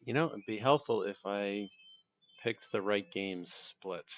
You know, it'd be helpful if I picked the right games splits.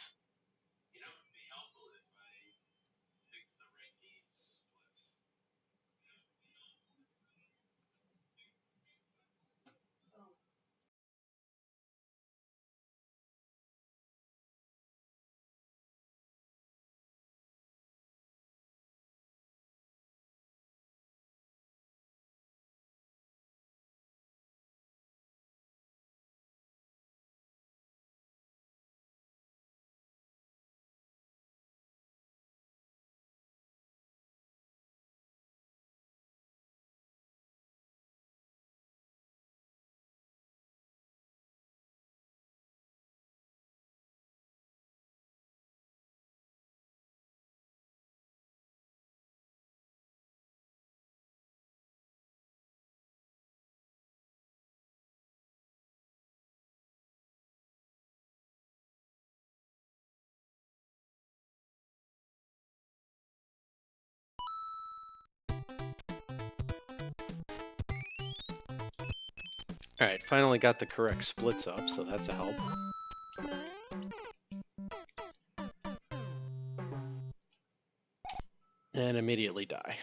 All right, finally got the correct splits up, so that's a help. And immediately die.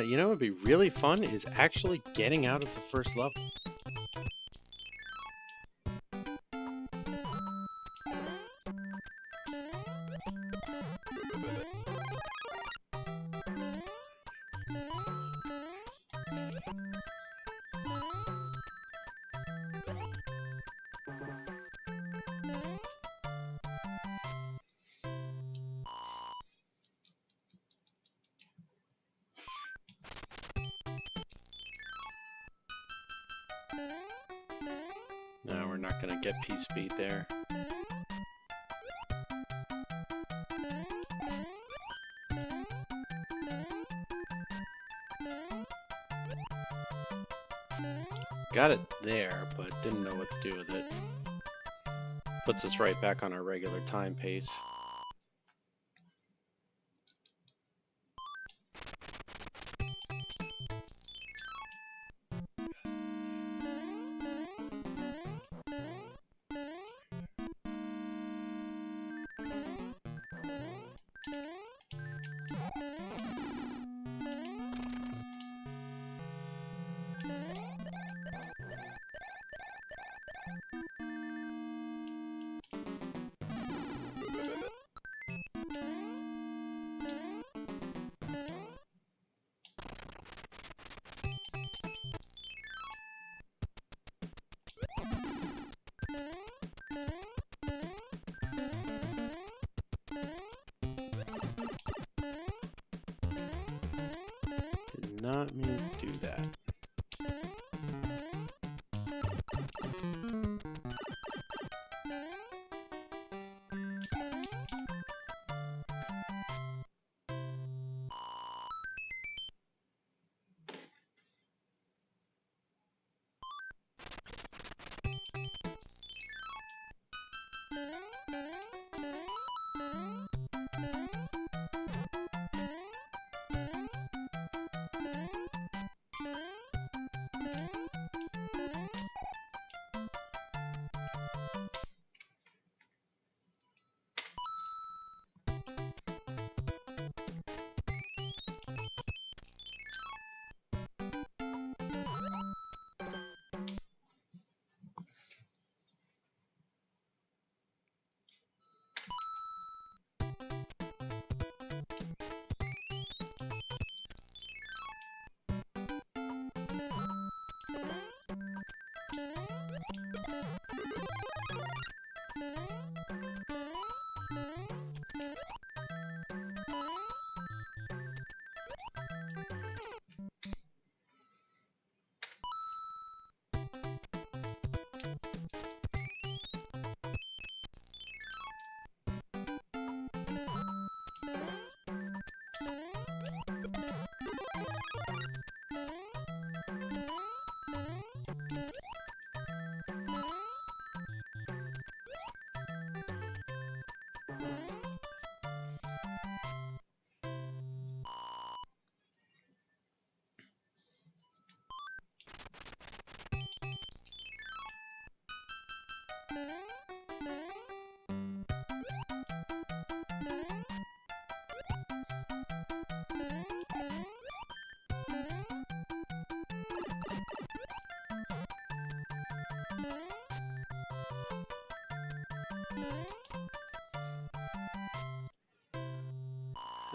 You know what would be really fun is actually getting out of the first level. No, we're not going to get P-Speed there. Got it there, but didn't know what to do with it. Puts us right back on our regular time pace. not mean to do that.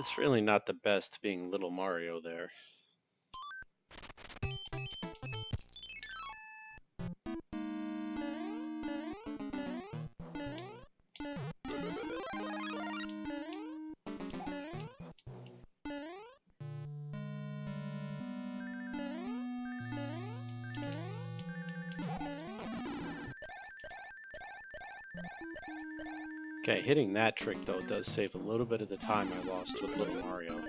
It's really not the best being Little Mario there. Okay, hitting that trick though does save a little bit of the time I lost with Little Mario.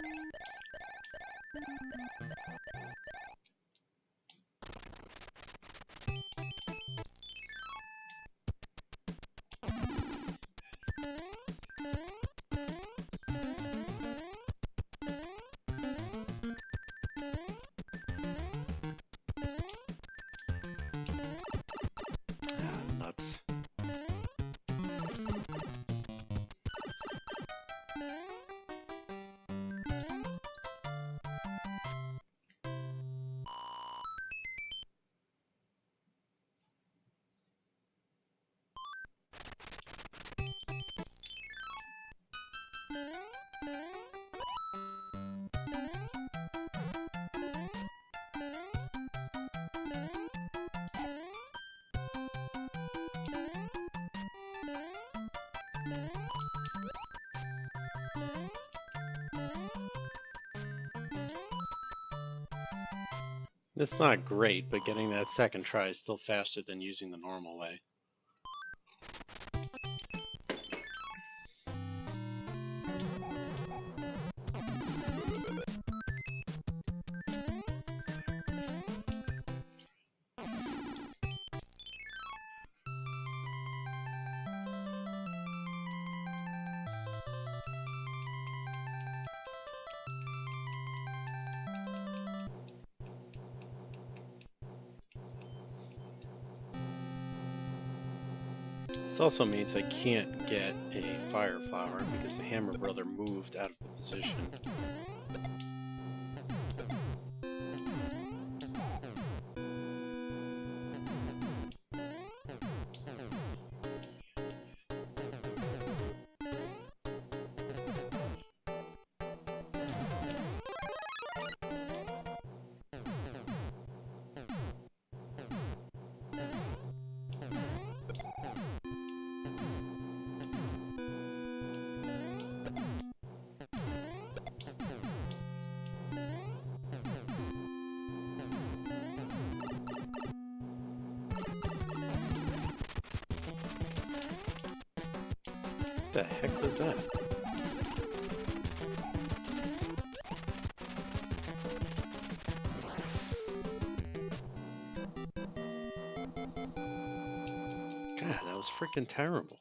Nuts. It's not great, but getting that second try is still faster than using the normal way. This also means I can't get a fire flower because the Hammer Brother moved out of the position. What the heck was that? God, that was freaking terrible.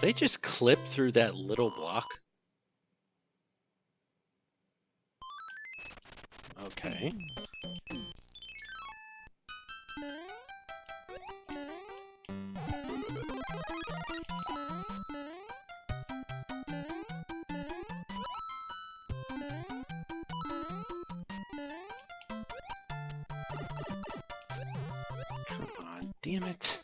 Did I just clip through that little block? Okay. Come on, damn it.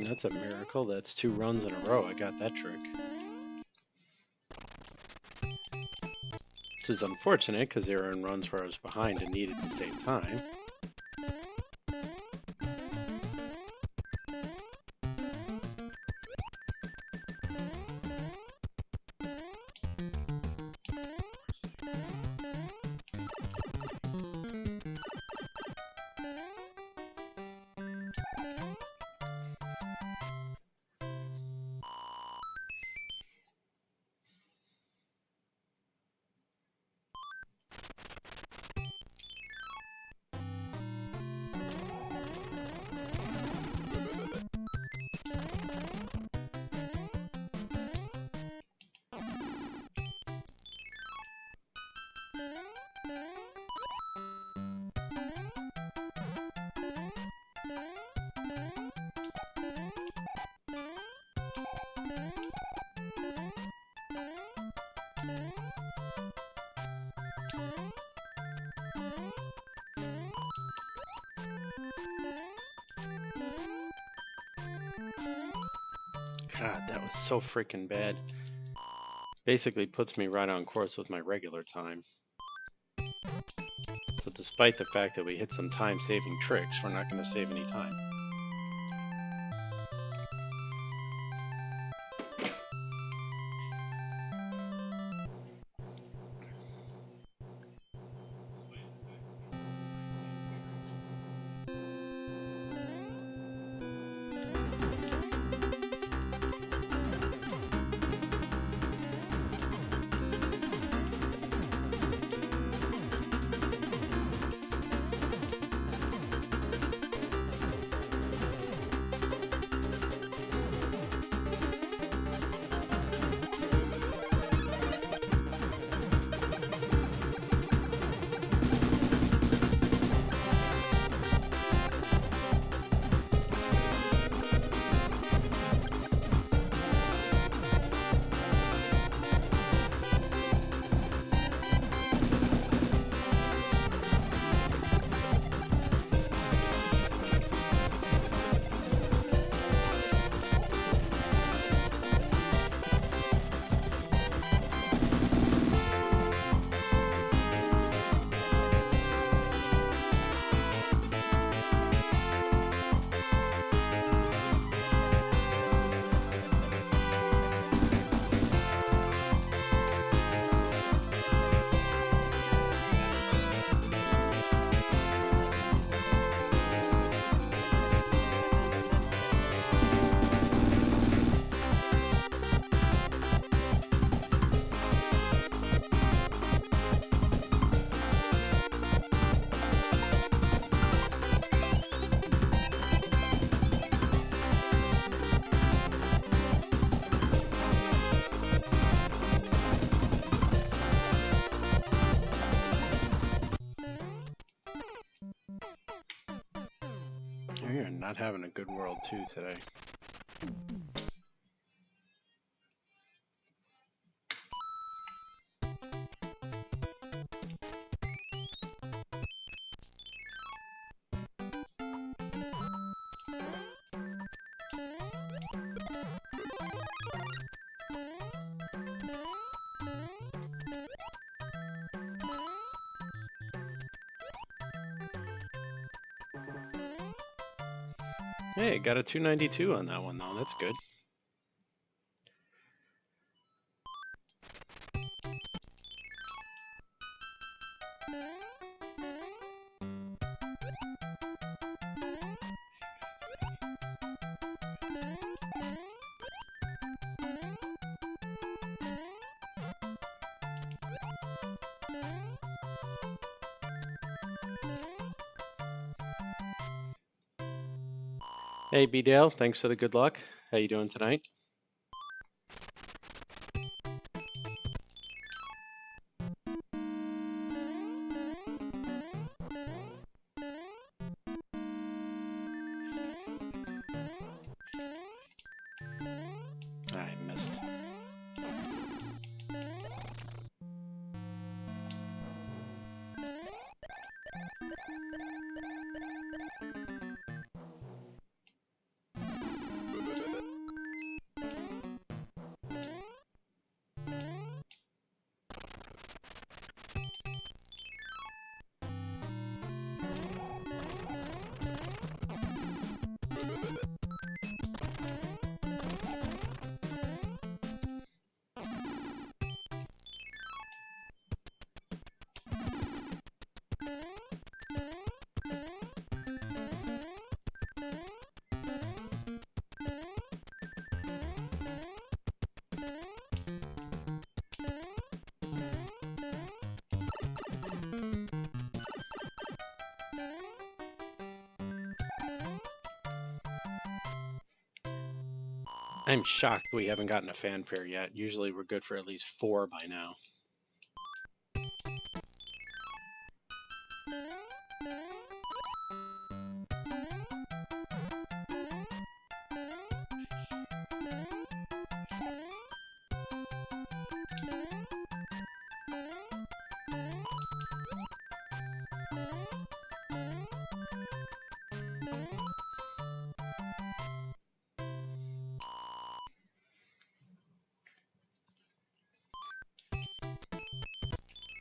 That's a miracle. That's 2 runs in a row. I got that trick. Which is unfortunate because they were in runs where I was behind and needed to save time. God, that was so freaking bad. Basically puts me right on course with my regular time. So despite the fact that we hit some time-saving tricks, we're not going to save any time. You're not having a good world too today. Hey, got a 292 on that one though. That's good. Hey, B-Dale, thanks for the good luck. How you doing tonight? I missed. I'm shocked we haven't gotten a fanfare yet. Usually we're good for at least 4 by now.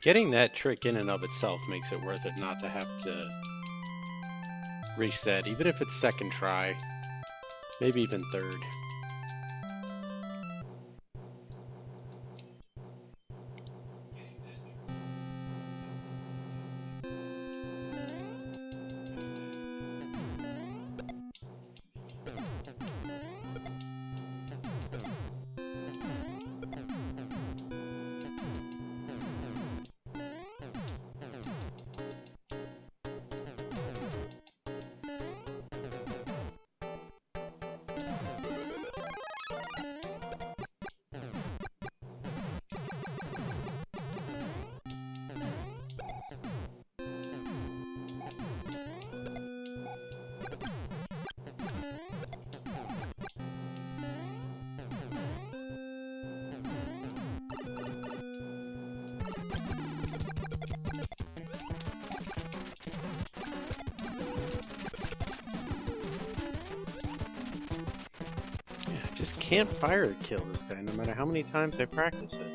Getting that trick in and of itself makes it worth it not to have to reset, even if it's second try, maybe even third. Just can't fire kill this guy no matter how many times I practice it.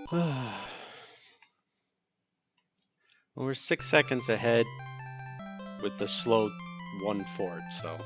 Well, we're 6 seconds ahead with the slow 1 fort, so.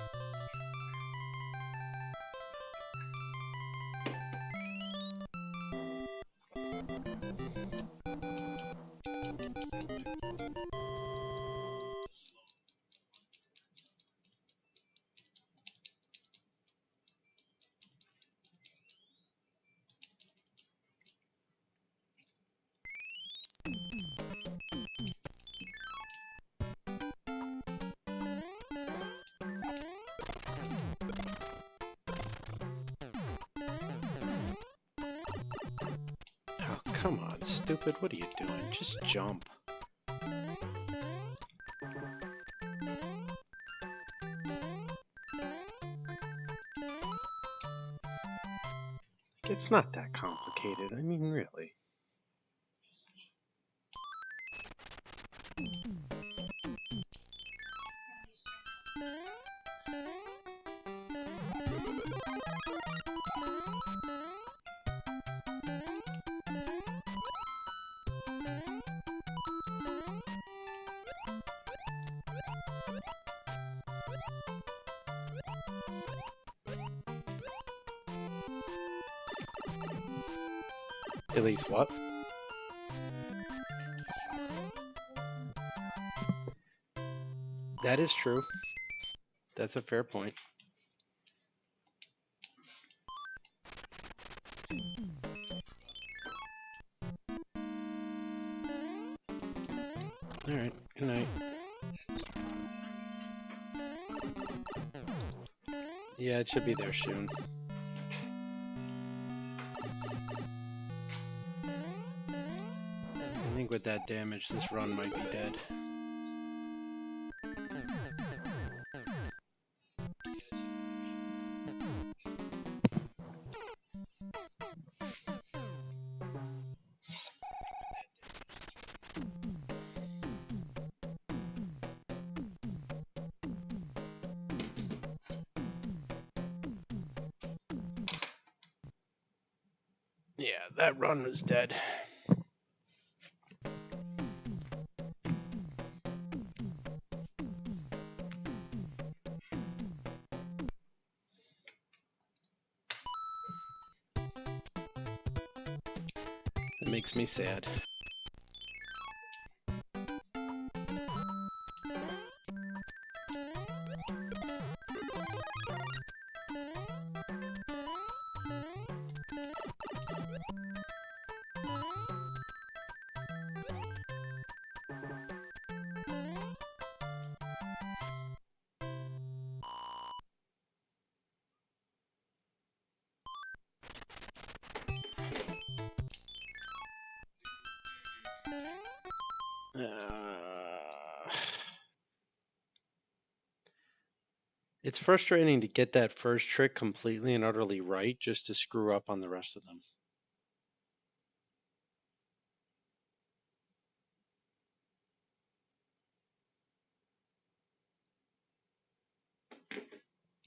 Come on, stupid, what are you doing? Just jump. It's not that complicated. I mean, really. At least what? That is true. That's a fair point. All right. Good night. Yeah, it should be there soon. I think with that damage, this run might be dead. Yeah, that run was dead. It makes me sad. It's frustrating to get that first trick completely and utterly right just to screw up on the rest of them.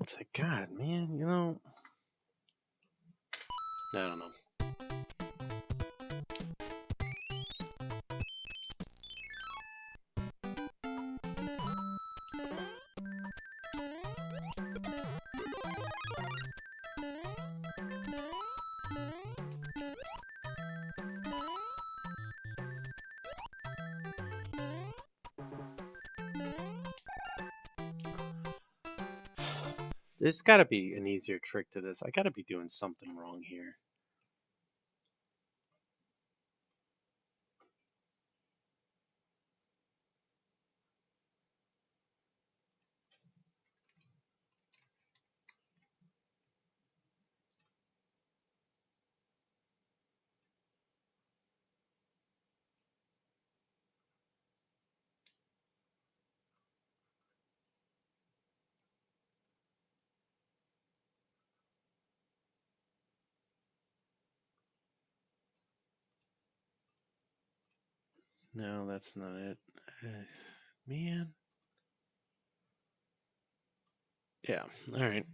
It's like, God, man, you know, I don't know. There's got to be an easier trick to this. I got to be doing something wrong here. No, that's not it. Man. Yeah, all right.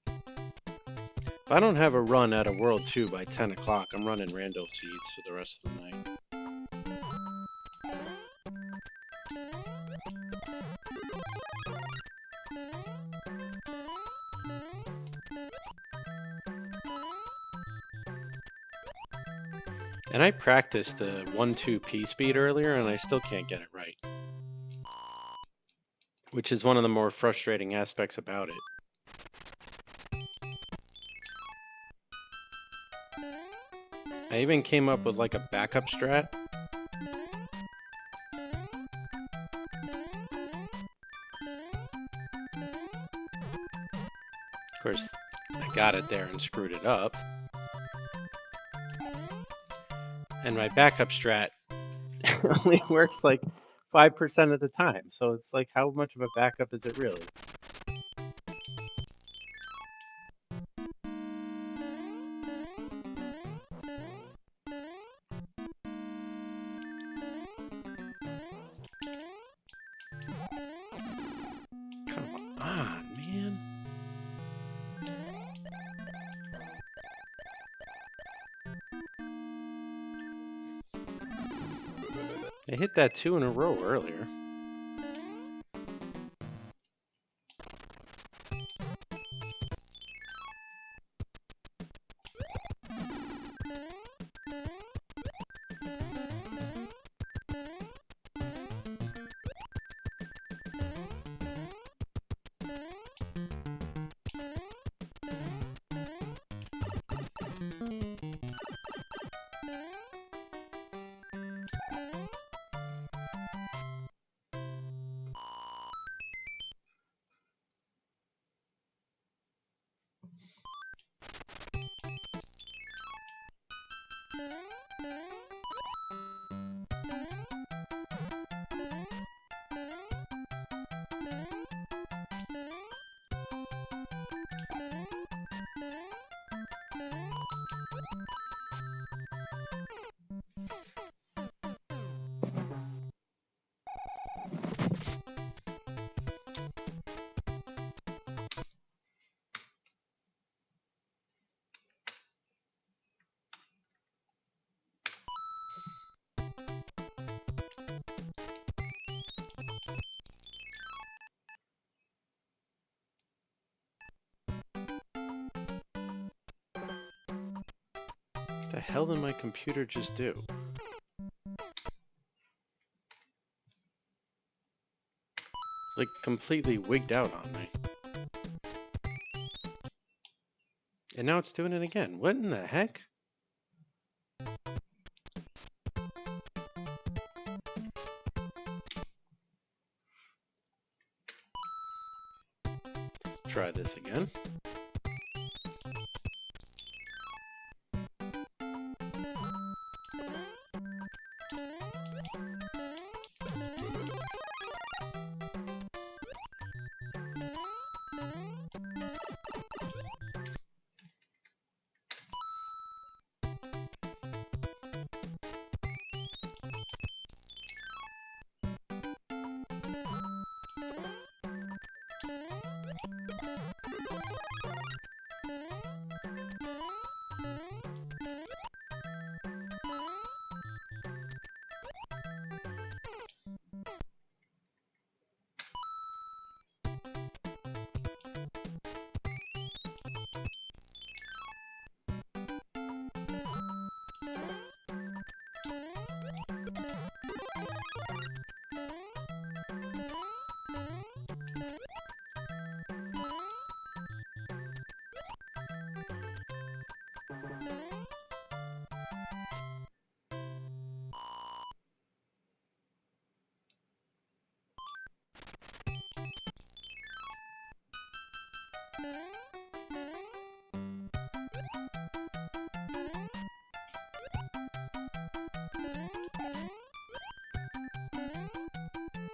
If I don't have a run at a World 2 by 10 o'clock, I'm running rando seeds for the rest of the night. And I practiced the 1-2 P speed earlier, and I still can't get it right. Which is one of the more frustrating aspects about it. I even came up with like a backup strat. Of course, I got it there and screwed it up. And my backup strat only works like 5% of the time. So it's like, how much of a backup is it really? I hit that 2 in a row earlier. What the hell did my computer just do? Like, completely wigged out on me. And now it's doing it again. What in the heck? Let's try this again.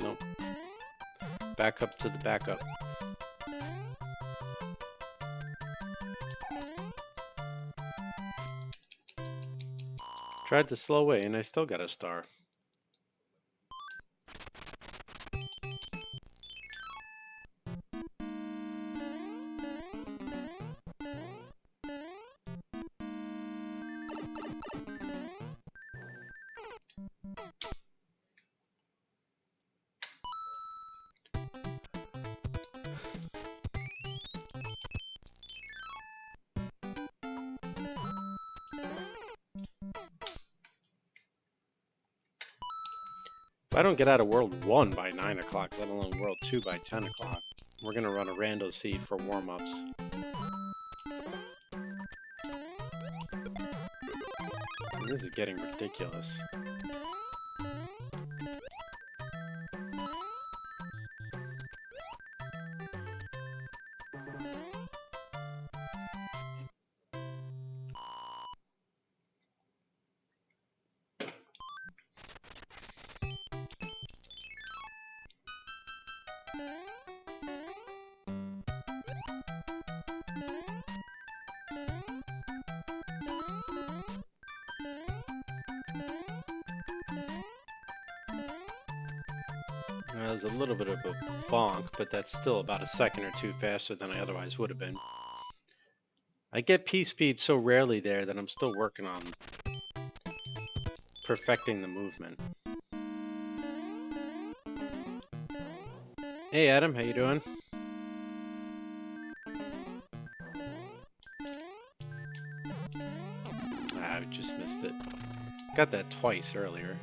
Nope. Back up to the backup. Tried the slow way and I still got a star. If I don't get out of World 1 by 9 o'clock, let alone World 2 by 10 o'clock, we're going to run a rando seed for warm-ups. This is getting ridiculous. That was a little bit of a bonk, but that's still about a second or two faster than I otherwise would have been. I get P-speed so rarely there that I'm still working on perfecting the movement. Hey Adam, how you doing? I just missed it. Got that twice earlier.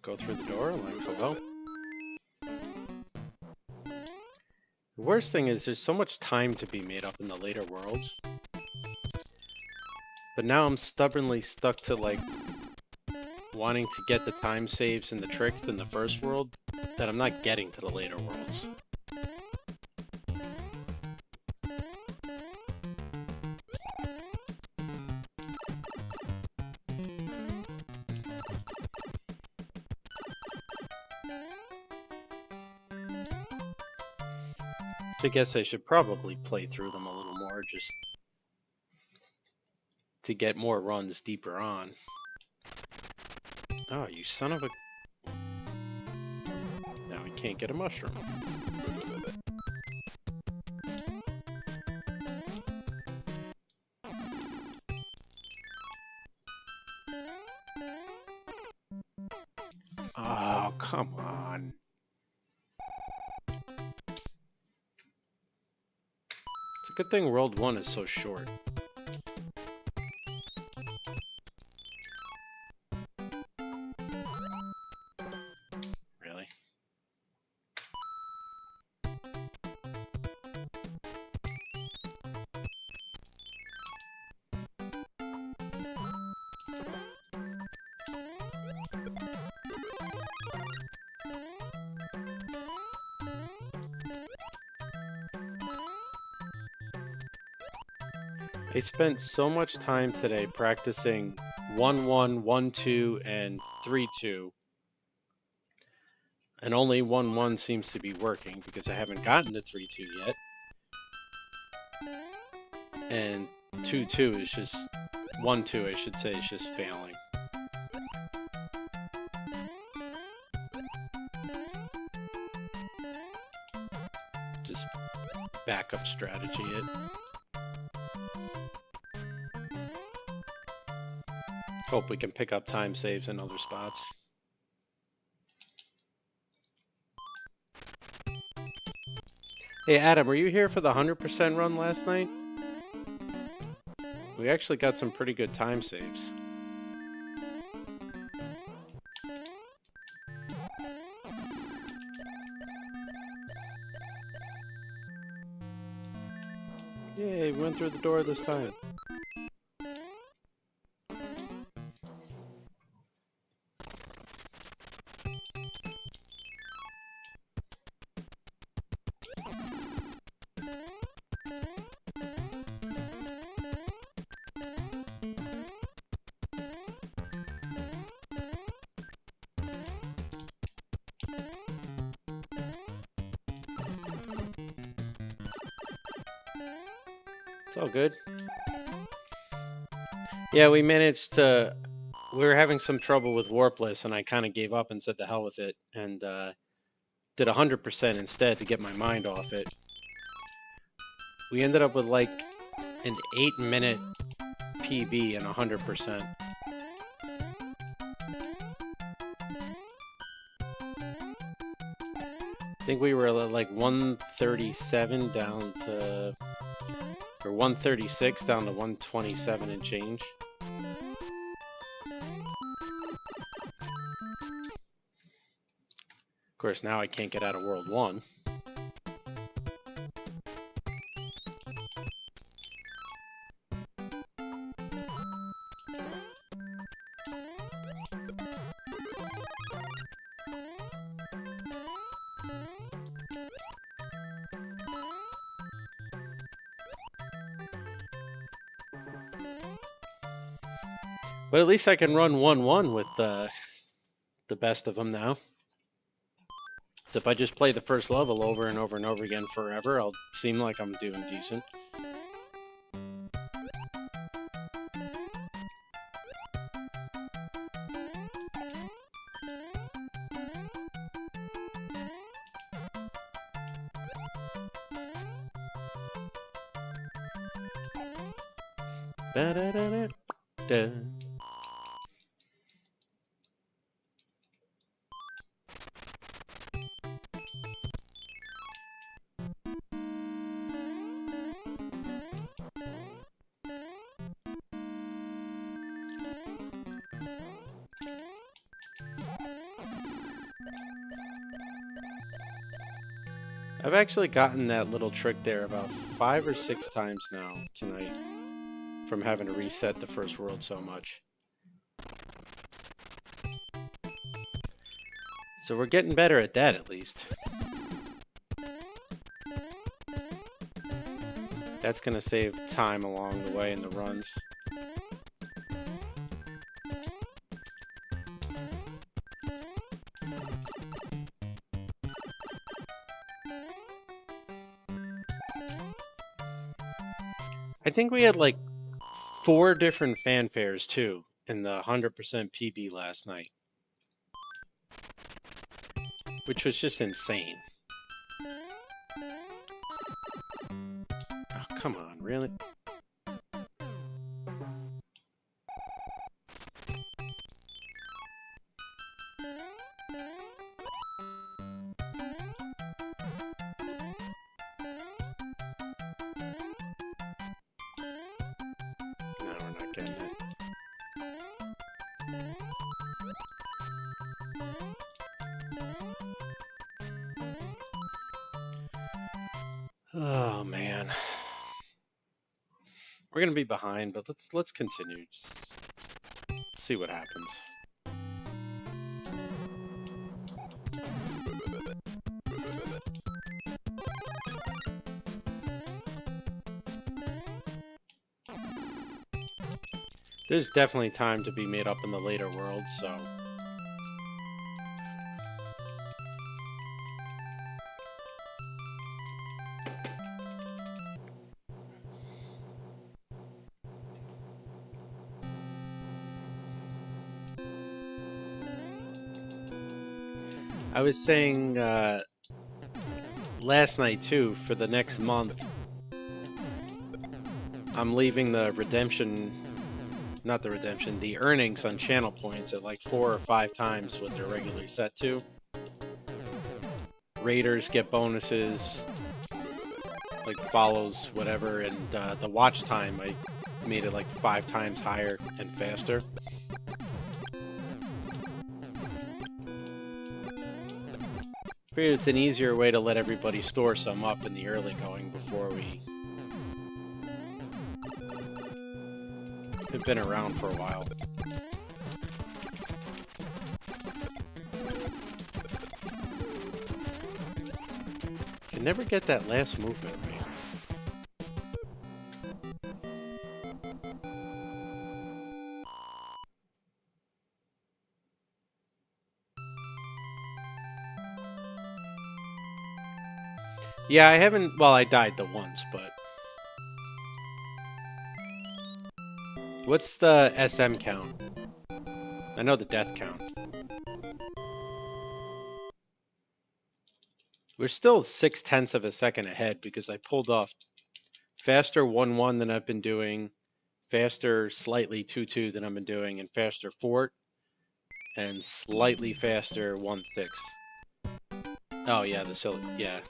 Go through the door and let it go. The worst thing is there's so much time to be made up in the later worlds. But now I'm stubbornly stuck to like wanting to get the time saves and the tricks in the first world that I'm not getting to the later worlds. I guess I should probably play through them a little more just to get more runs deeper on. Oh, you son of a... Now we can't get a mushroom. Oh, come on. It's a good thing World 1 is so short. Really? I spent so much time today practicing 1-1, 1-2, and 3-2. And only 1-1 seems to be working because I haven't gotten to 3-2 yet. And 2-2 is just... 1-2, I should say, is just failing. Just backup strategy it. Hope we can pick up time saves in other spots. Hey Adam, were you here for the 100% run last night? We actually got some pretty good time saves. Yay, we went through the door this time. It's all good. Yeah, we managed to... We were having some trouble with Warpless, and I kind of gave up and said to hell with it, and did 100% instead to get my mind off it. We ended up with like an 8-minute PB and 100%. I think we were at like 137 down to... or 136 down to 127 and change. Of course, now I can't get out of World 1. But at least I can run 1-1 with the best of them now. So if I just play the first level over and over and over again forever, I'll seem like I'm doing decent. Da-da-da-da-da. I've actually gotten that little trick there about 5 or 6 times now tonight from having to reset the first world so much. So we're getting better at that at least. That's going to save time along the way in the runs. I think we had like 4 different fanfares too in the 100% PB last night, which was just insane. Oh, come on, really? Oh man, we're gonna be behind, but let's continue. Just see what happens. There's definitely time to be made up in the later worlds, so. I was saying last night too, for the next month, I'm leaving the the earnings on channel points at like 4 or 5 times what they're regularly set to. Raiders get bonuses, like follows, whatever, and the watch time, I made it like 5 times higher and faster. I figured it's an easier way to let everybody store some up in the early going before we have been around for a while. You never get that last movement right. Yeah, I haven't, well, I died the once, but... What's the SM count? I know the death count. We're still 0.6 of a second ahead because I pulled off faster 1-1 than I've been doing, faster slightly 2-2 than I've been doing, and faster fort, and slightly faster 1-6. Oh yeah, the silly, yeah.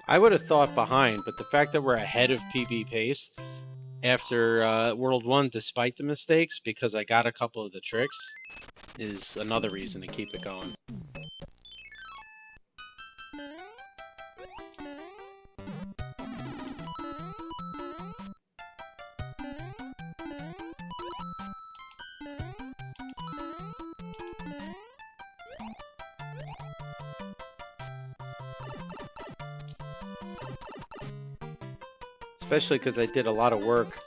I would have thought behind, but the fact that we're ahead of PB pace after World 1, despite the mistakes, because I got a couple of the tricks, is another reason to keep it going. Especially because I did a lot of work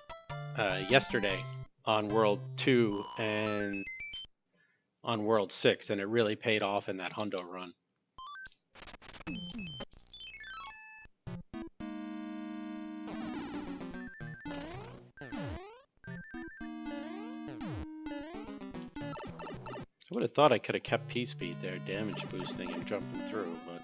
yesterday on World 2 and on World 6, and it really paid off in that hundo run. I would have thought I could have kept P-Speed there, damage boosting and jumping through, but...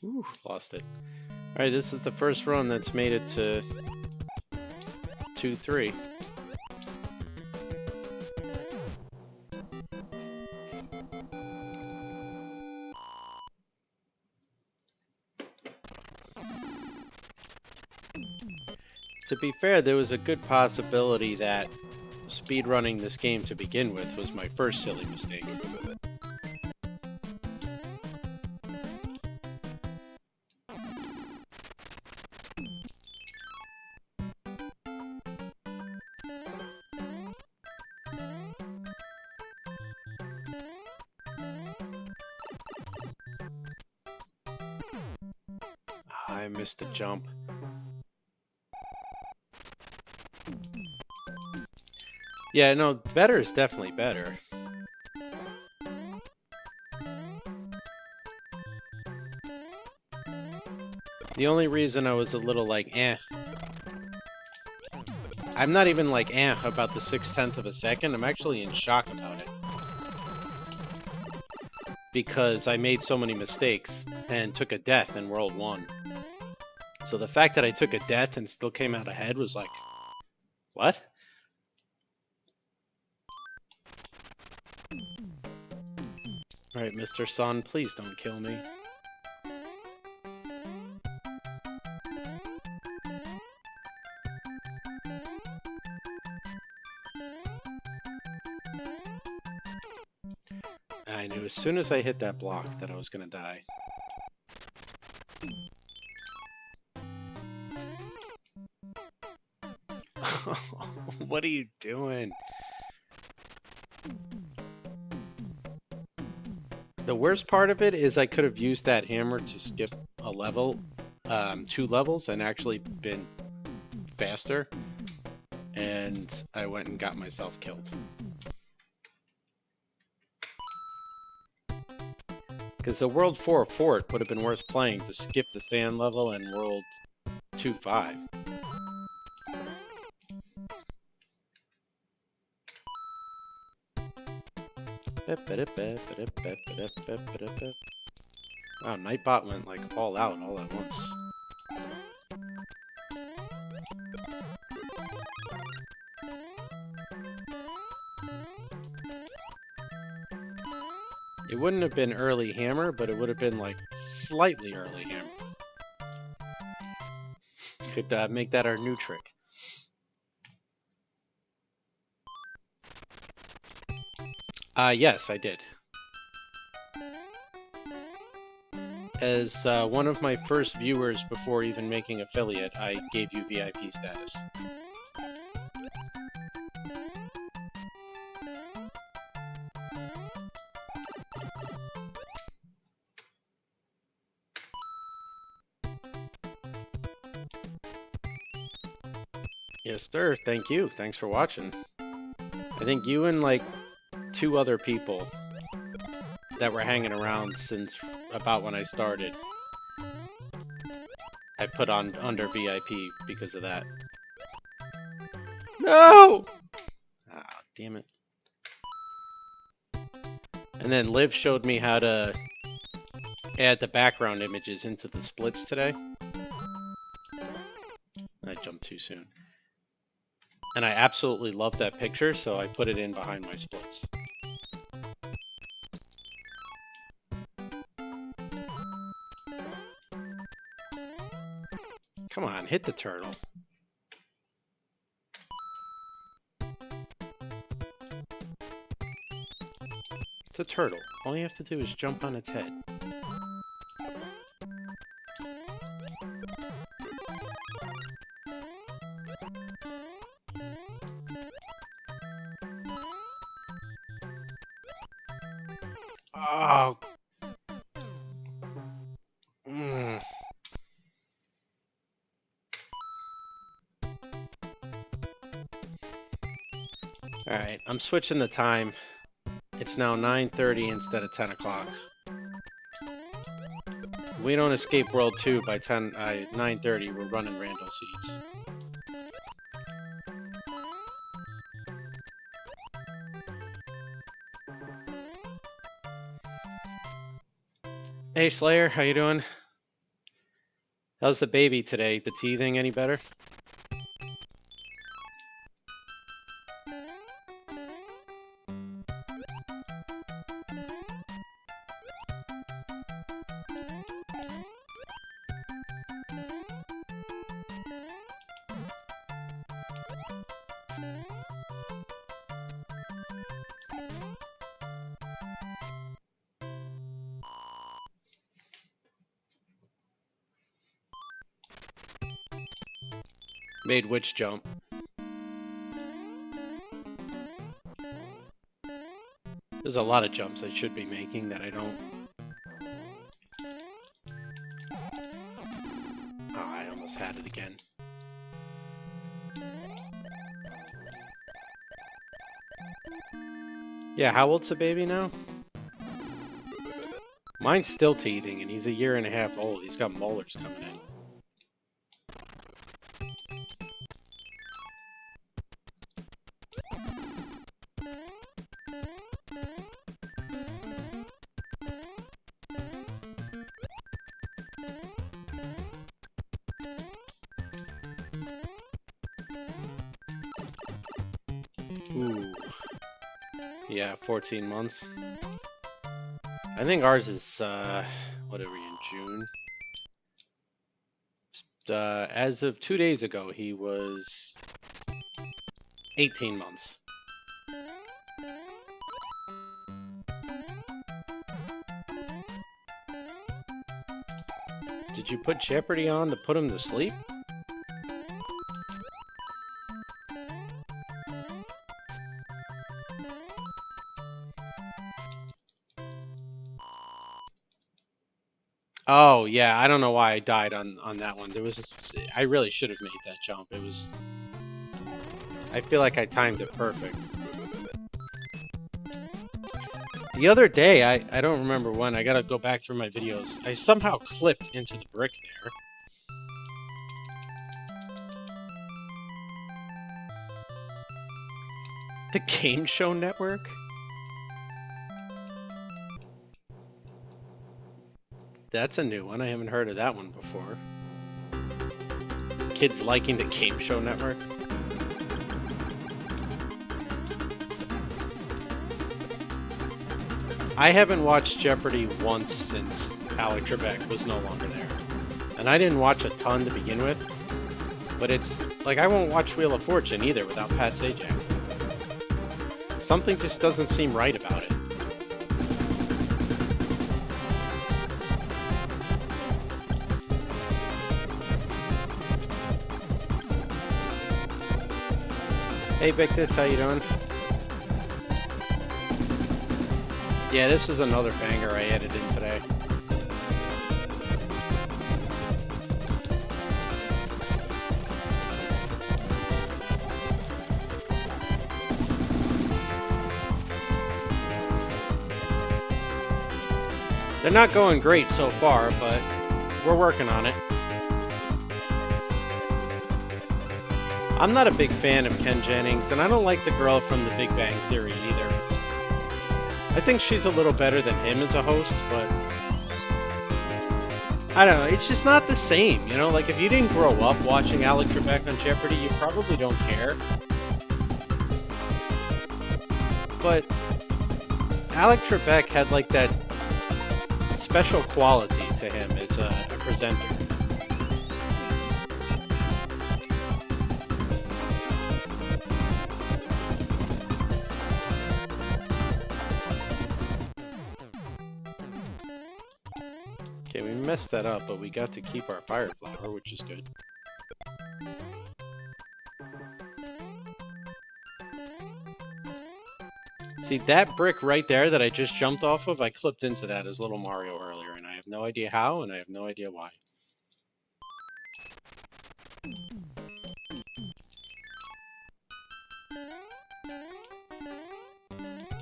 Ooh, lost it. Alright, this is the first run that's made it to 2-3. To be fair, there was a good possibility that speedrunning this game to begin with was my first silly mistake. I missed the jump. Yeah, no, better is definitely better. The only reason I was a little like, I'm not even like, about the 6/10 of a second. I'm actually in shock about it. Because I made so many mistakes and took a death in World 1. So the fact that I took a death and still came out ahead was like, what? Alright, Mr. Sun, please don't kill me. I knew as soon as I hit that block that I was gonna die. What are you doing? The worst part of it is I could have used that hammer to skip a level, 2 levels, and actually been faster. And I went and got myself killed. Because the World 4 Fort would have been worth playing to skip the sand level and World 2-5. Wow, Nightbot went like all out all at once. It wouldn't have been early hammer, but it would have been like slightly early hammer. Could make that our new trick. Yes, I did. As one of my first viewers before even making affiliate, I gave you VIP status. Yes, sir. Thank you. Thanks for watching. I think you and like 2 other people that were hanging around since about when I started, I put on under VIP because of that. No! Ah, damn it. And then Liv showed me how to add the background images into the splits today. I jumped too soon. And I absolutely love that picture, so I put it in behind my splits. Come on, hit the turtle. It's a turtle. All you have to do is jump on its head. Oh. Alright, I'm switching the time. It's now 9:30 instead of 10 o'clock. We don't escape World 2 by 9:30, we're running Randall Seeds. Hey Slayer, how you doing? How's the baby today? The teething any better? Made which jump? There's a lot of jumps I should be making that I don't. Oh, I almost had it again. Yeah, how old's the baby now? Mine's still teething, and he's a year and a half old. He's got molars coming in. Ooh. Yeah, 14 months. I think ours is, what are we, in June? As of 2 days ago, he was 18 months. Did you put Jeopardy on to put him to sleep? Oh, yeah, I don't know why I died on that one. There was I really should have made that jump. It was... I feel like I timed it perfect. The other day, I don't remember when, I gotta go back through my videos. I somehow clipped into the brick there. The Game Show Network? That's a new one. I haven't heard of that one before. Kids liking the Game Show Network? I haven't watched Jeopardy once since Alec Trebek was no longer there. And I didn't watch a ton to begin with. But it's like I won't watch Wheel of Fortune either without Pat Sajak. Something just doesn't seem right about it. Hey Victus, how you doing? Yeah, this is another banger I added in today. They're not going great so far, but we're working on it. I'm not a big fan of Ken Jennings, and I don't like the girl from The Big Bang Theory either. I think she's a little better than him as a host, but I don't know, it's just not the same, you know? Like, if you didn't grow up watching Alec Trebek on Jeopardy, you probably don't care. But Alec Trebek had, like, that special quality to him as a presenter. Okay, we messed that up, but we got to keep our fire flower, which is good. See, that brick right there that I just jumped off of, I clipped into that as Little Mario earlier, and I have no idea how, and I have no idea why.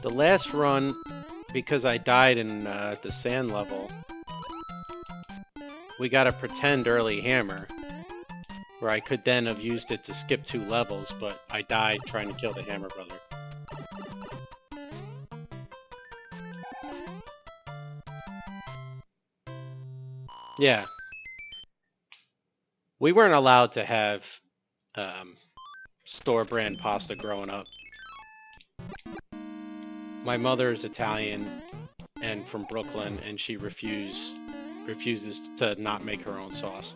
The last run, because I died in the sand level, we got a pretend early hammer, where I could then have used it to skip 2 levels, but I died trying to kill the Hammer Brother. Yeah. We weren't allowed to have store brand pasta growing up. My mother is Italian and from Brooklyn, and she refuses to not make her own sauce.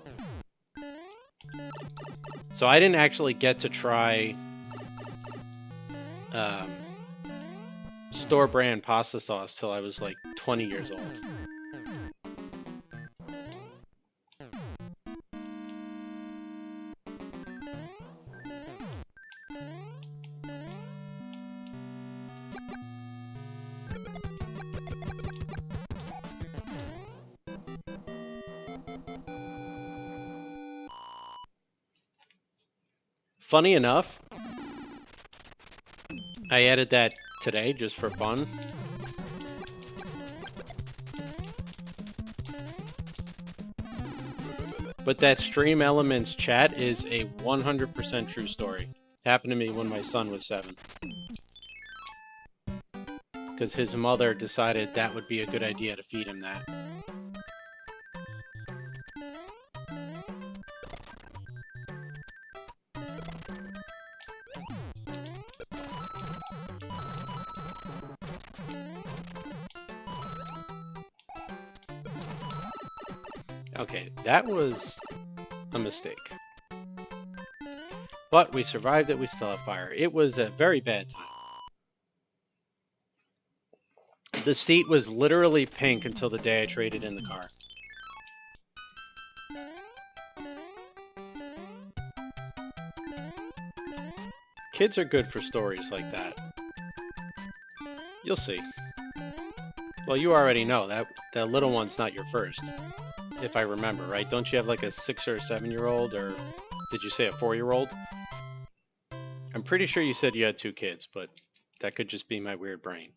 So I didn't actually get to try store brand pasta sauce till I was like 20 years old. Funny enough, I added that today just for fun. But that Stream Elements chat is a 100% true story. Happened to me when my son was 7. Because his mother decided that would be a good idea to feed him that. Okay, that was a mistake. But we survived it, we still have fire. It was a very bad time. The seat was literally pink until the day I traded in the car. Kids are good for stories like that. You'll see. Well, you already know that the little one's not your first. If I remember, right? Don't you have like a 6 or 7-year-old, or did you say a 4-year-old? I'm pretty sure you said you had 2 kids, but that could just be my weird brain.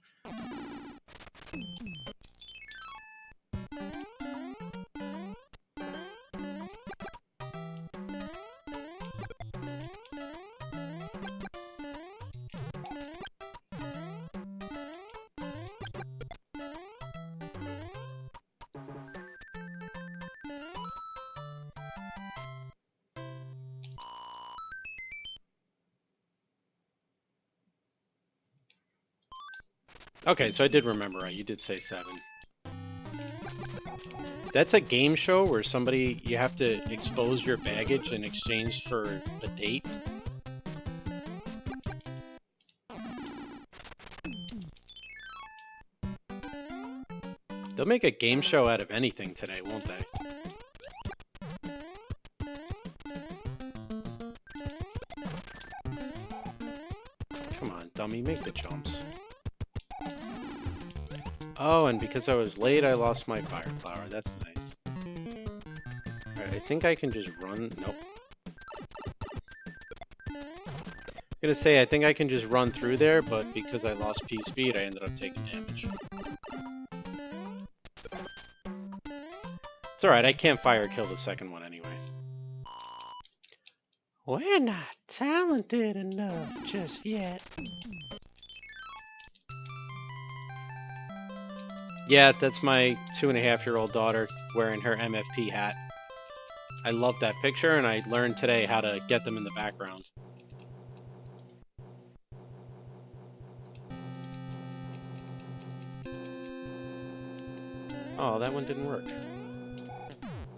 Okay, so I did remember right. You did say 7. That's a game show where you have to expose your baggage in exchange for a date. They'll make a game show out of anything today, won't they? Come on, dummy, make the jumps. Oh, and because I was late, I lost my fire flower. That's nice. Alright, I think I can just run. Nope. I'm gonna say I think I can just run through there, but because I lost P speed, I ended up taking damage. It's alright, I can't fire kill the second one anyway. We're not talented enough just yet. Yeah, that's my 2.5-year-old daughter wearing her MFP hat. I love that picture, and I learned today how to get them in the background. Oh, that one didn't work.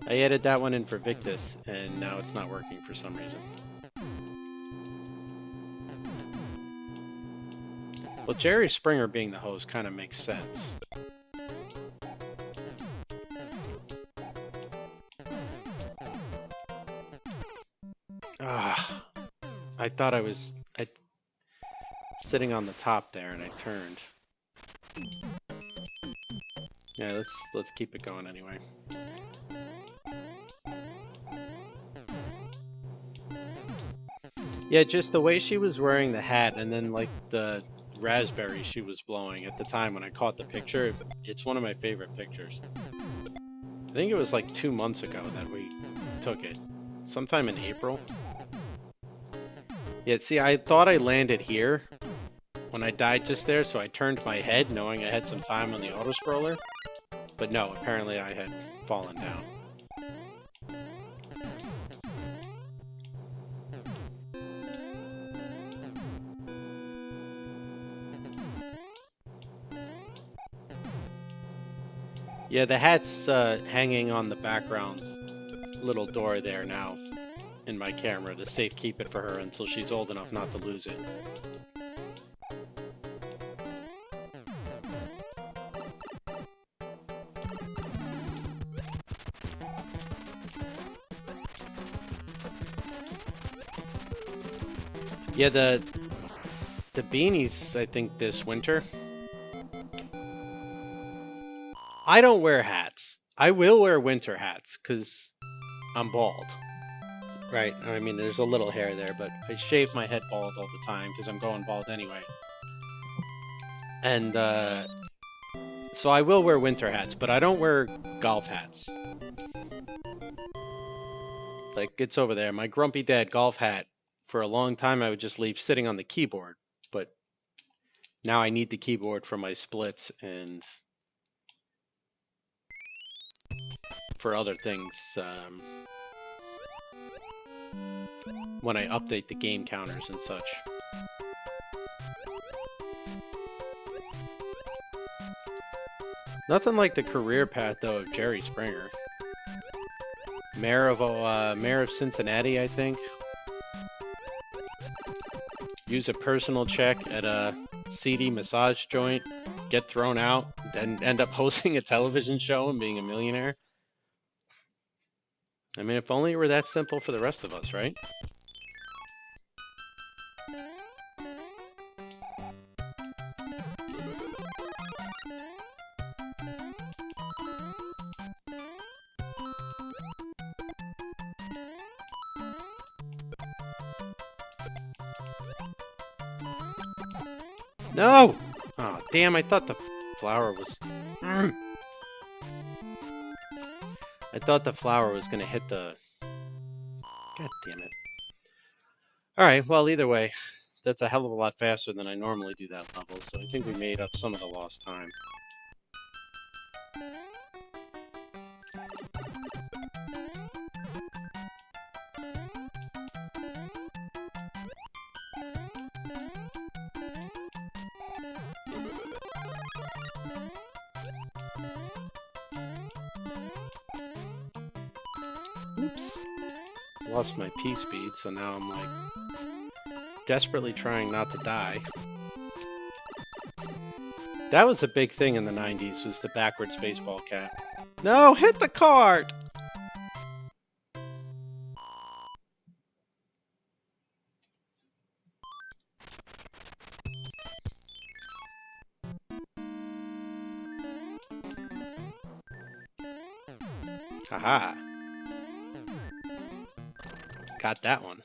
I added that one in for Victus, and now it's not working for some reason. Well, Jerry Springer being the host kind of makes sense. I thought I was sitting on the top there, and I turned. Yeah, let's keep it going anyway. Yeah, just the way she was wearing the hat, and then like the raspberry she was blowing at the time when I caught the picture. It's one of my favorite pictures. I think it was like 2 months ago that we took it. Sometime in April. Yeah, see, I thought I landed here when I died just there, so I turned my head knowing I had some time on the auto-scroller. But no, apparently I had fallen down. Yeah, the hat's hanging on the background's little door there now in my camera to safe keep it for her until she's old enough not to lose it. Yeah, the beanies, I think, this winter. I don't wear hats. I will wear winter hats because I'm bald. Right? I mean, there's a little hair there, but I shave my head bald all the time because I'm going bald anyway. And so I will wear winter hats, but I don't wear golf hats. Like, it's over there. My grumpy dad golf hat, for a long time, I would just leave sitting on the keyboard. But now I need the keyboard for my splits and for other things. When I update the game counters and such. Nothing like the career path, though, of Jerry Springer. Mayor of Cincinnati, I think. Use a personal check at a seedy massage joint, get thrown out, then end up hosting a television show and being a millionaire. I mean, if only it were that simple for the rest of us, right? No! Oh, damn, I thought the flower was... I thought the flower was going to hit the... God damn it. Alright, well, either way, that's a hell of a lot faster than I normally do that level, so I think we made up some of the lost time. Oops. Lost my P speed, so now I'm like desperately trying not to die. That was a big thing in the 90s, was the backwards baseball cap. No, hit the card! Haha. Got that one.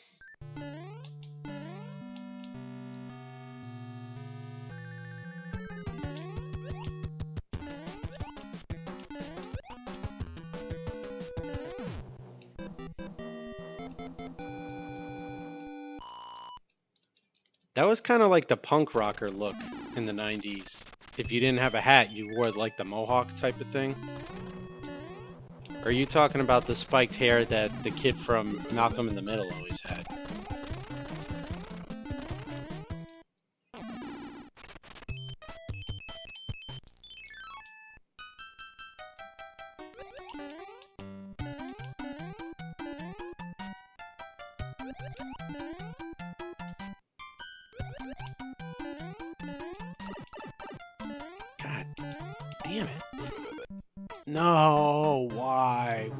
That was kind of like the punk rocker look in the 90s. If you didn't have a hat, you wore like the mohawk type of thing. Or are you talking about the spiked hair that the kid from Malcolm in the Middle always had? God damn it. No, why?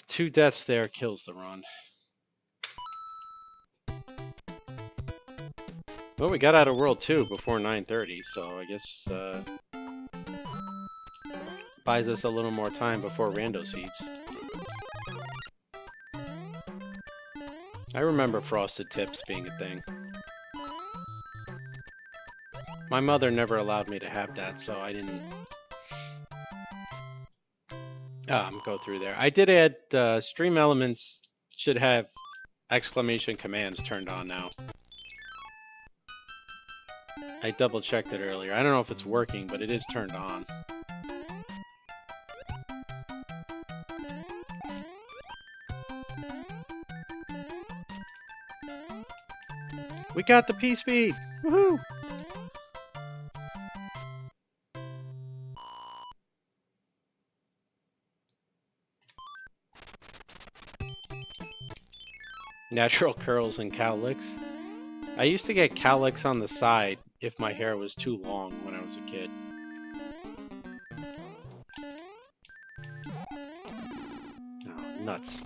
Two deaths there kills the run. Well, we got out of World 2 before 9:30, so I guess buys us a little more time before Rando Seeds. I remember Frosted Tips being a thing. My mother never allowed me to have that, so I didn't go through there. I did add Stream Elements should have exclamation commands turned on now. I double checked it earlier. I don't know if it's working, but it is turned on. We got the P-Speed! Woohoo! Natural curls and cowlicks. I used to get cowlicks on the side if my hair was too long when I was a kid. Oh, nuts.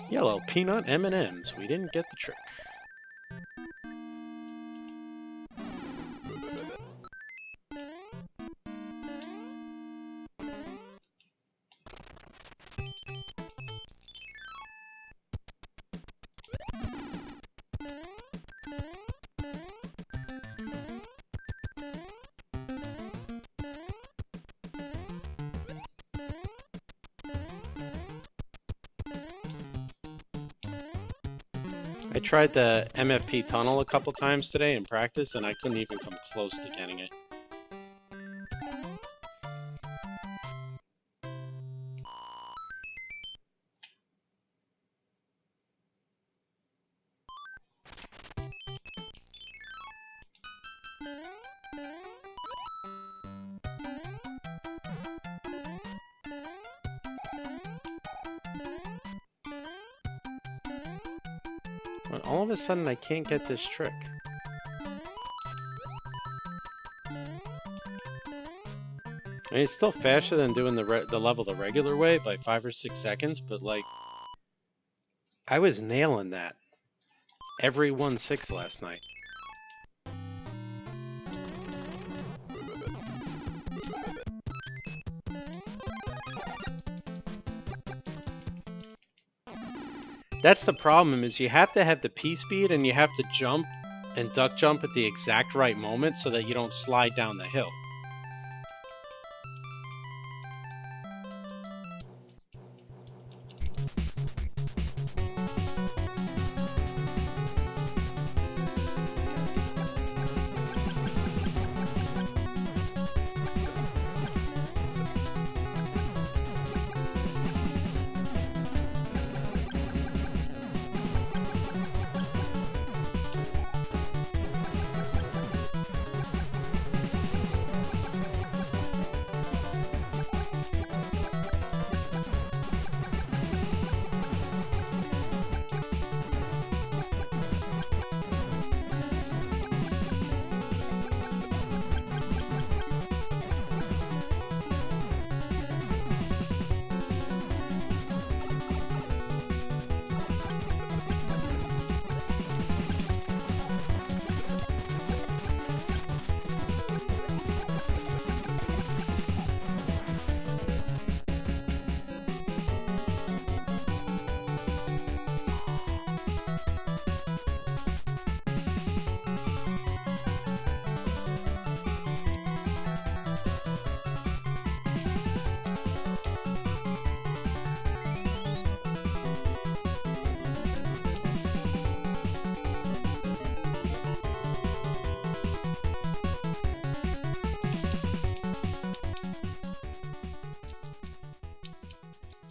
Yellow peanut M&Ms. We didn't get the trick. I tried the MFP tunnel a couple times today in practice, and I couldn't even come close to getting it. But all of a sudden, I can't get this trick. I mean, it's still faster than doing the level the regular way by 5 or 6 seconds, but like, I was nailing that every 1/6 last night. That's the problem, is you have to have the P-Speed and you have to jump and duck jump at the exact right moment so that you don't slide down the hill.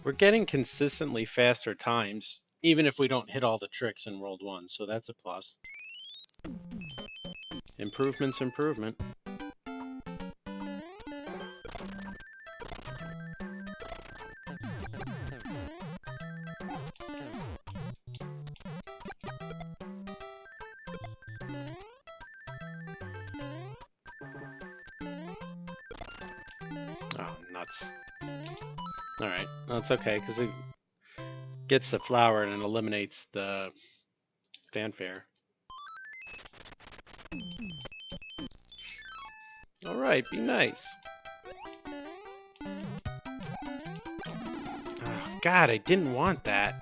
We're getting consistently faster times, even if we don't hit all the tricks in World 1, so that's a plus. Improvement's improvement. Oh, nuts. Alright, that's okay, because it gets the flower and it eliminates the fanfare. Alright, be nice. Oh, God, I didn't want that.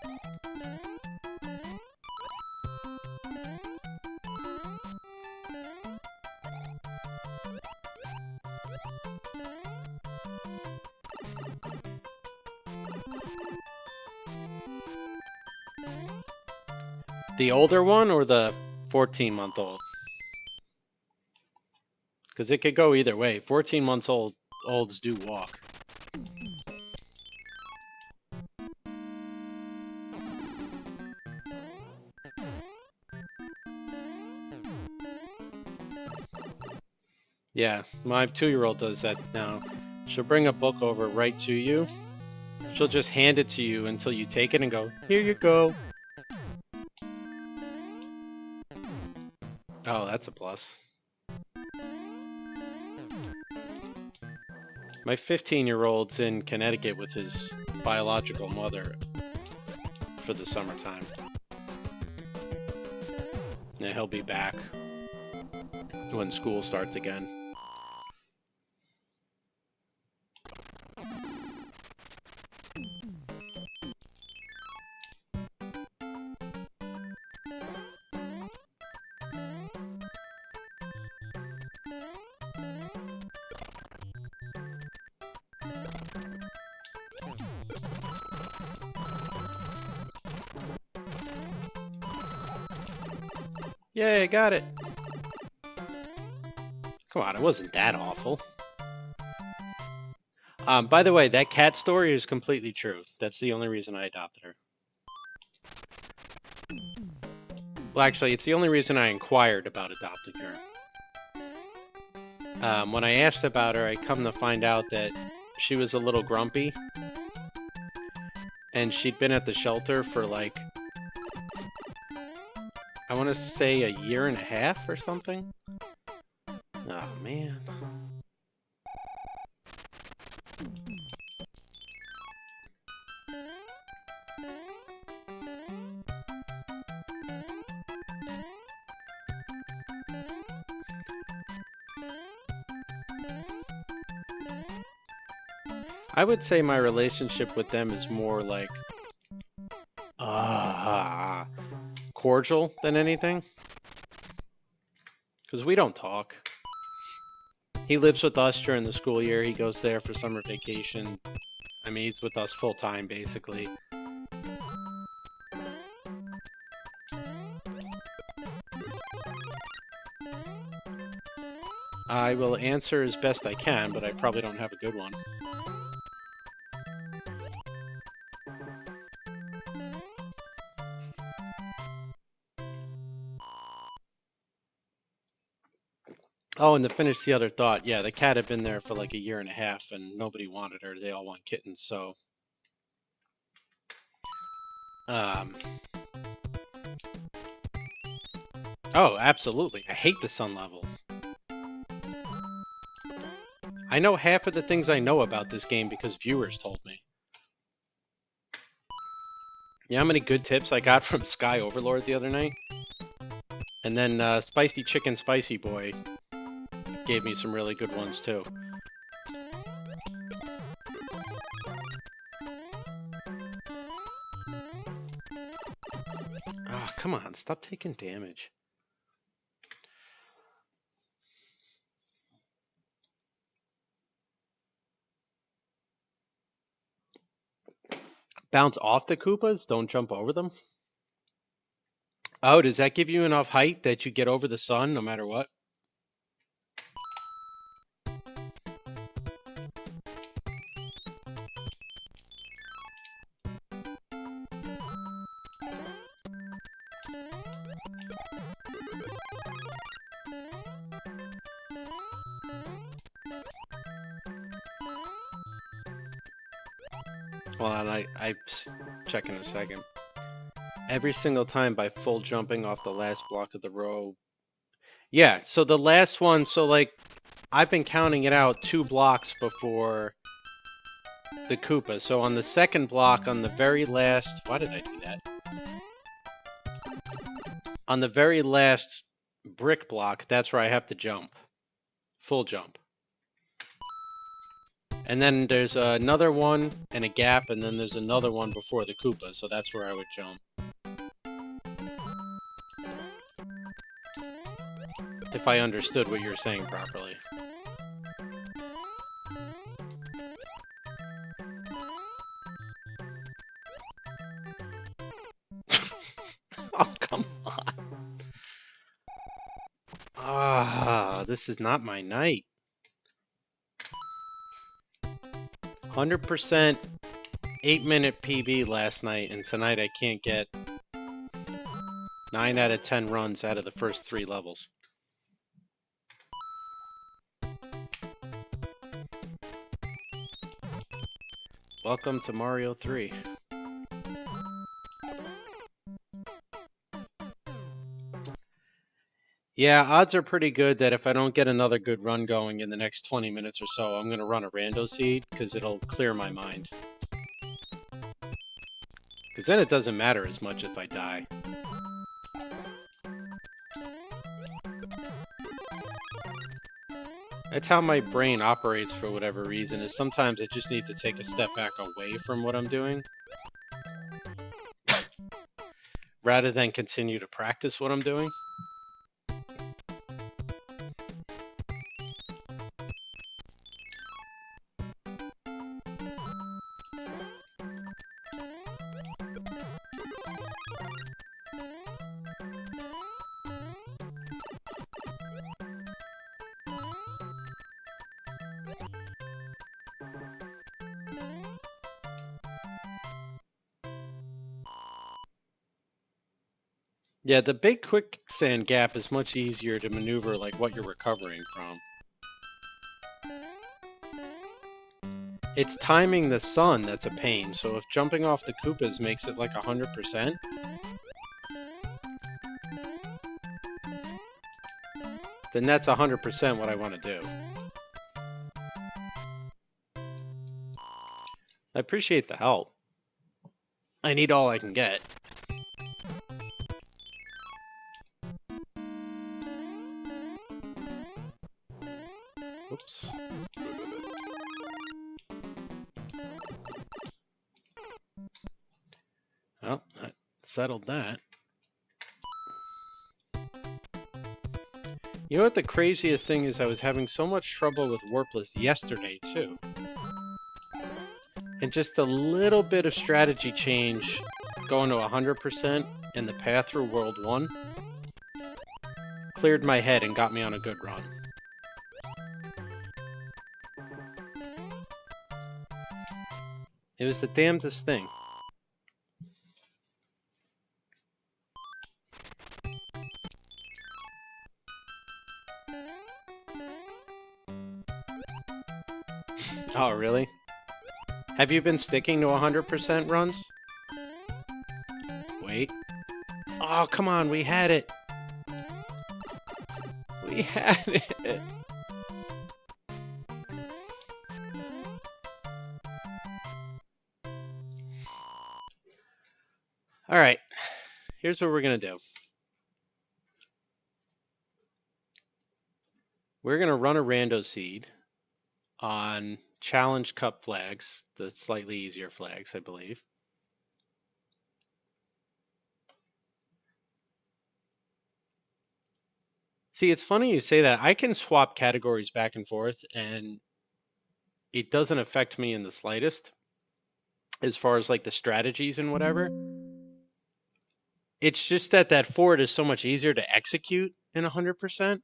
The older one or the 14-month-old? Because it could go either way. 14 months olds do walk. Yeah, my 2-year-old does that now. She'll bring a book over right to you. She'll just hand it to you until you take it and go, "Here you go." Oh, that's a plus. My 15-year-old's in Connecticut with his biological mother for the summertime. Yeah, he'll be back when school starts again. Yay, got it. Come on, it wasn't that awful. By the way, that cat story is completely true. That's the only reason I adopted her. Well, actually, it's the only reason I inquired about adopting her. When I asked about her, I come to find out that she was a little grumpy. And she'd been at the shelter for like, I want to say 1.5 years or something. Oh, man. I would say my relationship with them is more like cordial than anything. Because we don't talk. He lives with us during the school year. He goes there for summer vacation. I mean, he's with us full time, basically. I will answer as best I can, but I probably don't have a good one. Oh, and to finish the other thought, yeah, the cat had been there for like 1.5 years and nobody wanted her. They all want kittens, so... Oh, absolutely. I hate the sun level. I know half of the things I know about this game because viewers told me. You know how many good tips I got from Sky Overlord the other night? And then Spicy Chicken Spicy Boy gave me some really good ones too. Oh, come on, stop taking damage. Bounce off the Koopas? Don't jump over them? Oh, does that give you enough height that you get over the sun no matter what? Hold on, I check in a second. Every single time by full jumping off the last block of the row. Yeah, so the last one, so like, I've been counting it out 2 blocks before the Koopa. So on the second block, on the very last... Why did I do that? On the very last brick block, that's where I have to jump. Full jump. And then there's another one and a gap, and then there's another one before the Koopa, so that's where I would jump. If I understood what you were saying properly. Oh, come on. this is not my night. 100% 8-minute PB last night, and tonight I can't get 9 out of 10 runs out of the first 3 levels. Welcome to Mario 3. Yeah, odds are pretty good that if I don't get another good run going in the next 20 minutes or so, I'm going to run a rando seed because it'll clear my mind. Because then it doesn't matter as much if I die. That's how my brain operates for whatever reason, is sometimes I just need to take a step back away from what I'm doing rather than continue to practice what I'm doing. Yeah, the big quicksand gap is much easier to maneuver like what you're recovering from. It's timing the sun that's a pain, so if jumping off the Koopas makes it like 100%, then that's 100% what I want to do. I appreciate the help. I need all I can get. Oops. Well, that settled that. You know what the craziest thing is? I was having so much trouble with Warpless yesterday, too. And just a little bit of strategy change going to 100% in the path through World 1 cleared my head and got me on a good run. It was the damnedest thing. Oh, really? Have you been sticking to 100% runs? Wait. Oh, come on, we had it. We had it. All right, here's what we're going to do. We're going to run a rando seed on Challenge Cup flags, the slightly easier flags, I believe. See, it's funny you say that. I can swap categories back and forth, and it doesn't affect me in the slightest as far as like the strategies and whatever. It's just that that forward is so much easier to execute in 100%.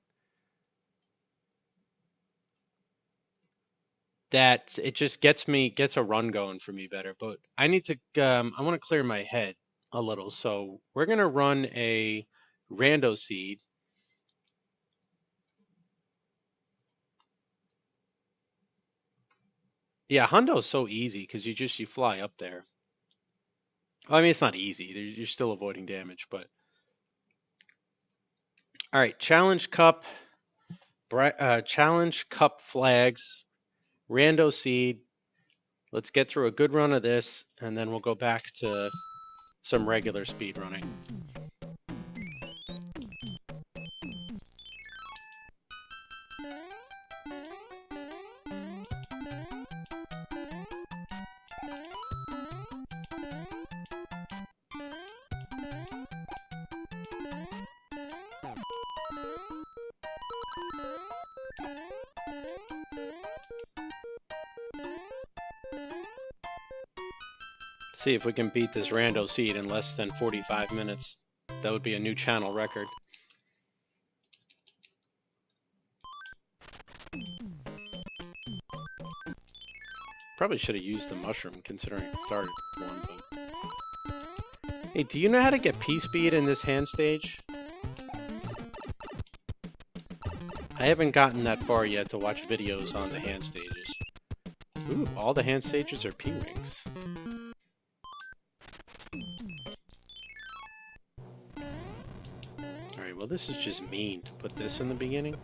That it just gets a run going for me better. But I need to, I want to clear my head a little. So we're going to run a rando seed. Yeah, Hondo's so easy because you fly up there. Well, I mean, it's not easy. You're still avoiding damage, but. All right, Challenge Cup flags. Rando seed. Let's get through a good run of this, and then we'll go back to some regular speed running. See if we can beat this rando seed in less than 45 minutes. That would be a new channel record. Probably should have used the mushroom considering it started one, but... Hey, do you know how to get P-Speed in this hand stage? I haven't gotten that far yet to watch videos on the hand stages. Ooh, all the hand stages are P-Wings. Alright, well this is just mean to put this in the beginning.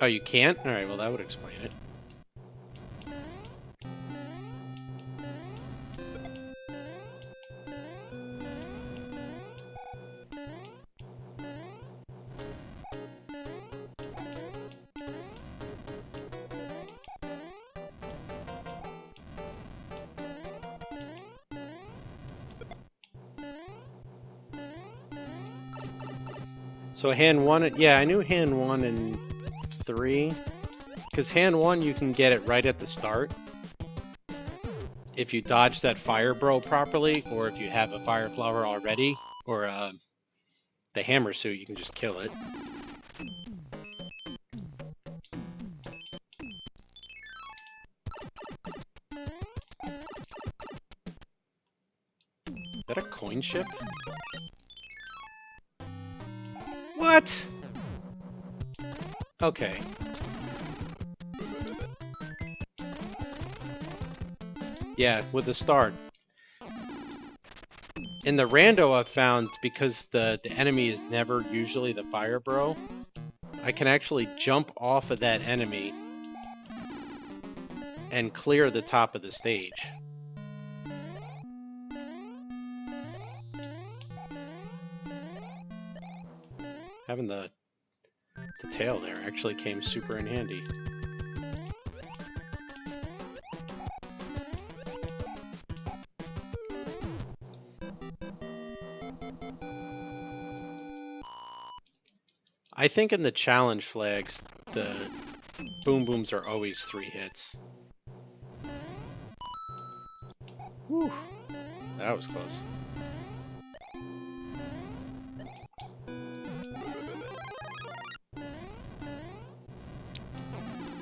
Oh, you can't? Alright, well that would explain it. So hand 1, yeah, I knew hand 1 and 3. Because hand 1, you can get it right at the start. If you dodge that fire bro properly, or if you have a fire flower already, or the hammer suit, you can just kill it. Is that a coin ship? What? Okay. Yeah, with the start. In the rando I've found, because the enemy is never usually the fire bro, I can actually jump off of that enemy and clear the top of the stage. Having the tail there actually came super in handy. I think in the challenge flags, the boom booms are always 3 hits. Whew. That was close.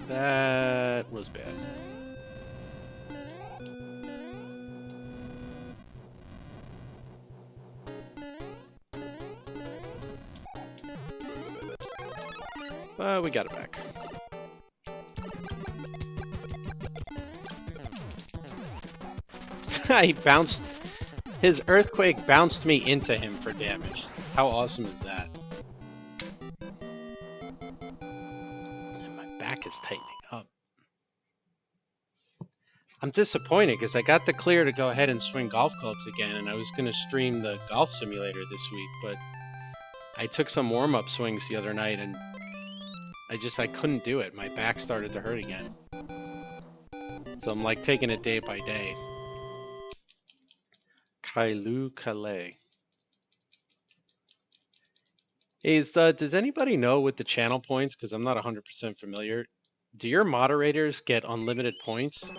That was bad. We got it back. He bounced... His earthquake bounced me into him for damage. How awesome is that? And my back is tightening up. I'm disappointed because I got the clear to go ahead and swing golf clubs again, and I was going to stream the golf simulator this week, but I took some warm-up swings the other night and I couldn't do it. My back started to hurt again. So I'm like taking it day by day. Kailu Calais. Does anybody know with the channel points, because I'm not 100% familiar, do your moderators get unlimited points?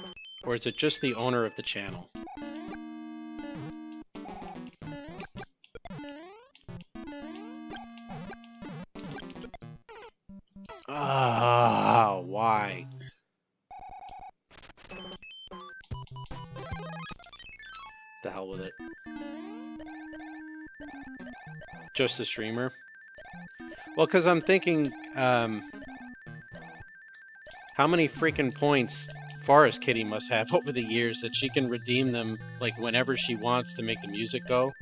Or is it just the owner of the channel? Ah, why? The hell with it. Just the streamer? Well, because I'm thinking, how many freaking points Forest Kitty must have over the years that she can redeem them, like, whenever she wants to make the music go?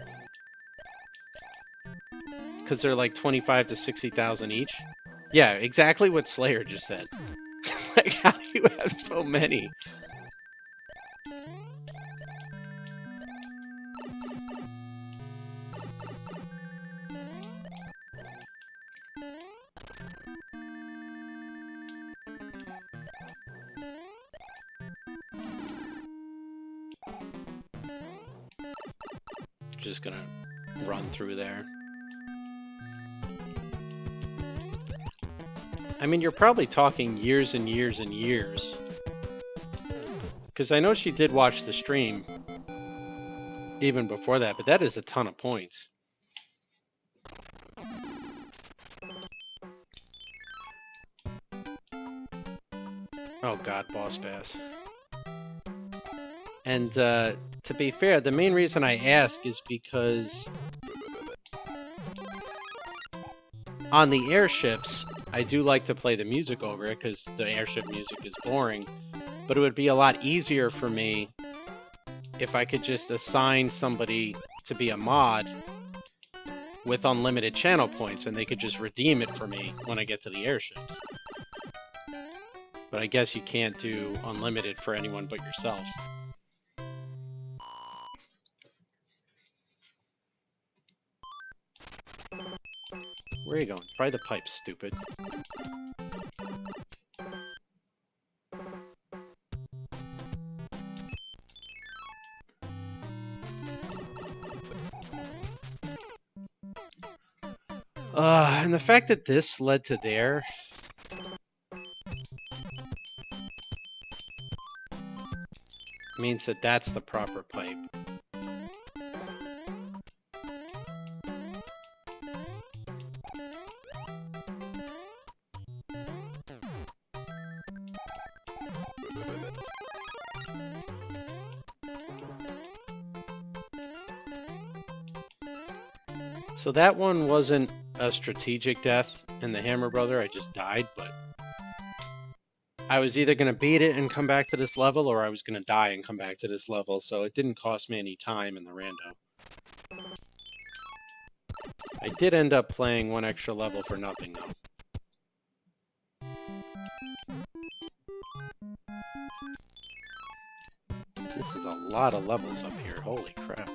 Because they're like 25 to 60,000 each? Yeah, exactly what Slayer just said. Like, how do you have so many? Just gonna run through there. I mean, you're probably talking years and years and years. Because I know she did watch the stream even before that, but that is a ton of points. Oh god, boss bass. And to be fair, the main reason I ask is because on the airships, I do like to play the music over it because the airship music is boring. But it would be a lot easier for me if I could just assign somebody to be a mod with unlimited channel points and they could just redeem it for me when I get to the airships. But I guess you can't do unlimited for anyone but yourself. Where are you going? Try the pipe, stupid. And the fact that this led to there... means that that's the proper pipe. So that one wasn't a strategic death in the Hammer Brother, I just died, but I was either going to beat it and come back to this level, or I was going to die and come back to this level, so it didn't cost me any time in the rando. I did end up playing one extra level for nothing, though. This is a lot of levels up here, holy crap.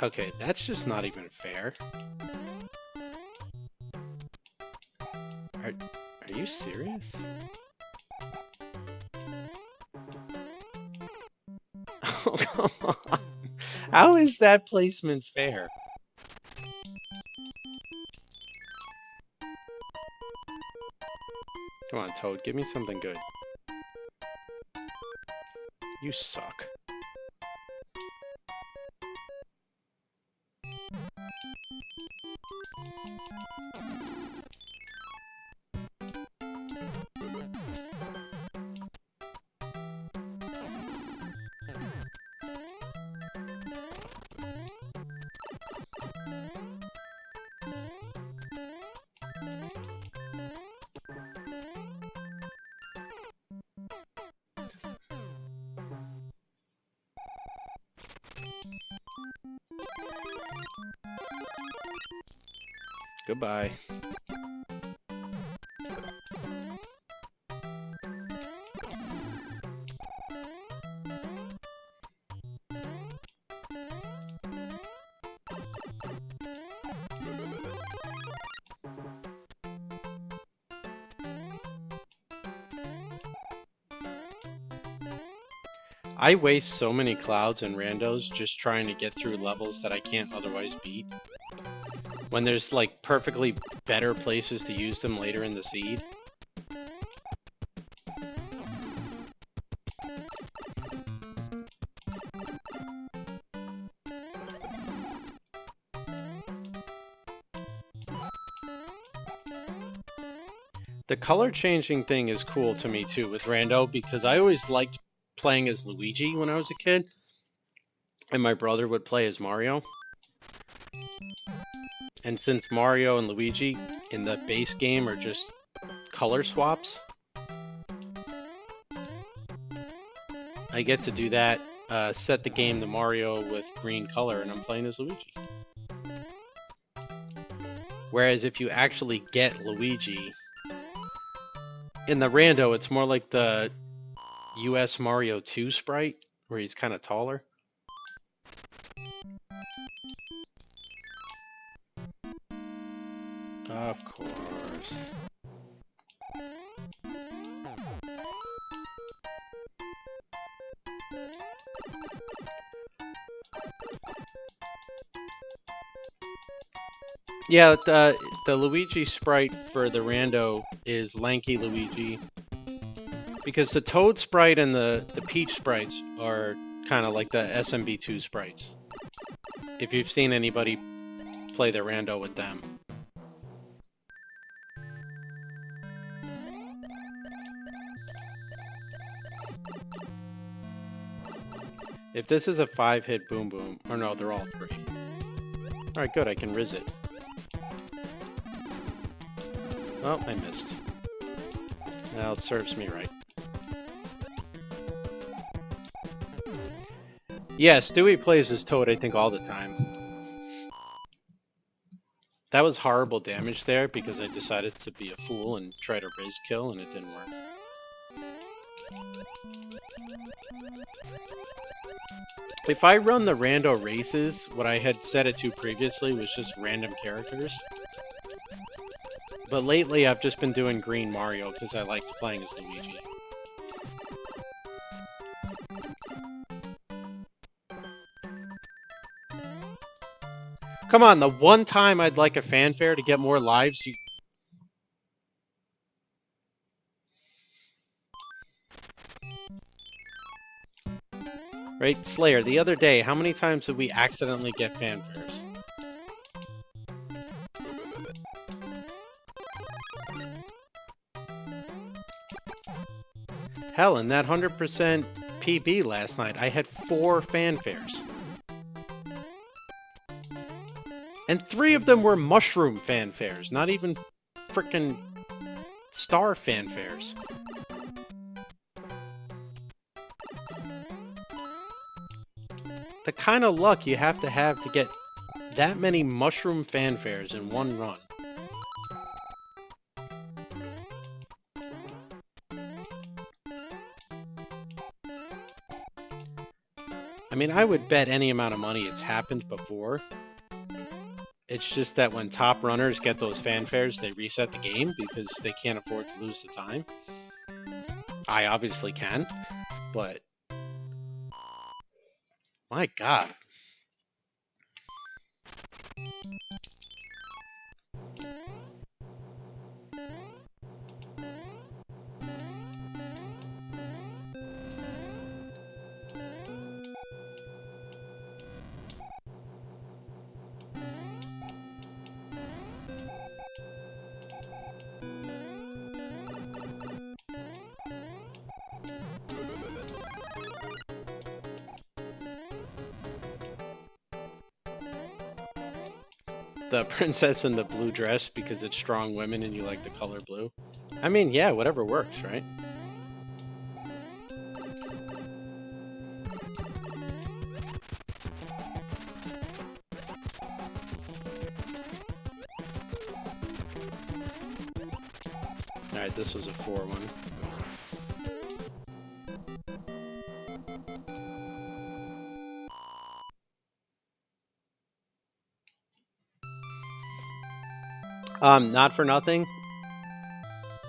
Okay, that's just not even fair. Are you serious? Oh, come on. How is that placement fair? Come on, Toad, give me something good. You suck. Goodbye. I waste so many clouds and randos just trying to get through levels that I can't otherwise beat. When there's, like, perfectly better places to use them later in the seed. The color changing thing is cool to me too with rando, because I always liked playing as Luigi when I was a kid, and my brother would play as Mario. And since Mario and Luigi in the base game are just color swaps, I get to do that, set the game to Mario with green color, and I'm playing as Luigi. Whereas if you actually get Luigi, in the rando, it's more like the US Mario 2 sprite, where he's kind of taller. Of course. Yeah, the Luigi sprite for the rando is Lanky Luigi. Because the Toad sprite and the Peach sprites are kind of like the SMB3 sprites. If you've seen anybody play the rando with them. If this is a 5-hit boom boom, or no, they're all 3. Alright, good, I can riz it. Oh, I missed. Well, it serves me right. Yeah, Stewie plays as Toad, I think, all the time. That was horrible damage there because I decided to be a fool and try to riz kill, and it didn't work. If I run the rando races, what I had set it to previously was just random characters. But lately I've just been doing Green Mario because I liked playing as Luigi. Come on, the one time I'd like a fanfare to get more lives, you... Right, Slayer, the other day, how many times did we accidentally get fanfares? Hell, in that 100% PB last night, I had 4 fanfares. And 3 of them were mushroom fanfares, not even frickin' star fanfares. The kind of luck you have to get that many mushroom fanfares in one run. I mean, I would bet any amount of money it's happened before. It's just that when top runners get those fanfares, they reset the game because they can't afford to lose the time. I obviously can, but... My God. The princess in the blue dress because it's strong women and you like the color blue. I mean, yeah, whatever works, right? Alright, this was a 4-1. Not for nothing.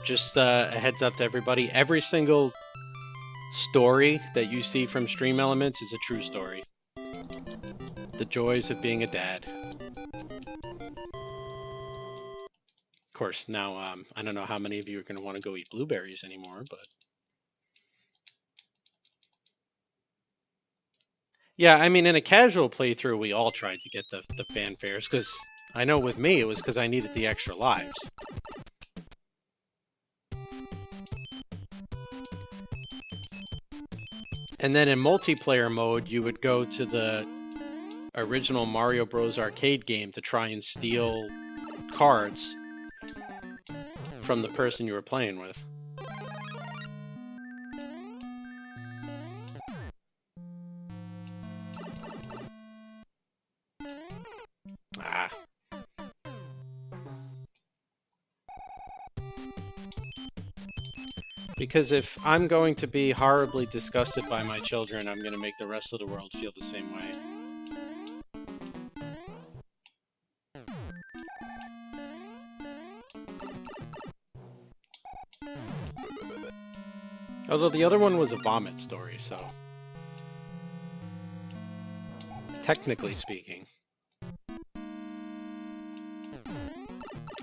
Just a heads up to everybody. Every single story that you see from Stream Elements is a true story. The joys of being a dad. Of course, now, I don't know how many of you are going to want to go eat blueberries anymore, but... Yeah, I mean, in a casual playthrough, we all tried to get the fanfares, because... I know with me, it was because I needed the extra lives. And then in multiplayer mode, you would go to the original Mario Bros. Arcade game to try and steal cards from the person you were playing with. Ah. Because if I'm going to be horribly disgusted by my children, I'm going to make the rest of the world feel the same way. Although the other one was a vomit story, so... Technically speaking.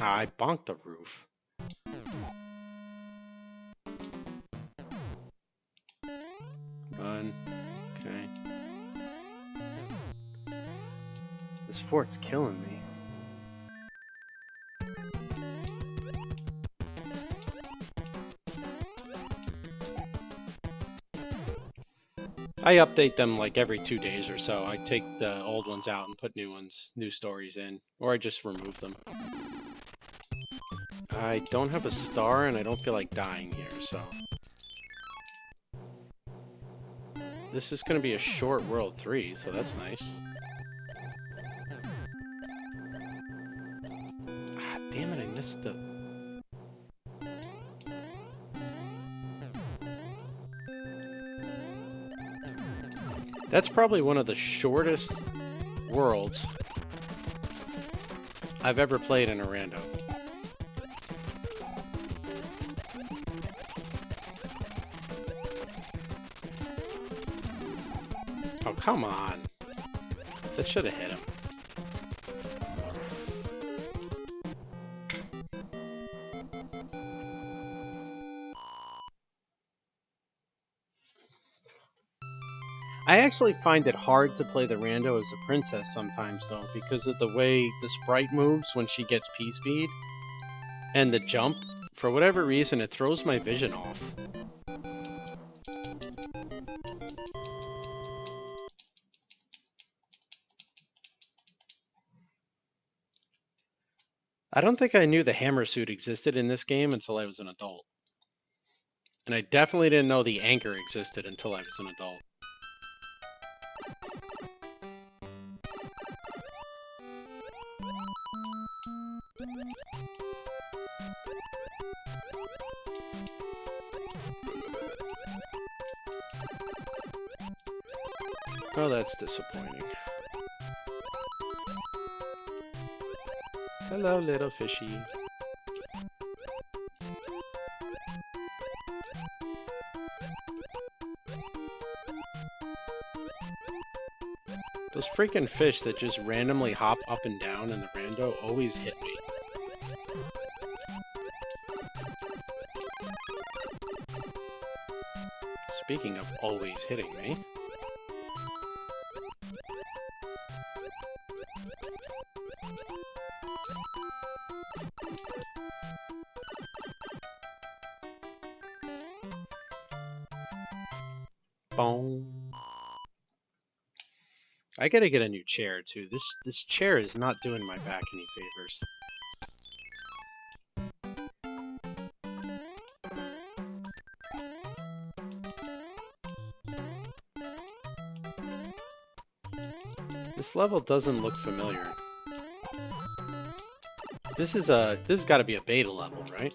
I bonked the roof. Run. Okay. This fort's killing me. I update them like every 2 days or so. I take the old ones out and put new stories in, or I just remove them. I don't have a star and I don't feel like dying here, so. This is going to be a short World 3, so that's nice. Ah, damn it, I missed the... That's probably one of the shortest worlds I've ever played in a rando. Oh, come on. That should have hit him. I actually find it hard to play the rando as a princess sometimes, though, because of the way the sprite moves when she gets P-speed, and the jump. For whatever reason, it throws my vision off. I don't think I knew the hammer suit existed in this game until I was an adult. And I definitely didn't know the anchor existed until I was an adult. Oh, that's disappointing. Hello, little fishy. Those freaking fish that just randomly hop up and down in the rando always hit me. Speaking of always hitting me. Boom. I gotta get a new chair too. This chair is not doing my back any favors. This level doesn't look familiar. This has got to be a beta level, right?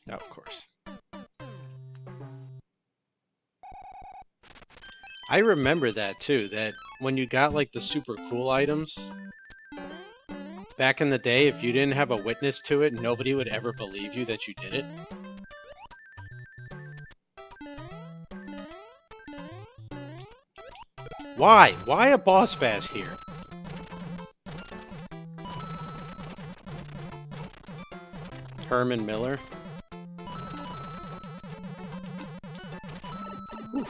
Oh, of course. I remember that too, that when you got like the super cool items, back in the day, if you didn't have a witness to it, nobody would ever believe you that you did it. Why? Why a boss bass here? Herman Miller. Whew.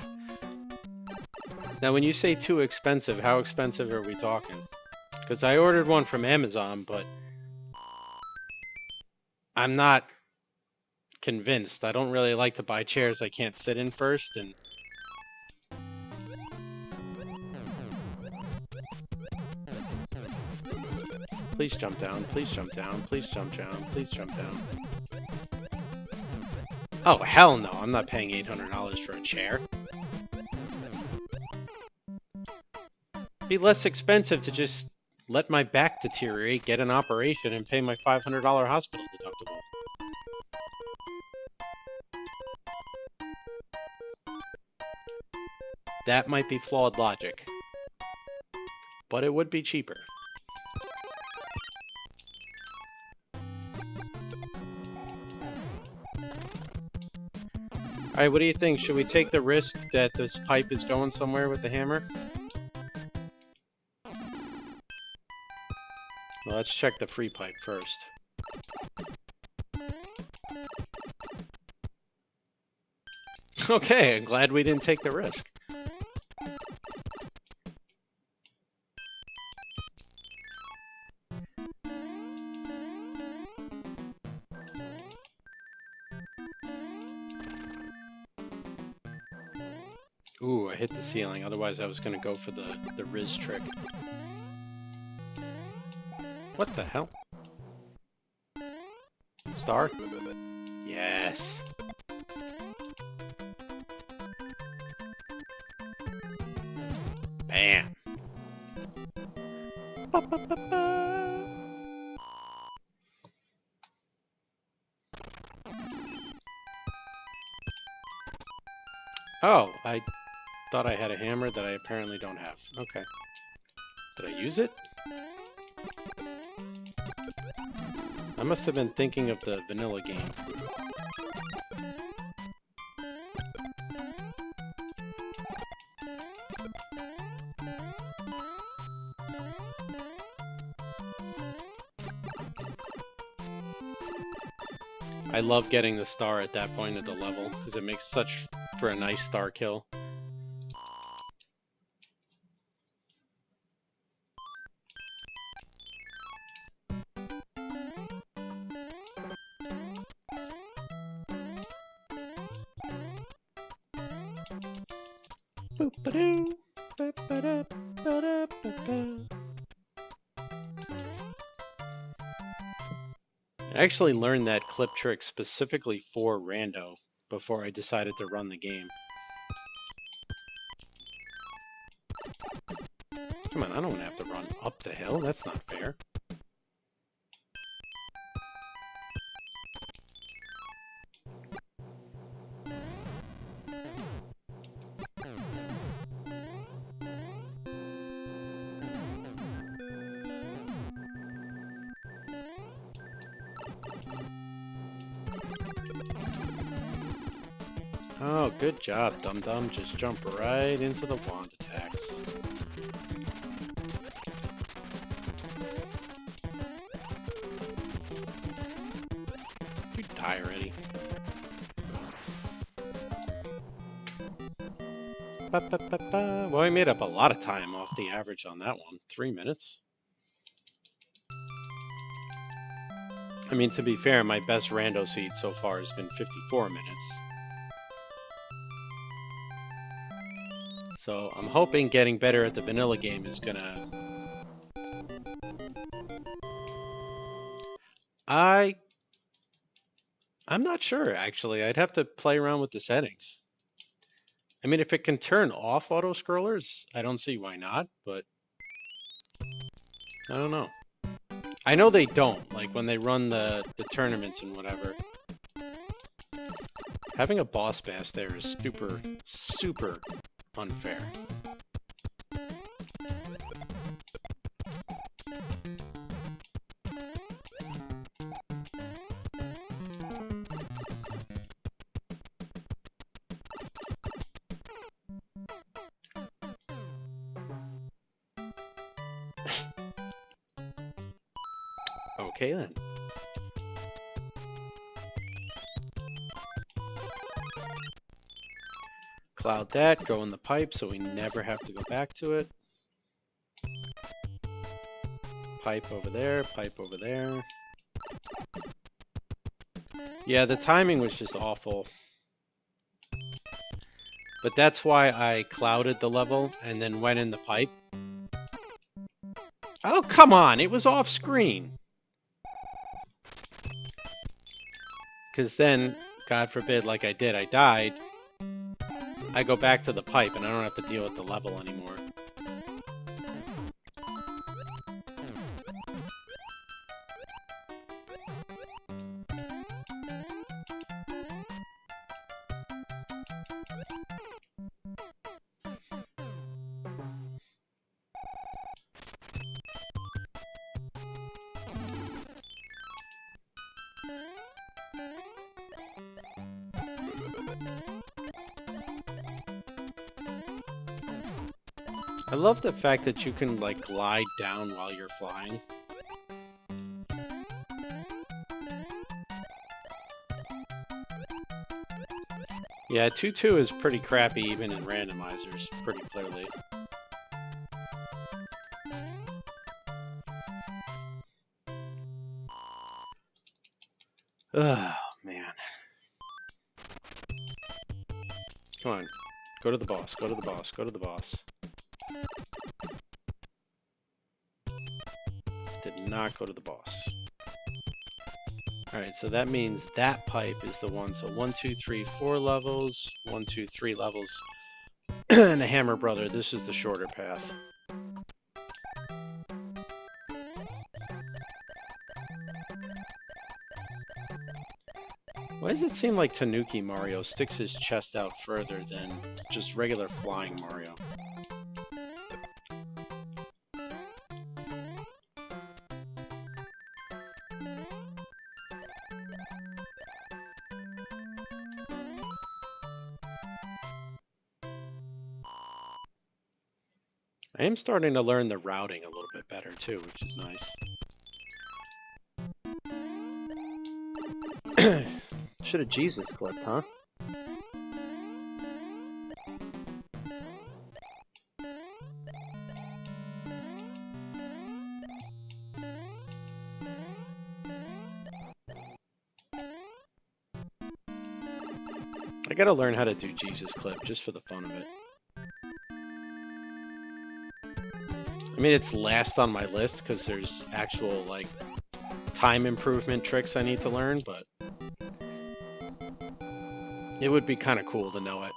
Now, when you say too expensive, how expensive are we talking? Because I ordered one from Amazon, but I'm not convinced. I don't really like to buy chairs I can't sit in first, and... Please jump down, please jump down, please jump down, please jump down. Oh, hell no, I'm not paying $800 for a chair. It'd be less expensive to just let my back deteriorate, get an operation, and pay my $500 hospital deductible. That might be flawed logic, but it would be cheaper. Alright, what do you think? Should we take the risk that this pipe is going somewhere with the hammer? Well, let's check the free pipe first. Okay, I'm glad we didn't take the risk. Ooh, I hit the ceiling. Otherwise, I was going to go for the Riz trick. What the hell? Star? Yes. Bam. Ba, ba, ba, ba. Oh, I thought I had a hammer that I apparently don't have. Okay. Did I use it? I must have been thinking of the vanilla game. I love getting the star at that point of the level, because it makes such for a nice star kill. I actually learned that clip trick specifically for Rando before I decided to run the game. Come on, I don't have to run up the hill. That's not fair. Oh, good job, dum-dum. Just jump right into the wand attacks. You die already. Well, we made up a lot of time off the average on that one. 3 minutes. I mean, to be fair, my best rando seed so far has been 54 minutes. So I'm hoping getting better at the vanilla game is gonna... I'm not sure, actually. I'd have to play around with the settings. I mean, if it can turn off auto-scrollers, I don't see why not, but... I don't know. I know they don't, like when they run the tournaments and whatever. Having a boss bass there is super, super unfair. Okay then. Cloud that, go in the pipe so we never have to go back to it. Pipe over there, pipe over there. Yeah, the timing was just awful. But that's why I clouded the level and then went in the pipe. Oh, come on, it was off screen. Because then, God forbid, like I did, I died. I go back to the pipe and I don't have to deal with the level anymore. I love the fact that you can, like, glide down while you're flying. Yeah, 2-2 is pretty crappy even in randomizers, pretty clearly. Oh, man. Come on. Go to the boss, go to the boss, go to the boss. Did not go to the boss. Alright, so that means that pipe is the one. So 1, 2, 3, 4 levels. 1, 2, 3 levels. And a hammer brother. This is the shorter path. Why does it seem like Tanuki Mario sticks his chest out further than just regular flying Mario? I am starting to learn the routing a little bit better too, which is nice. Should have Jesus clipped, huh? I gotta learn how to do Jesus clip just for the fun of it. I mean, it's last on my list because there's actual, like, time improvement tricks I need to learn, but it would be kind of cool to know it.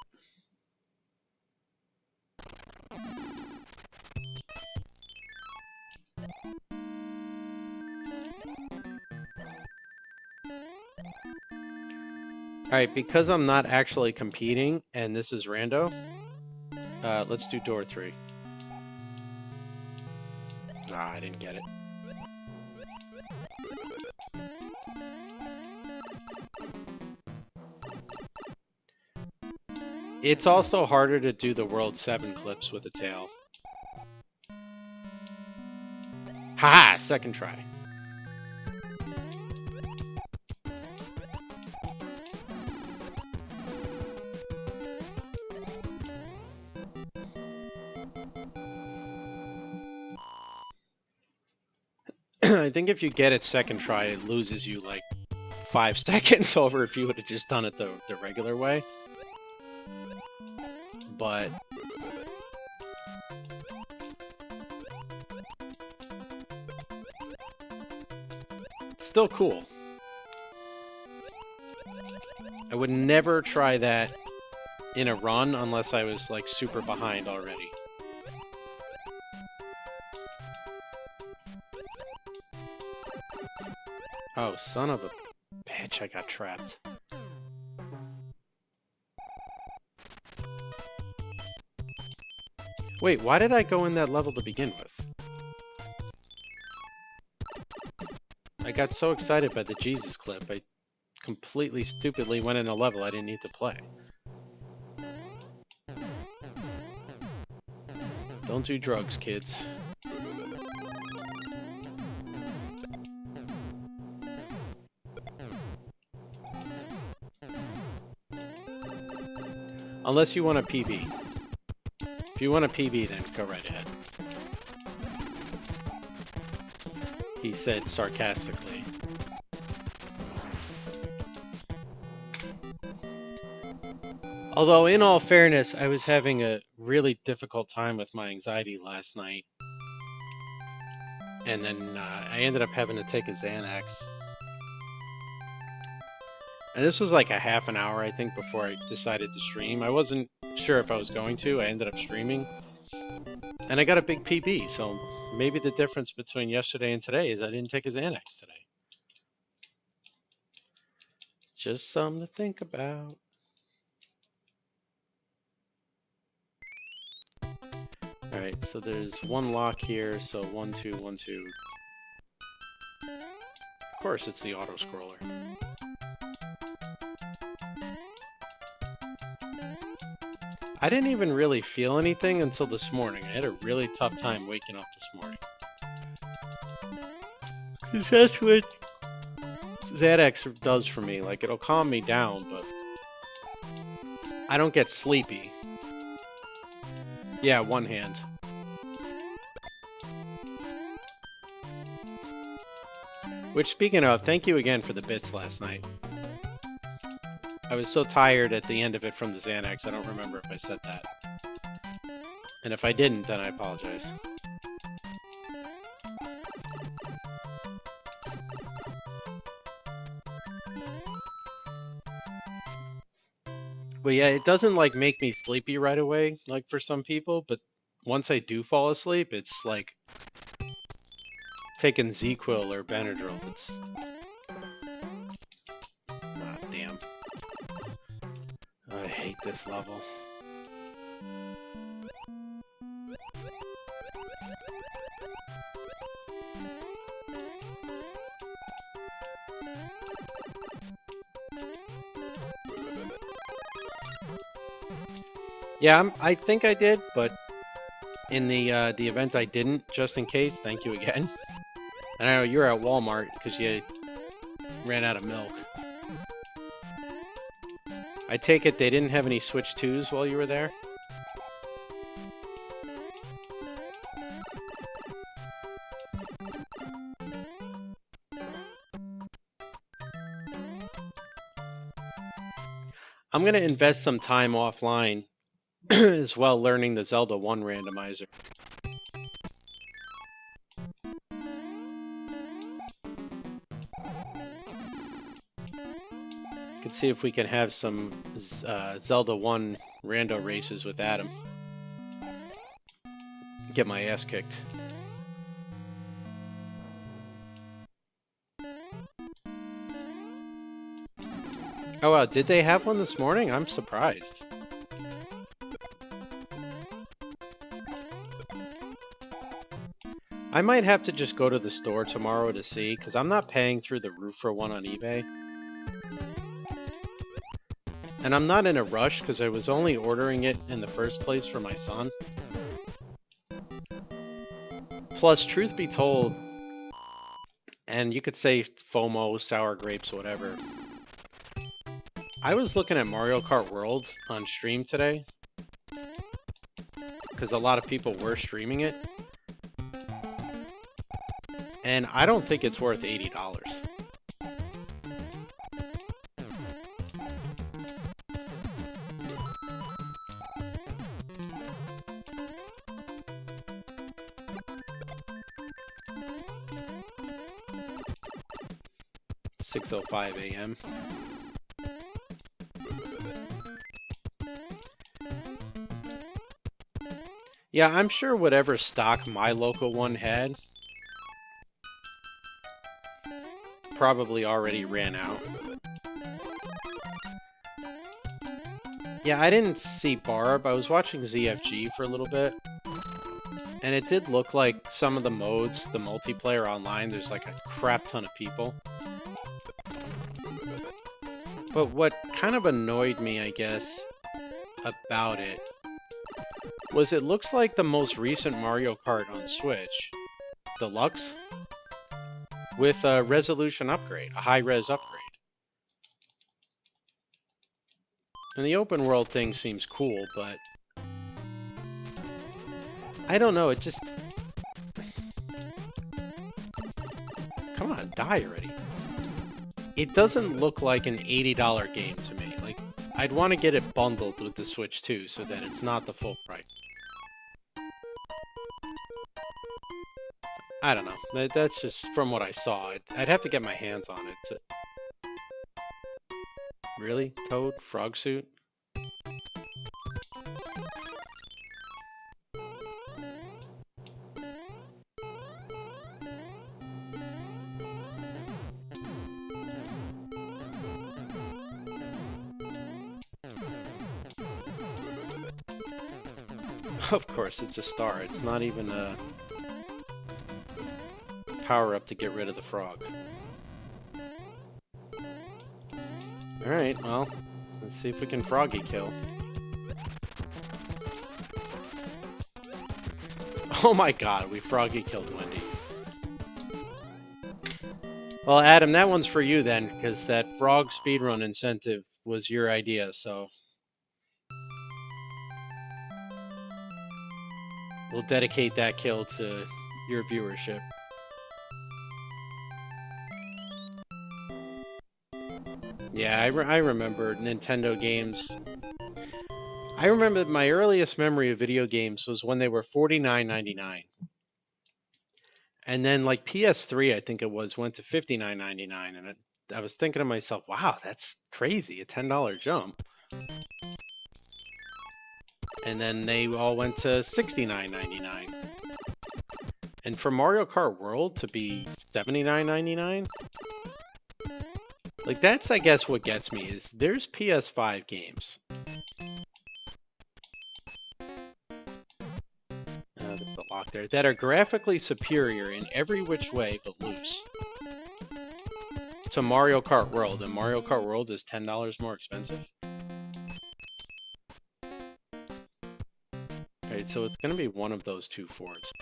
Alright, because I'm not actually competing, and this is rando, let's do door 3. Ah, I didn't get it. It's also harder to do the World 7 clips with a tail. Haha! Second try. I think if you get it second try, it loses you like 5 seconds over if you would have just done it the regular way. But it's still cool. I would never try that in a run unless I was like super behind already. Oh, son of a bitch, I got trapped. Wait, why did I go in that level to begin with? I got so excited by the Jesus clip, I completely stupidly went in a level I didn't need to play. Don't do drugs, kids. Unless you want a PB. If you want a PB, then go right ahead. He said sarcastically. Although, in all fairness, I was having a really difficult time with my anxiety last night. And then I ended up having to take a Xanax. And this was like a half an hour, I think, before I decided to stream. I wasn't sure if I was going to. I ended up streaming. And I got a big PB, so maybe the difference between yesterday and today is I didn't take a Xanax today. Just something to think about. Alright, so there's one lock here, so 1, 2, 1, 2. Of course, it's the auto-scroller. I didn't even really feel anything until this morning. I had a really tough time waking up this morning. Because that's what Xanax does for me. Like, it'll calm me down, but I don't get sleepy. Yeah, one hand. Which, speaking of, thank you again for the bits last night. I was so tired at the end of it from the Xanax, I don't remember if I said that. And if I didn't, then I apologize. But yeah, it doesn't like make me sleepy right away, like for some people, but once I do fall asleep, it's like taking Z-Quil or Benadryl. It's... Ah, damn. I hate this level. Yeah, I think I did, but in the event I didn't, just in case, thank you again. And I know you're at Walmart because you ran out of milk. I take it they didn't have any Switch 2s while you were there? I'm going to invest some time offline as well learning the Zelda 1 randomizer. Let's see if we can have some Zelda 1 rando races with Adam. Get my ass kicked. Oh wow, did they have one this morning? I'm surprised. I might have to just go to the store tomorrow to see, because I'm not paying through the roof for one on eBay. And I'm not in a rush, because I was only ordering it in the first place for my son. Plus, truth be told, and you could say FOMO, sour grapes, whatever. I was looking at Mario Kart Worlds on stream today, because a lot of people were streaming it. And I don't think it's worth $80. $6:05 a.m. Yeah, I'm sure whatever stock my local one had probably already ran out. Yeah, I didn't see Barb. I was watching ZFG for a little bit. And it did look like some of the modes, the multiplayer online, there's like a crap ton of people. But what kind of annoyed me, I guess, about it was it looks like the most recent Mario Kart on Switch, Deluxe, with a resolution upgrade, a high-res upgrade. And the open world thing seems cool, but I don't know, it just... Come on, die already. It doesn't look like an $80 game to me. Like, I'd want to get it bundled with the Switch 2 so that it's not the full price. I don't know. That's just from what I saw. I'd have to get my hands on it to... Really? Toad? Frog suit? Of course, it's a star. It's not even a power-up to get rid of the frog. Alright, well, let's see if we can froggy kill. Oh my god, we froggy killed Wendy. Well, Adam, that one's for you then, because that frog speedrun incentive was your idea, so... we'll dedicate that kill to your viewership. Yeah, I remember Nintendo games. I remember my earliest memory of video games was when they were $49.99. And then like PS3, I think it was, went to $59.99. And I was thinking to myself, wow, that's crazy, a $10 jump. And then they all went to $69.99. And for Mario Kart World to be $79.99? Like, that's, I guess, what gets me, is there's PS5 games. There's a lock there. That are graphically superior in every which way but loose to Mario Kart World. And Mario Kart World is $10 more expensive. Alright, so it's going to be one of those two Fords.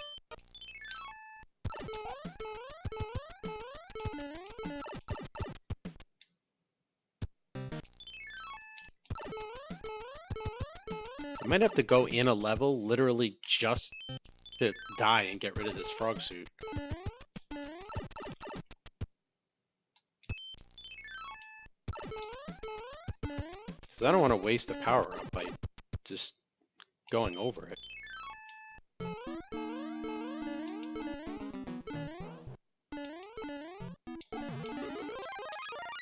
I might have to go in a level literally just to die and get rid of this frog suit. Because I don't want to waste a power-up by just going over it. I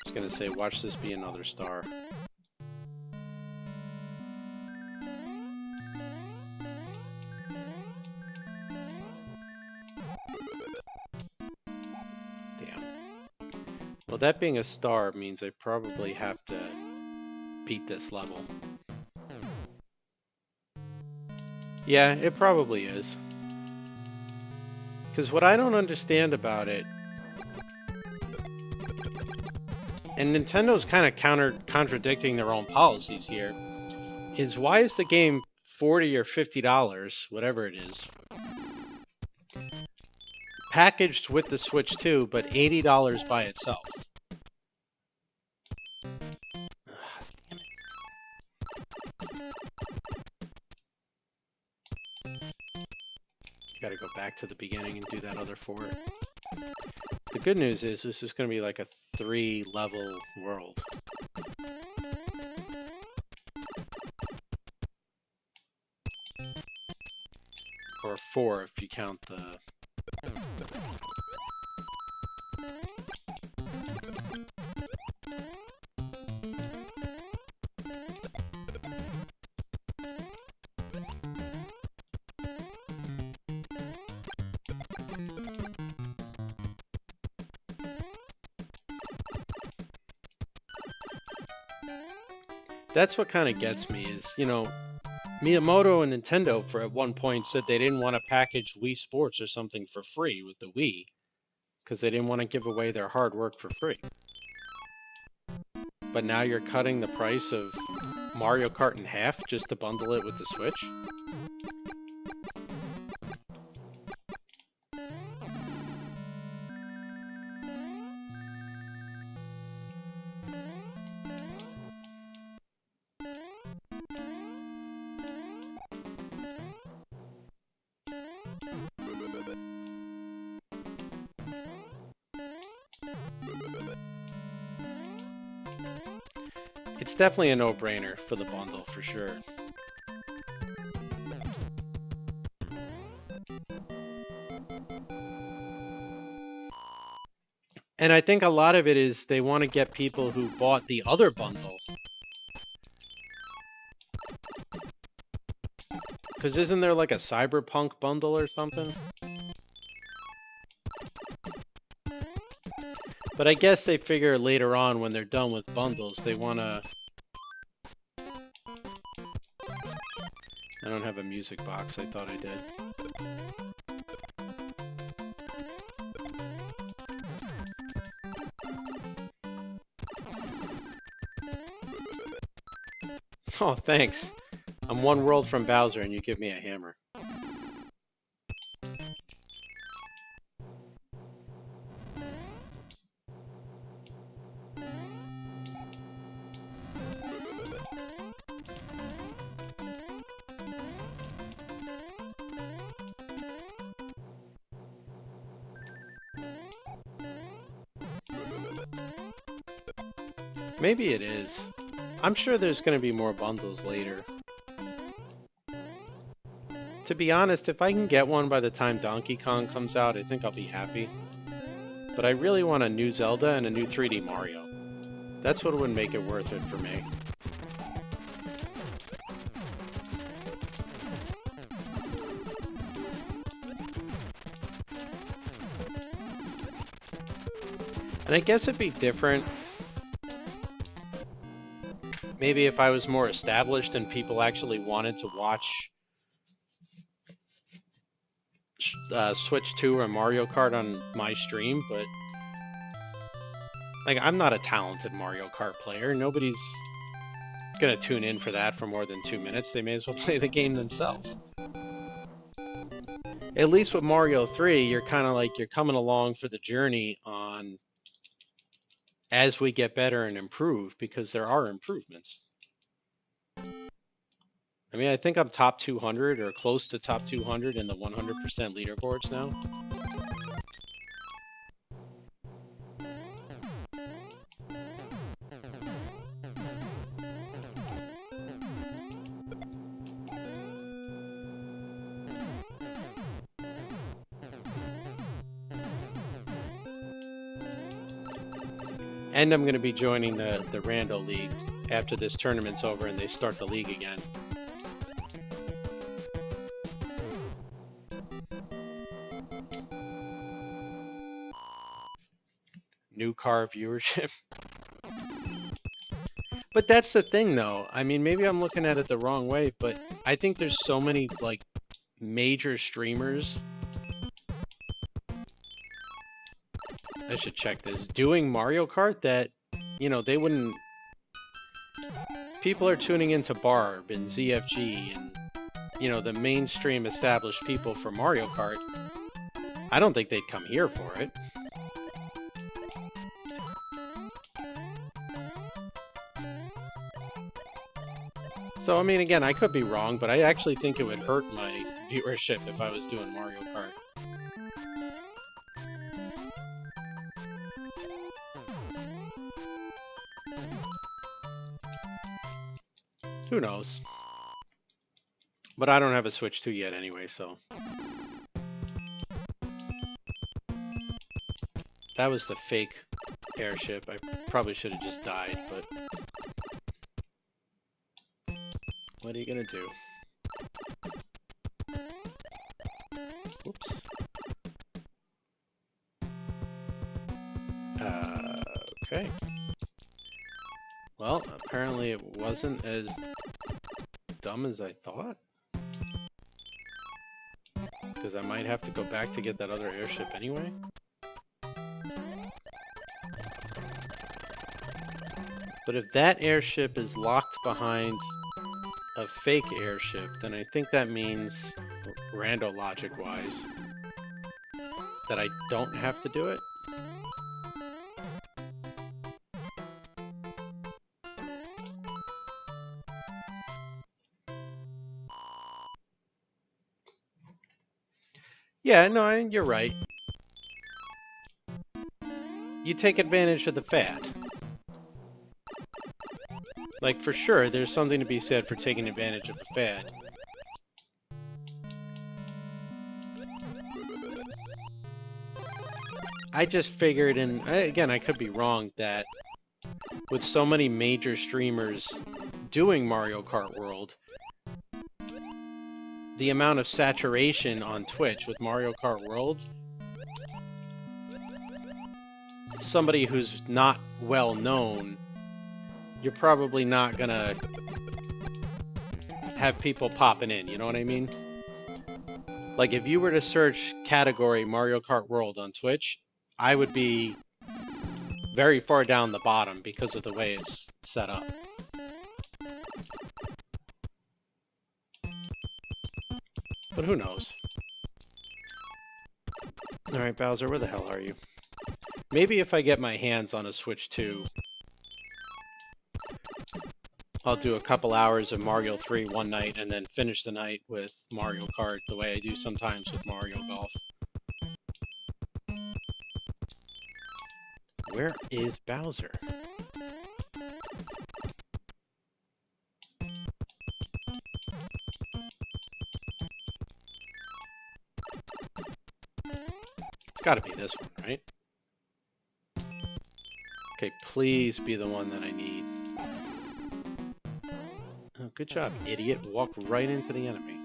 was going to say, watch this be another star. Well, that being a star means I probably have to beat this level. Yeah, it probably is. Because what I don't understand about it, and Nintendo's kind of contradicting their own policies here, is why is the game $40 or $50, whatever it is, packaged with the Switch 2, but $80 by itself? Gotta go back to the beginning and do that other fort. The good news is this is going to be like a 3-level world. Or 4 if you count the... That's what kind of gets me is, you know, Miyamoto and Nintendo at one point said they didn't want to package Wii Sports or something for free with the Wii because they didn't want to give away their hard work for free. But now you're cutting the price of Mario Kart in half just to bundle it with the Switch? It's definitely a no-brainer for the bundle, for sure. And I think a lot of it is they want to get people who bought the other bundle. Because isn't there like a Cyberpunk bundle or something? But I guess they figure later on when they're done with bundles, they want to... I don't have a music box, I thought I did. Oh, thanks. I'm one world from Bowser and you give me a hammer. Maybe it is. I'm sure there's going to be more bundles later. To be honest, if I can get one by the time Donkey Kong comes out, I think I'll be happy. But I really want a new Zelda and a new 3D Mario. That's what would make it worth it for me. And I guess it'd be different. Maybe if I was more established and people actually wanted to watch Switch 2 or Mario Kart on my stream, but like, I'm not a talented Mario Kart player. Nobody's gonna tune in for that for more than 2 minutes. They may as well play the game themselves. At least with Mario 3, you're kind of like, you're coming along for the journey on as we get better and improve, because there are improvements. I mean, I think I'm top 200 or close to top 200 in the 100% leaderboards now. And I'm going to be joining the Rando League after this tournament's over and they start the league again. New car viewership. But that's the thing, though. I mean, maybe I'm looking at it the wrong way, but I think there's so many, like, major streamers. I should check this. Doing Mario Kart that, you know, they wouldn't... People are tuning into Barb and ZFG and, you know, the mainstream established people for Mario Kart. I don't think they'd come here for it. So, I mean, again, I could be wrong, but I actually think it would hurt my viewership if I was doing Mario Kart. Who knows? But I don't have a Switch 2 yet anyway, so... That was the fake airship. I probably should have just died, but... What are you gonna do? Whoops. Okay. Well, apparently it wasn't as dumb as I thought. Because I might have to go back to get that other airship anyway. But if that airship is locked behind a fake airship, then I think that means, rando logic-wise, that I don't have to do it. Yeah, no, you're right. You take advantage of the fad. Like, for sure, there's something to be said for taking advantage of the fad. I just figured, and again, I could be wrong, that with so many major streamers doing Mario Kart World, the amount of saturation on Twitch with Mario Kart World, somebody who's not well known, you're probably not gonna have people popping in, you know what I mean? Like, if you were to search category Mario Kart World on Twitch, I would be very far down the bottom because of the way it's set up. But who knows? Alright, Bowser, where the hell are you? Maybe if I get my hands on a Switch 2, I'll do a couple hours of Mario 3 one night and then finish the night with Mario Kart the way I do sometimes with Mario Golf. Where is Bowser? It's got to be this one, right? Okay, please be the one that I need. Oh, good job, idiot. Walk right into the enemy.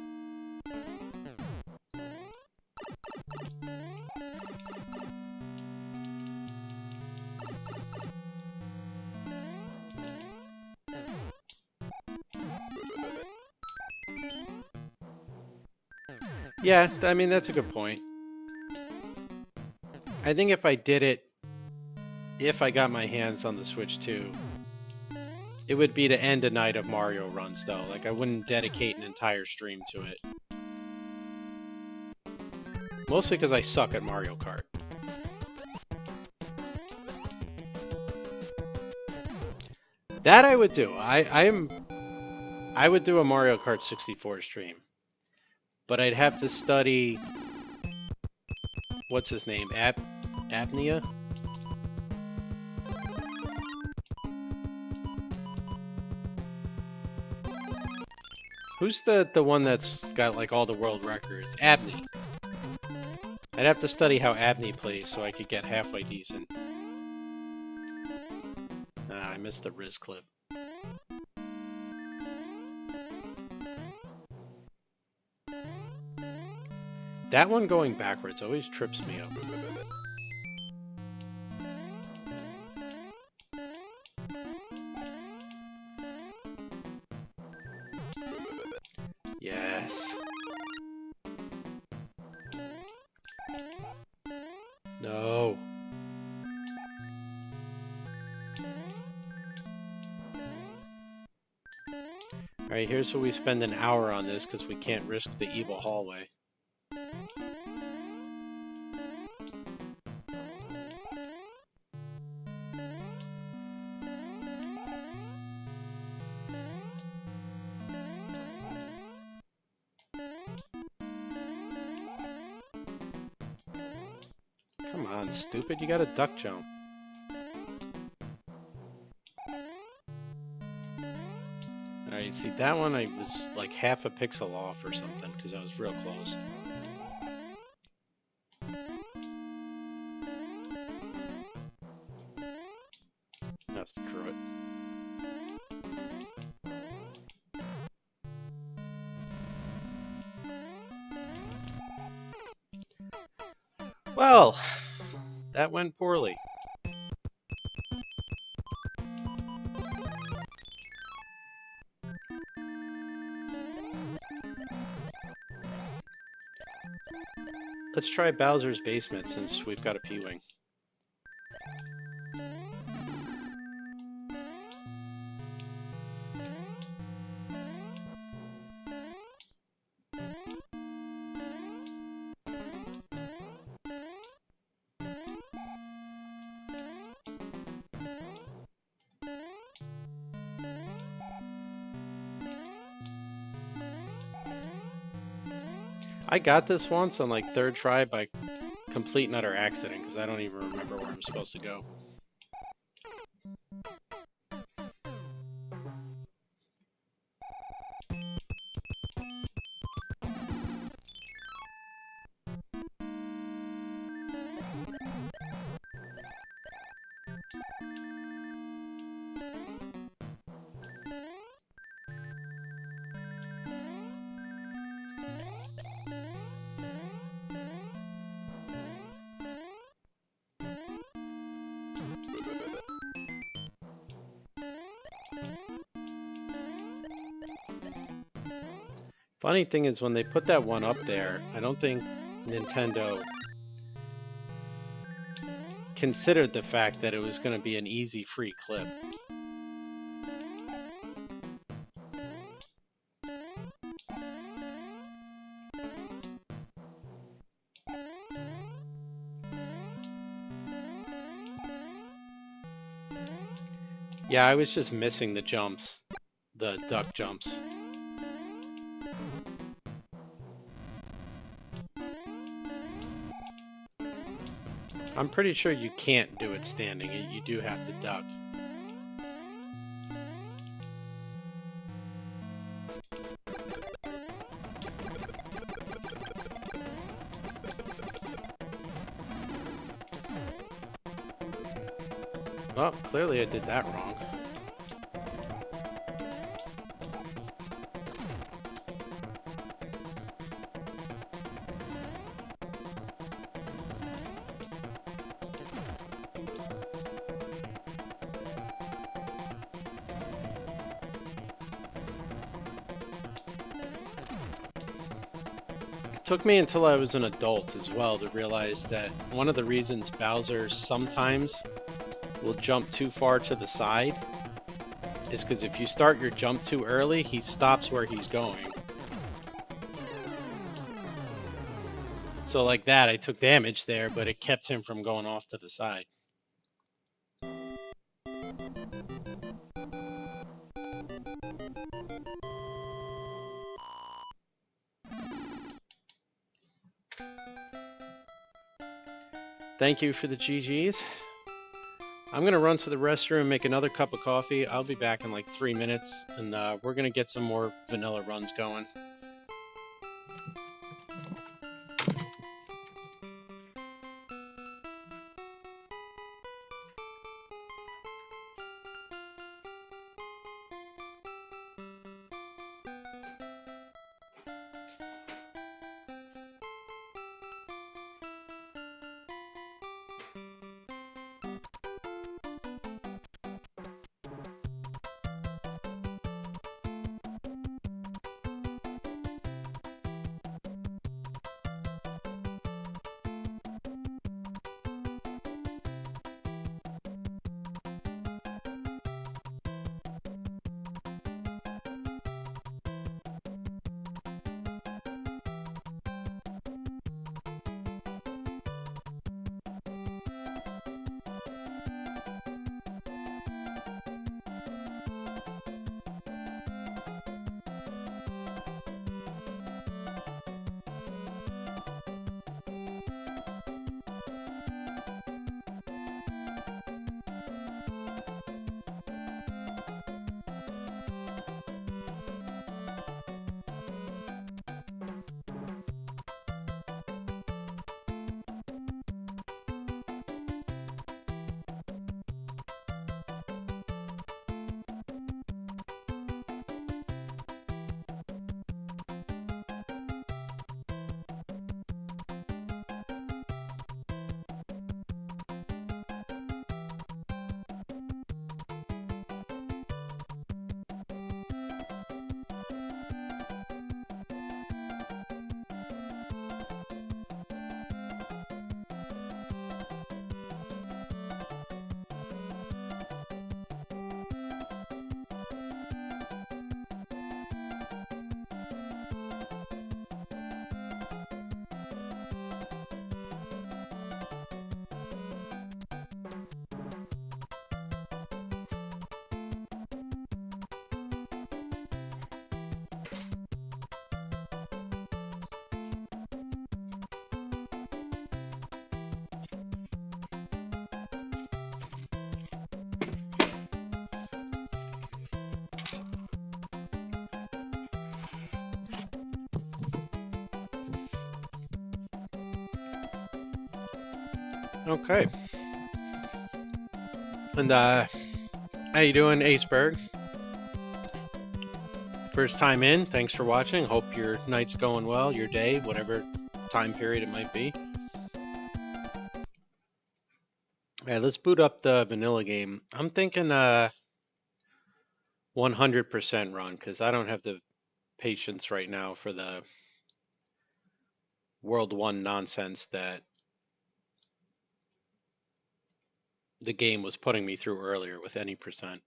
Yeah, I mean, that's a good point. I think if I did it, if I got my hands on the Switch 2, it would be to end a night of Mario runs, though. Like, I wouldn't dedicate an entire stream to it. Mostly because I suck at Mario Kart. That I would do. I would do a Mario Kart 64 stream. But I'd have to study... What's his name? Apnea? Who's the one that's got like all the world records? Abney. I'd have to study how Abney plays so I could get halfway decent. I missed the Riz clip. That one going backwards always trips me up. Yes. No. Alright, here's where we spend an hour on this because we can't risk the evil hallway. Come on, stupid, you gotta duck jump. Alright, see that one I was like half a pixel off or something because I was real close. Now screw it. Well, that went poorly. Let's try Bowser's Basement since we've got a P-Wing. I got this once on like third try by complete and utter accident because I don't even remember where I'm supposed to go. Funny thing is, when they put that one up there, I don't think Nintendo considered the fact that it was going to be an easy free clip. Yeah, I was just missing the jumps, the duck jumps. I'm pretty sure you can't do it standing, you do have to duck. Well, clearly I did that wrong. It took me until I was an adult as well to realize that one of the reasons Bowser sometimes will jump too far to the side is because if you start your jump too early, he stops where he's going. So like that, I took damage there, but it kept him from going off to the side. Thank you for the GGs. I'm going to run to the restroom, make another cup of coffee. I'll be back in like 3 minutes, and we're going to get some more vanilla runs going. Okay. And how you doing, Aceberg? First time in, thanks for watching. Hope your night's going well, your day, whatever time period it might be. Alright, let's boot up the vanilla game. I'm thinking 100% run, because I don't have the patience right now for the World 1 nonsense that the game was putting me through earlier with any percent.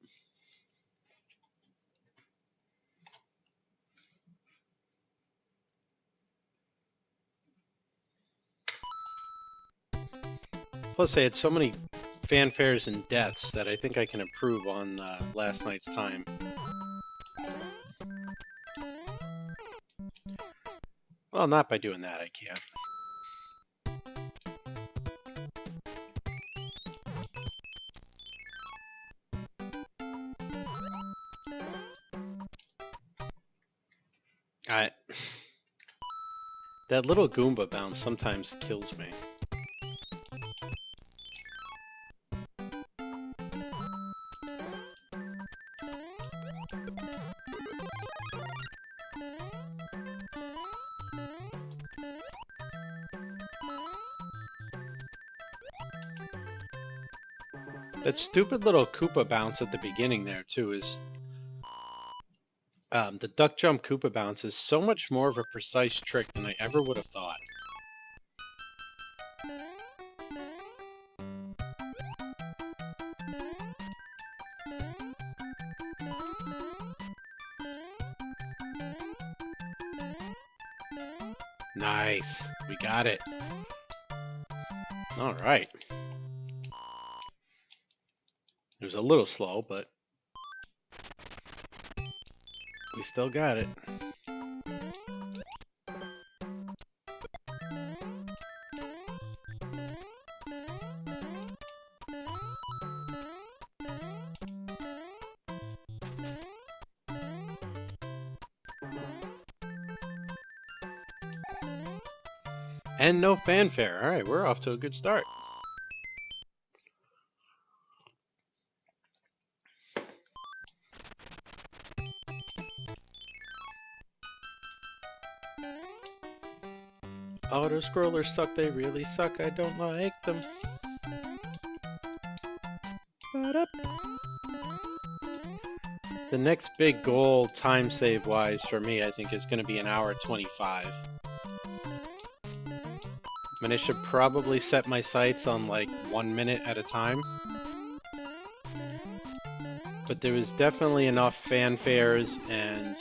Plus, I had so many fanfares and deaths that I think I can improve on last night's time. Well, not by doing that, I can't. That little Goomba bounce sometimes kills me. That stupid little Koopa bounce at the beginning there, too, is... the duck jump Koopa bounce is so much more of a precise trick than I ever would have thought. Nice. We got it. All right. It was a little slow, but we still got it. And no fanfare. All right, we're off to a good start. Auto-scrollers suck, they really suck, I don't like them. The next big goal, time save-wise, for me, I think is going to be 1:25. I mean, I should probably set my sights on, like, 1 minute at a time. But there was definitely enough fanfares and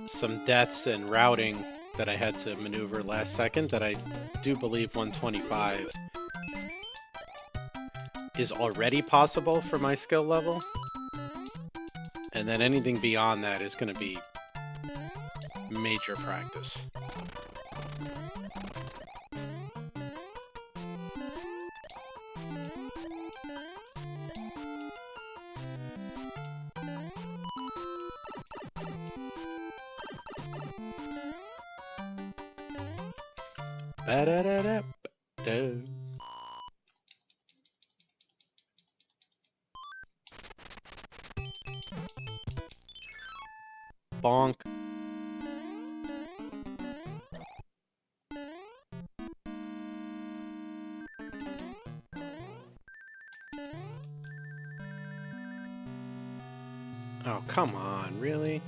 some deaths and routing that I had to maneuver last second that I do believe 1:25 is already possible for my skill level. And then anything beyond that is going to be major practice. Ba-da-da-da-da. Bonk. Oh, come on, really?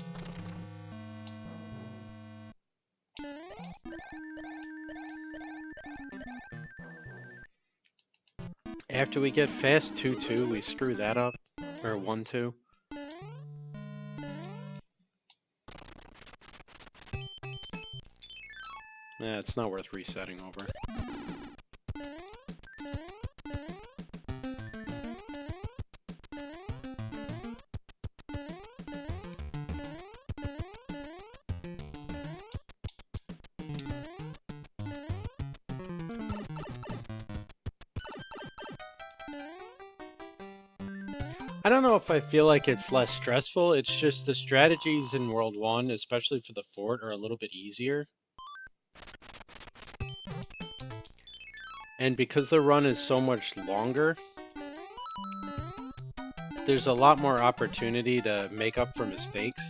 After we get fast 2-2, we screw that up. Or 1-2. Yeah, it's not worth resetting over. I don't know if I feel like it's less stressful, it's just the strategies in World 1, especially for the fort, are a little bit easier. And because the run is so much longer, there's a lot more opportunity to make up for mistakes.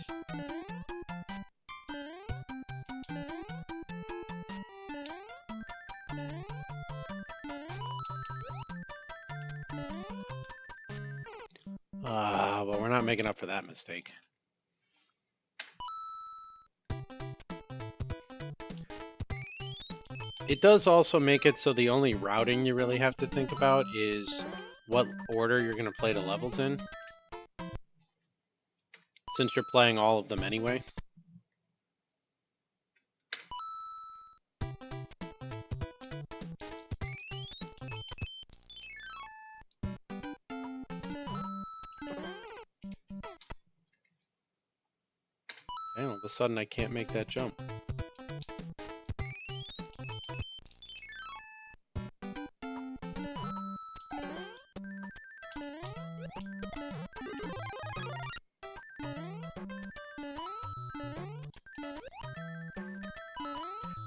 But we're not making up for that mistake. It does also make it so the only routing you really have to think about is what order you're going to play the levels in, since you're playing all of them anyway. And all of a sudden I can't make that jump.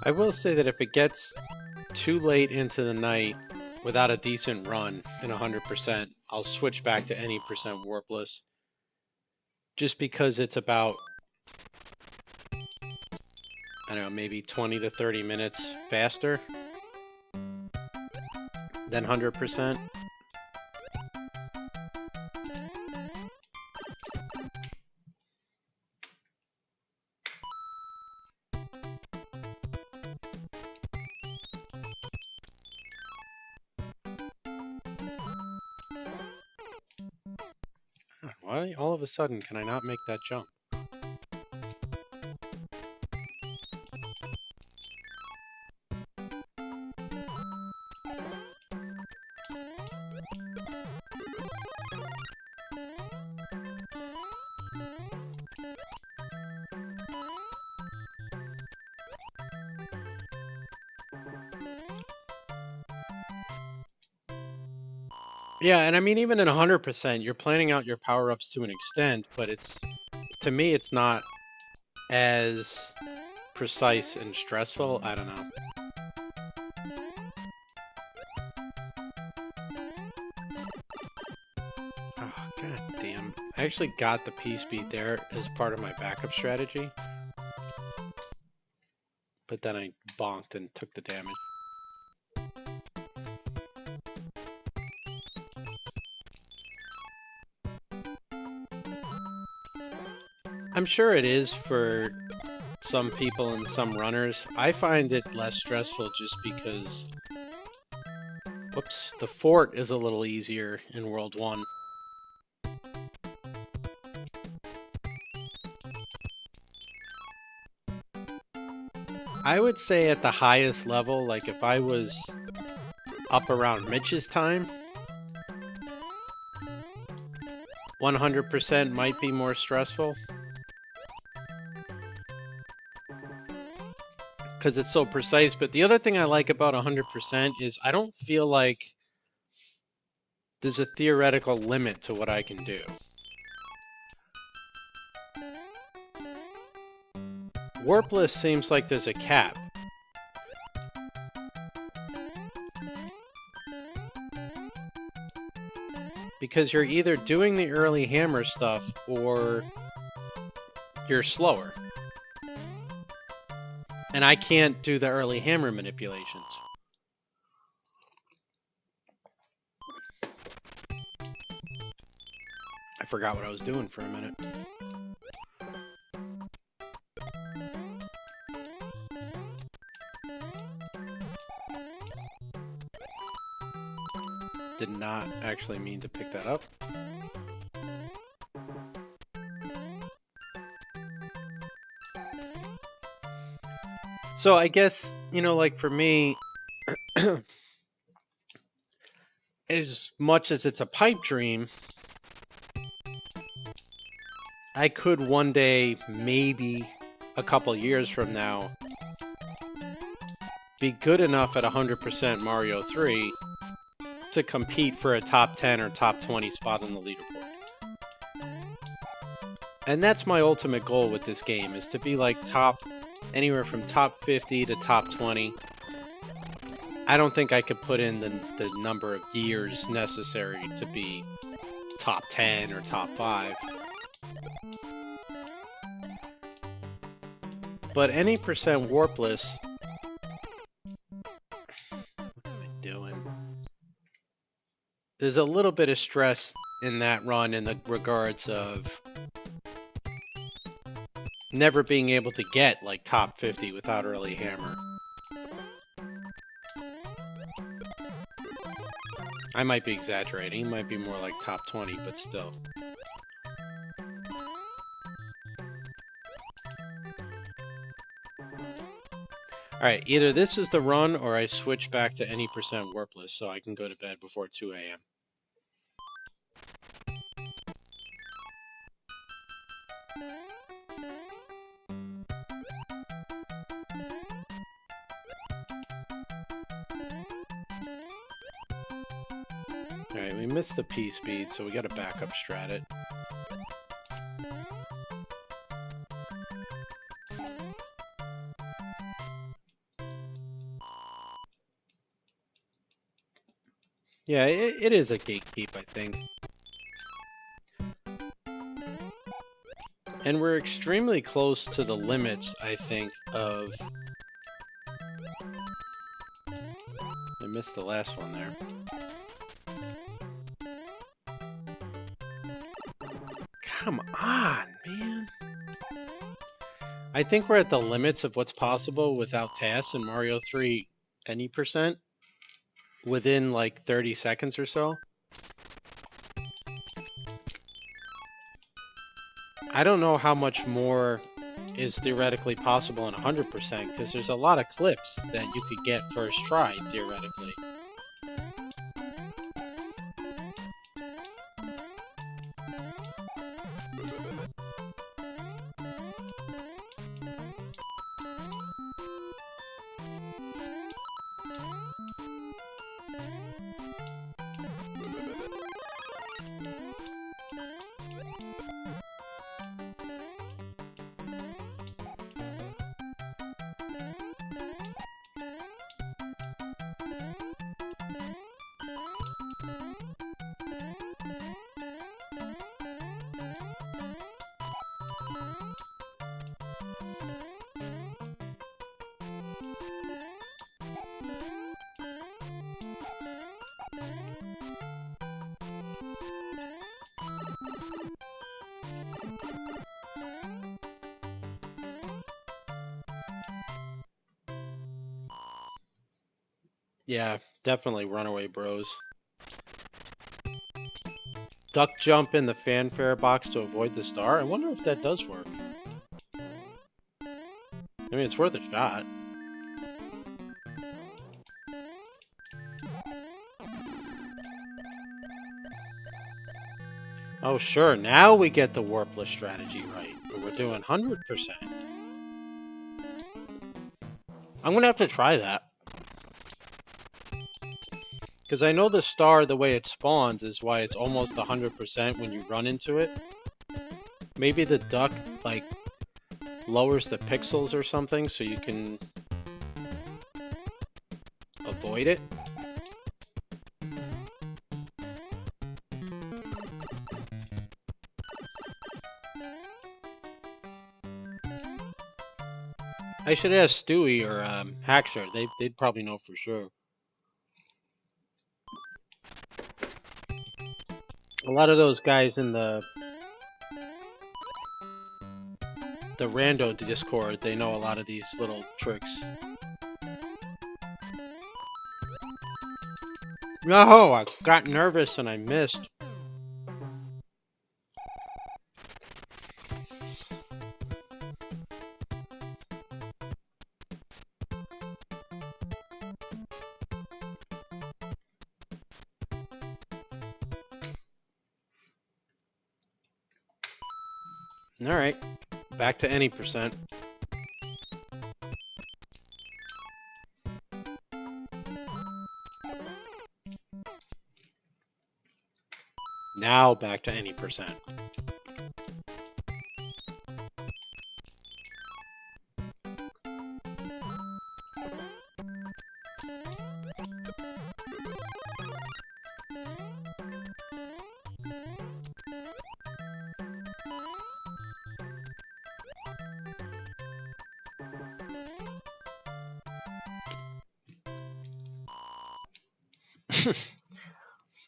I will say that if it gets too late into the night without a decent run in 100%, I'll switch back to any percent warpless. Just because it's about, I don't know, maybe 20 to 30 minutes faster than 100%. Why all of a sudden can I not make that jump? Yeah, and I mean, even in 100%, you're planning out your power-ups to an extent, but to me, it's not as precise and stressful. I don't know. Oh, god damn. I actually got the P-speed there as part of my backup strategy. But then I bonked and took the damage. I'm sure it is for some people and some runners. I find it less stressful just because, whoops, the fort is a little easier in World 1. I would say at the highest level, like if I was up around Mitch's time, 100% might be more stressful. Because it's so precise. But the other thing I like about 100% is I don't feel like there's a theoretical limit to what I can do. Warpless seems like there's a cap. Because you're either doing the early hammer stuff or you're slower. And I can't do the early hammer manipulations. I forgot what I was doing for a minute. Did not actually mean to pick that up. So I guess, you know, like for me, as much as it's a pipe dream, I could one day, maybe a couple years from now, be good enough at 100% Mario 3 to compete for a top 10 or top 20 spot on the leaderboard. And that's my ultimate goal with this game, is to be like anywhere from top 50 to top 20. I don't think I could put in the number of years necessary to be top 10 or top 5. But any percent warpless... What am I doing? There's a little bit of stress in that run in the regards of never being able to get like top 50 without early hammer. I might be exaggerating. It might be more like top 20, but still. Alright, either this is the run or I switch back to any percent warpless so I can go to bed before 2 a.m. Alright, we missed the P speed, so we gotta backup strat it. Yeah, it is a gatekeep, I think. And we're extremely close to the limits, I think, of... I missed the last one there. Come on, man. I think we're at the limits of what's possible without tasks in Mario 3 any percent within like 30 seconds or so. I don't know how much more is theoretically possible in 100% because there's a lot of clips that you could get first try, theoretically. Yeah, definitely Runaway Bros. Duck jump in the fanfare box to avoid the star? I wonder if that does work. I mean, it's worth a shot. Oh, sure. Now we get the Warpless strategy right. But we're doing 100%. I'm going to have to try that. Because I know the star, the way it spawns, is why it's almost 100% when you run into it. Maybe the duck, like, lowers the pixels or something so you can avoid it. I should ask Stewie or Hacksher. They'd probably know for sure. A lot of those guys in the rando Discord, they know a lot of these little tricks. No, I got nervous and I missed. Alright, back to any percent. Now back to any percent.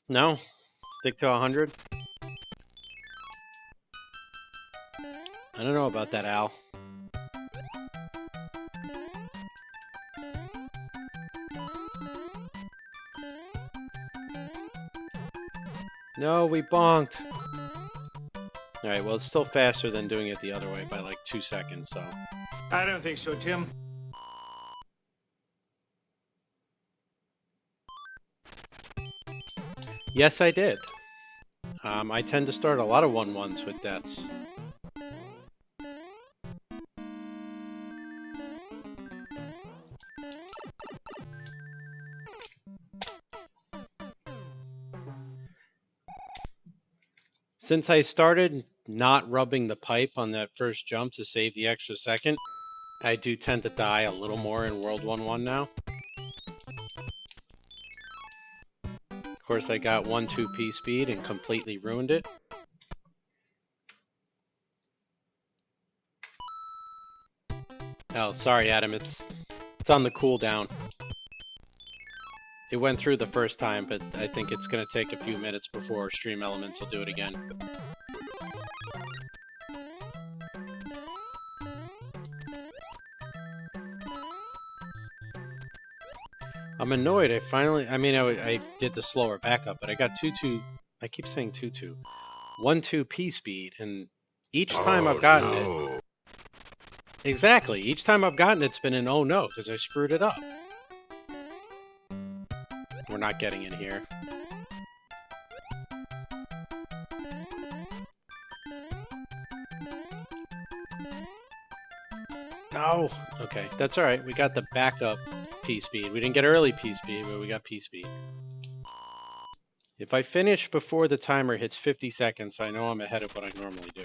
No? Stick to 100? I don't know about that, Al. No, we bonked. Alright, well, it's still faster than doing it the other way by like 2 seconds, so. I don't think so, Tim. Yes, I did. I tend to start a lot of 1-1s with deaths. Since I started not rubbing the pipe on that first jump to save the extra second, I do tend to die a little more in World 1-1 now. Of course, I got 1-2p speed and completely ruined it. Oh, sorry, Adam. It's on the cooldown. It went through the first time, but I think it's going to take a few minutes before Stream Elements will do it again. I'm annoyed. I did the slower backup, but I got 2-2. I keep saying 2-2. 1-2p speed, and Each time I've gotten it. Exactly. Each time I've gotten it's been an oh no, because I screwed it up. We're not getting in here. No! Okay, that's alright. We got the backup P-speed. We didn't get early P-speed, but we got P-speed. If I finish before the timer hits 50 seconds, I know I'm ahead of what I normally do.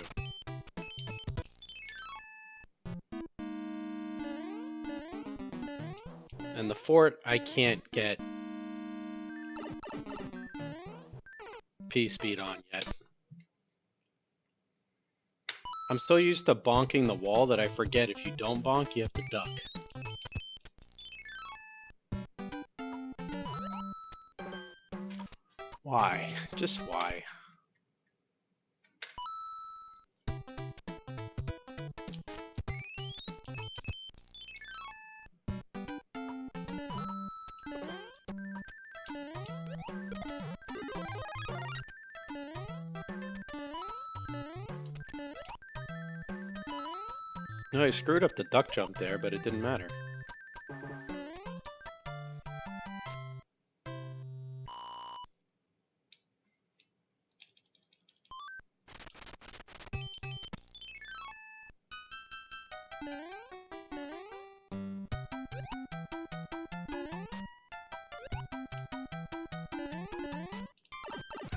And the fort, I can't get P-speed on yet. I'm so used to bonking the wall that I forget if you don't bonk, you have to duck. Why? Just why? No, I screwed up the duck jump there, but it didn't matter.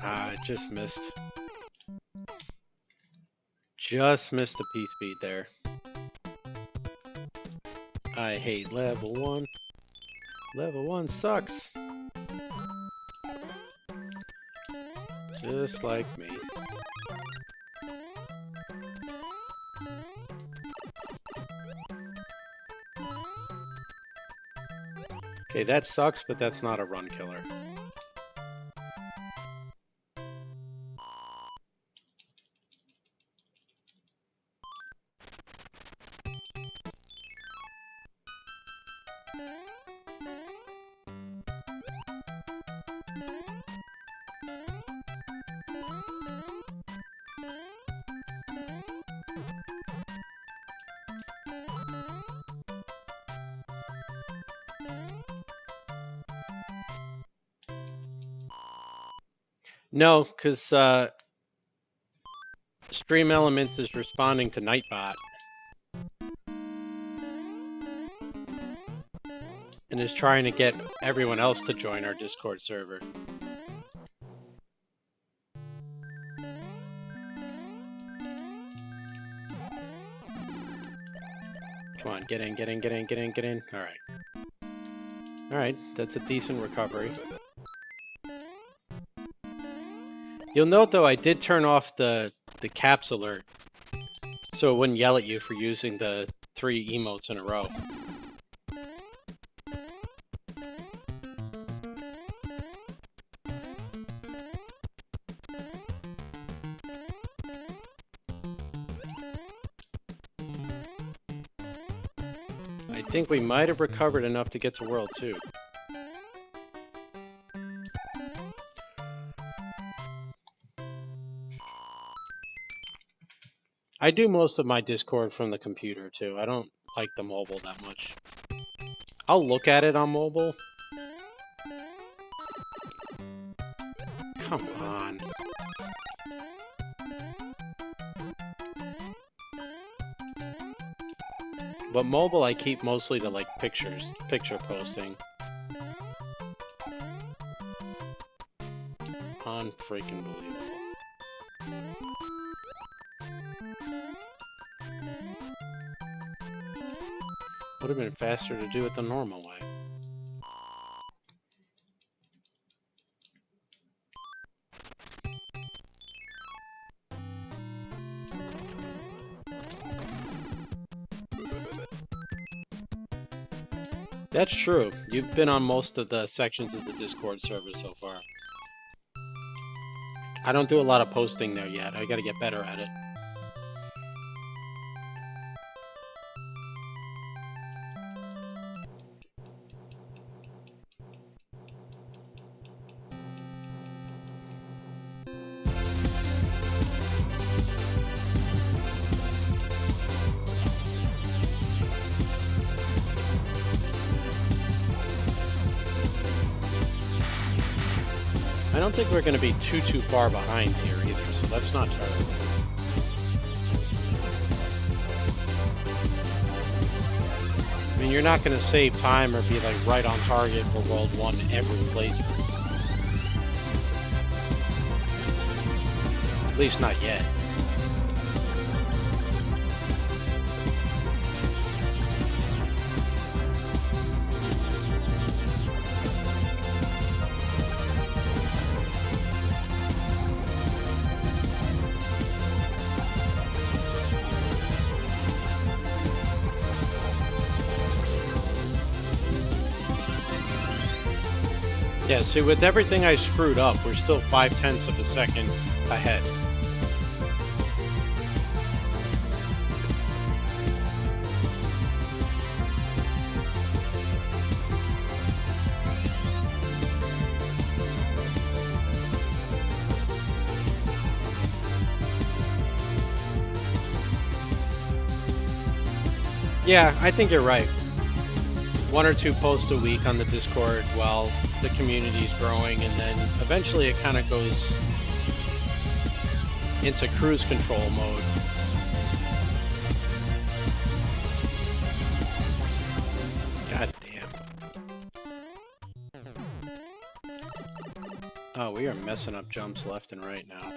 Ah, I just missed. Just missed the P-speed there. I hate level 1. Level 1 sucks. Just like me. Okay, that sucks, but that's not a run killer. No, because Stream Elements is responding to Nightbot. And is trying to get everyone else to join our Discord server. Come on, get in, get in, get in, get in, get in. Alright. Alright, that's a decent recovery. You'll note, though, I did turn off the caps alert, so it wouldn't yell at you for using the 3 emotes in a row. I think we might have recovered enough to get to World 2. I do most of my Discord from the computer, too. I don't like the mobile that much. I'll look at it on mobile. Come on. But mobile I keep mostly to, like, picture posting. Unfreaking believable. Would have been faster to do it the normal way. That's true. You've been on most of the sections of the Discord server so far. I don't do a lot of posting there yet. I gotta get better at it. don't think we're going to be too far behind here either, so that's not terrible. I mean, you're not going to save time or be like right on target for World 1 every playthrough. At least not yet. Yeah, see, with everything I screwed up, we're still 0.5 of a second ahead. Yeah, I think you're right. 1 or 2 posts a week on the Discord while the community's growing, and then eventually it kind of goes into cruise control mode. God damn. Oh, we are messing up jumps left and right now.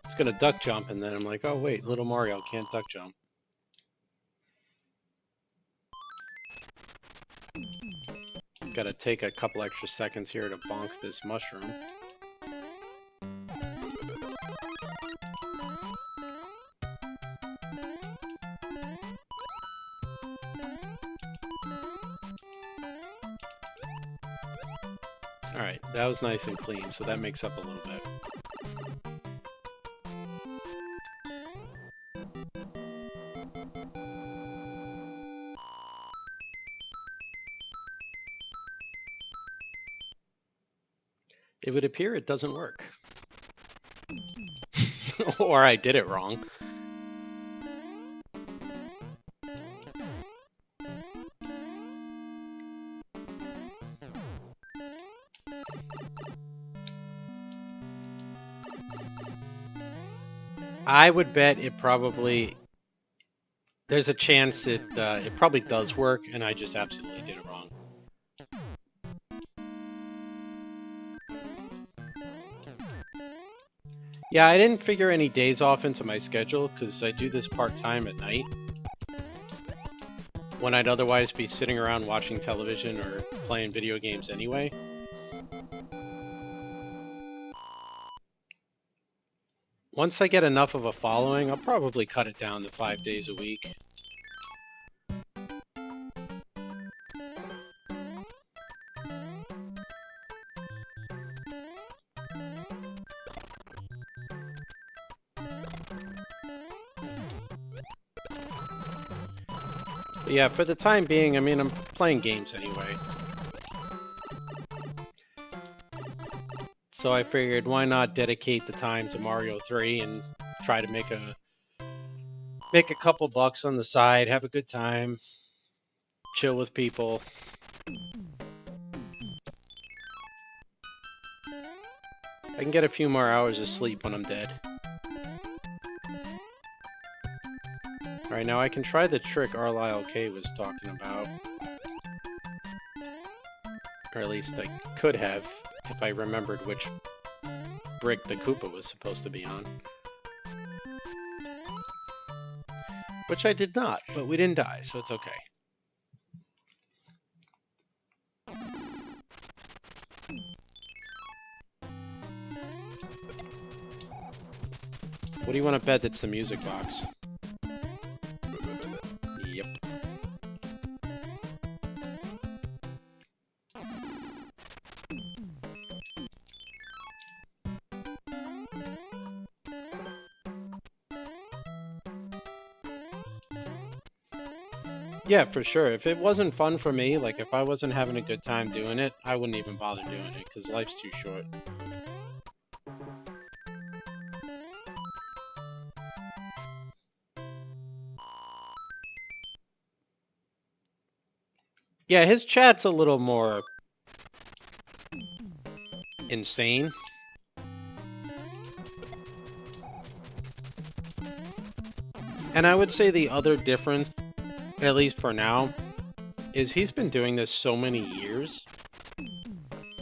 It's gonna duck jump, and then I'm like, oh wait, little Mario can't duck jump. Gotta take a couple extra seconds here to bonk this mushroom. Alright, that was nice and clean, so that makes up a little bit. It would appear it doesn't work. Or I did it wrong. I would bet it probably... There's a chance it probably does work, and I just absolutely did it wrong. Yeah, I didn't figure any days off into my schedule because I do this part-time at night, when I'd otherwise be sitting around watching television or playing video games anyway. Once I get enough of a following, I'll probably cut it down to 5 days a week. But yeah, for the time being, I mean, I'm playing games anyway. So I figured, why not dedicate the time to Mario 3 and try to make a couple bucks on the side, have a good time, chill with people. I can get a few more hours of sleep when I'm dead. Alright, now I can try the trick Arlyle K was talking about. Or at least I could have, if I remembered which brick the Koopa was supposed to be on. Which I did not, but we didn't die, so it's okay. What do you want to bet that's the music box? Yep. Yeah, for sure. If it wasn't fun for me, like if I wasn't having a good time doing it, I wouldn't even bother doing it, because life's too short. Yeah, his chat's a little more insane. And I would say the other difference, at least for now, is he's been doing this so many years.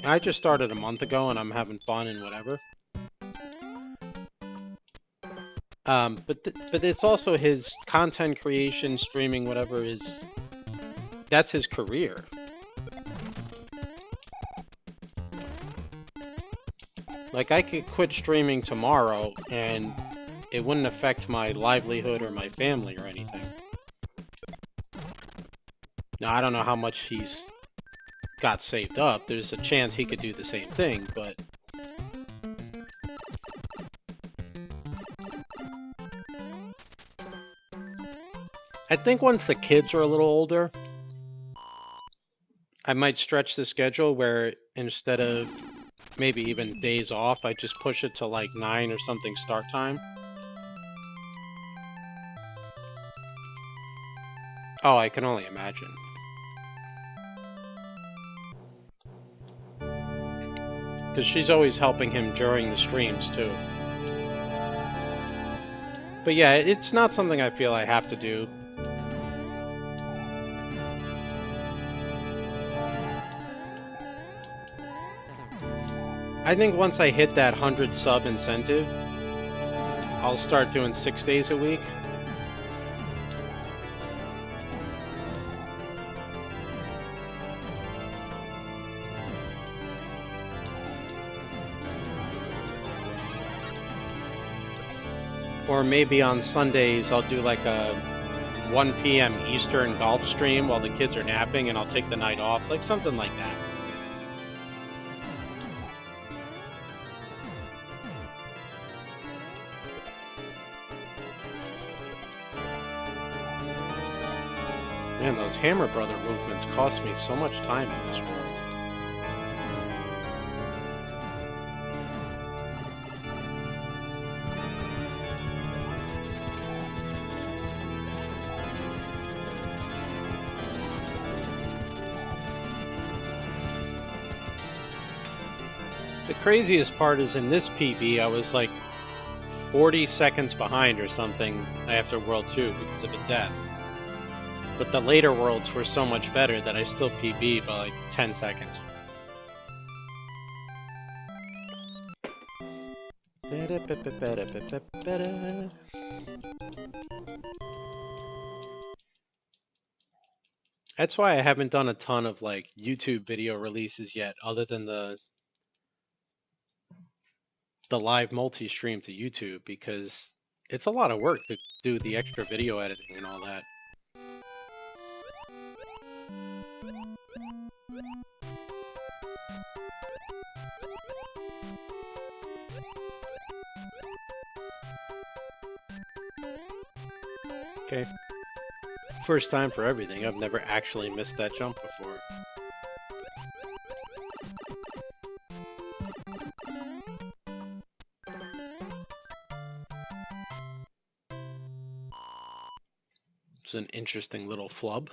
I just started a month ago and I'm having fun and whatever. But it's also his content creation, streaming, whatever is... That's his career. Like, I could quit streaming tomorrow and it wouldn't affect my livelihood or my family or anything. Now, I don't know how much he's got saved up. There's a chance he could do the same thing, but... I think once the kids are a little older, I might stretch the schedule where instead of maybe even days off, I just push it to like 9 or something start time. Oh, I can only imagine. Because she's always helping him during the streams, too. But yeah, it's not something I feel I have to do. I think once I hit that 100 sub incentive, I'll start doing 6 days a week. Or maybe on Sundays I'll do like a 1 p.m. Eastern golf stream while the kids are napping and I'll take the night off, like something like that. Man, those Hammer Brother movements cost me so much time in this world. The craziest part is in this PB, I was like 40 seconds behind or something after World 2 because of a death. But the later worlds were so much better that I still PB'd by like 10 seconds. That's why I haven't done a ton of like YouTube video releases yet, other than the live multi-stream to YouTube, because it's a lot of work to do the extra video editing and all that. Okay. First time for everything. I've never actually missed that jump before. It's an interesting little flub.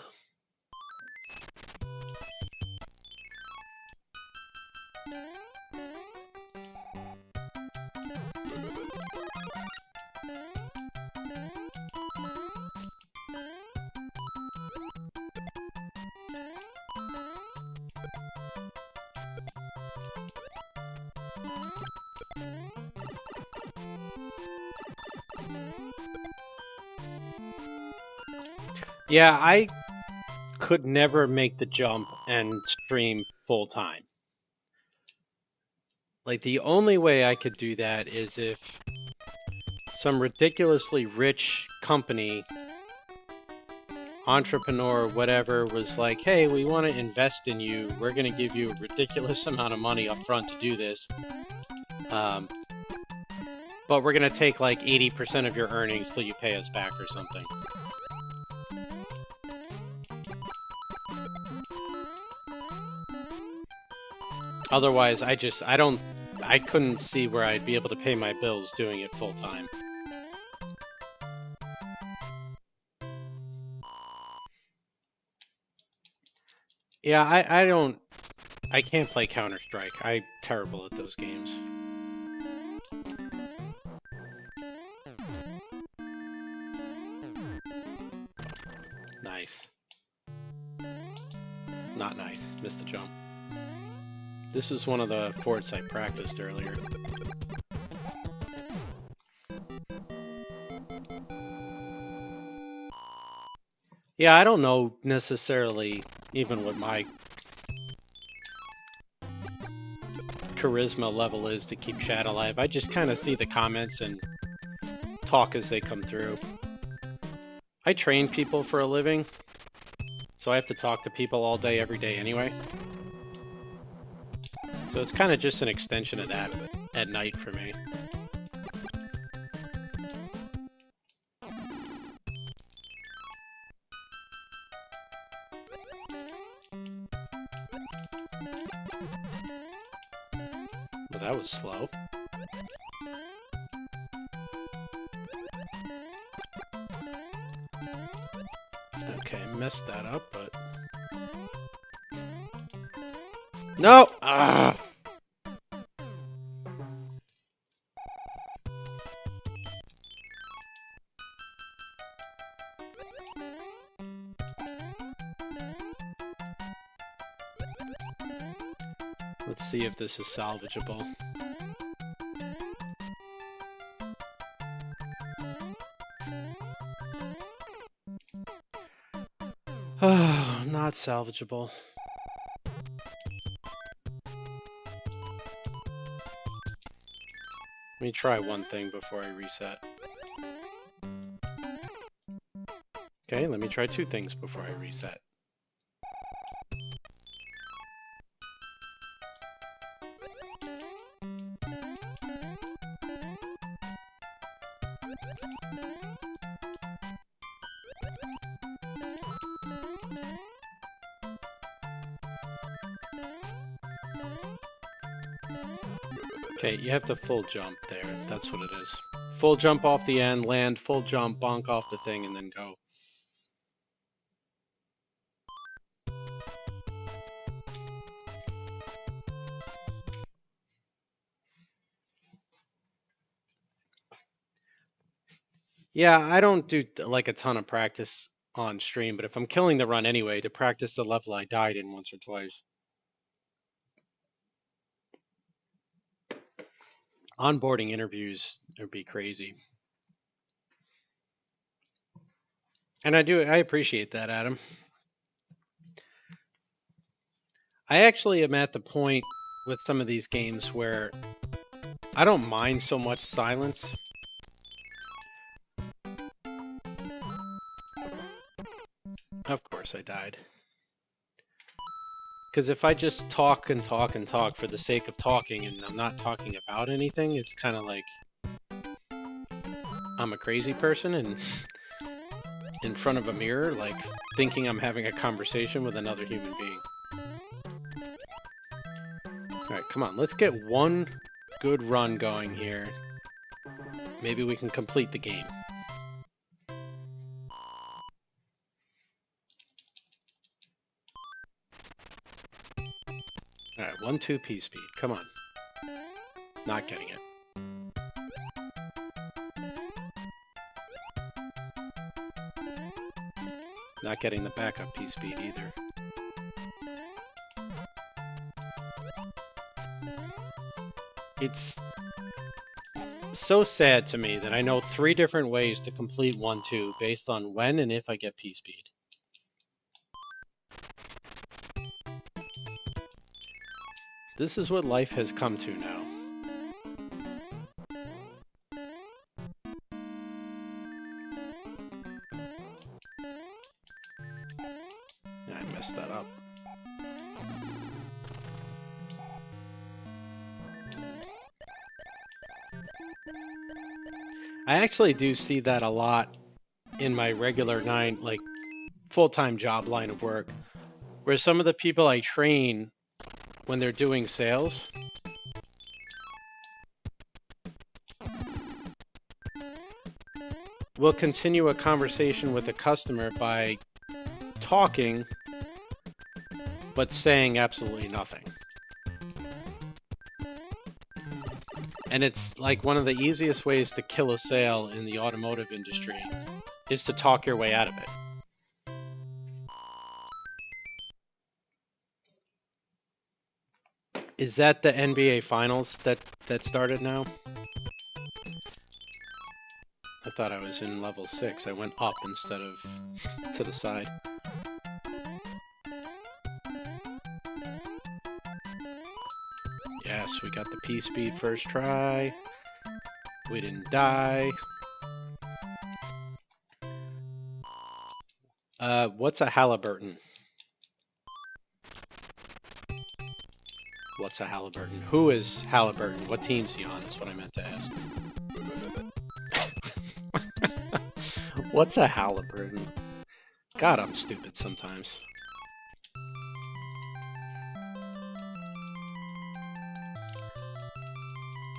Yeah, I could never make the jump and stream full time. Like, the only way I could do that is if some ridiculously rich company, entrepreneur, whatever, was like, hey, we want to invest in you. We're going to give you a ridiculous amount of money up front to do this. But we're going to take like 80% of your earnings till you pay us back or something. Otherwise, I couldn't see where I'd be able to pay my bills doing it full time. Yeah, I can't play Counter-Strike. I'm terrible at those games. Nice. Not nice. Missed the jump. This is one of the forts I practiced earlier. Yeah, I don't know necessarily even what my charisma level is to keep chat alive. I just kind of see the comments and talk as they come through. I train people for a living, so I have to talk to people all day, every day anyway. So it's kind of just an extension of that at night for me. Well, that was slow. Okay, messed that up, but... No! Ah! Let's see if this is salvageable. Oh, not salvageable. Let me try one thing before I reset. Okay, let me try two things before I reset. Okay, you have to full jump there. That's what it is. Full jump off the end, land, full jump, bonk off the thing, and then go. Yeah, I don't do like a ton of practice on stream, but if I'm killing the run anyway, to practice the level I died in once or twice. Onboarding interviews would be crazy. And I appreciate that, Adam. I actually am at the point with some of these games where I don't mind so much silence. Of course I died. Because if I just talk and talk and talk for the sake of talking and I'm not talking about anything, it's kind of like I'm a crazy person and in front of a mirror, like thinking I'm having a conversation with another human being. Alright, come on, let's get one good run going here. Maybe we can complete the game. Alright, 1-2 P speed. Come on. Not getting it. Not getting the backup P speed either. It's so sad to me that I know 3 different ways to complete 1-2 based on when and if I get P speed. This is what life has come to now. I messed that up. I actually do see that a lot in my regular full-time job line of work, where some of the people I train when they're doing sales will continue a conversation with a customer by talking but saying absolutely nothing. And it's like one of the easiest ways to kill a sale in the automotive industry is to talk your way out of it. Is that the NBA Finals that started now? I thought I was in level 6. I went up instead of to the side. Yes, we got the P-Speed first try. We didn't die. What's a Halliburton? What's a Halliburton? Who is Halliburton? What team's he on is what I meant to ask. What's a Halliburton? God, I'm stupid sometimes.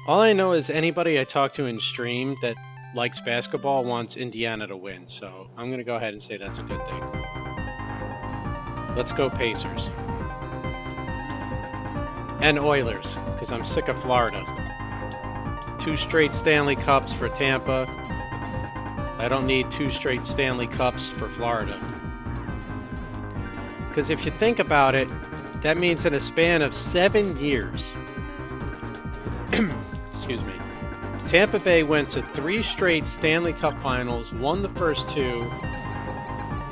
All I know is anybody I talk to in stream that likes basketball wants Indiana to win, so I'm going to go ahead and say that's a good thing. Let's go Pacers. And Oilers, because I'm sick of Florida. 2 straight Stanley Cups for Tampa. I don't need 2 straight Stanley Cups for Florida. Because if you think about it, that means in a span of 7 years, excuse me, Tampa Bay went to 3 straight Stanley Cup finals, won the first 2,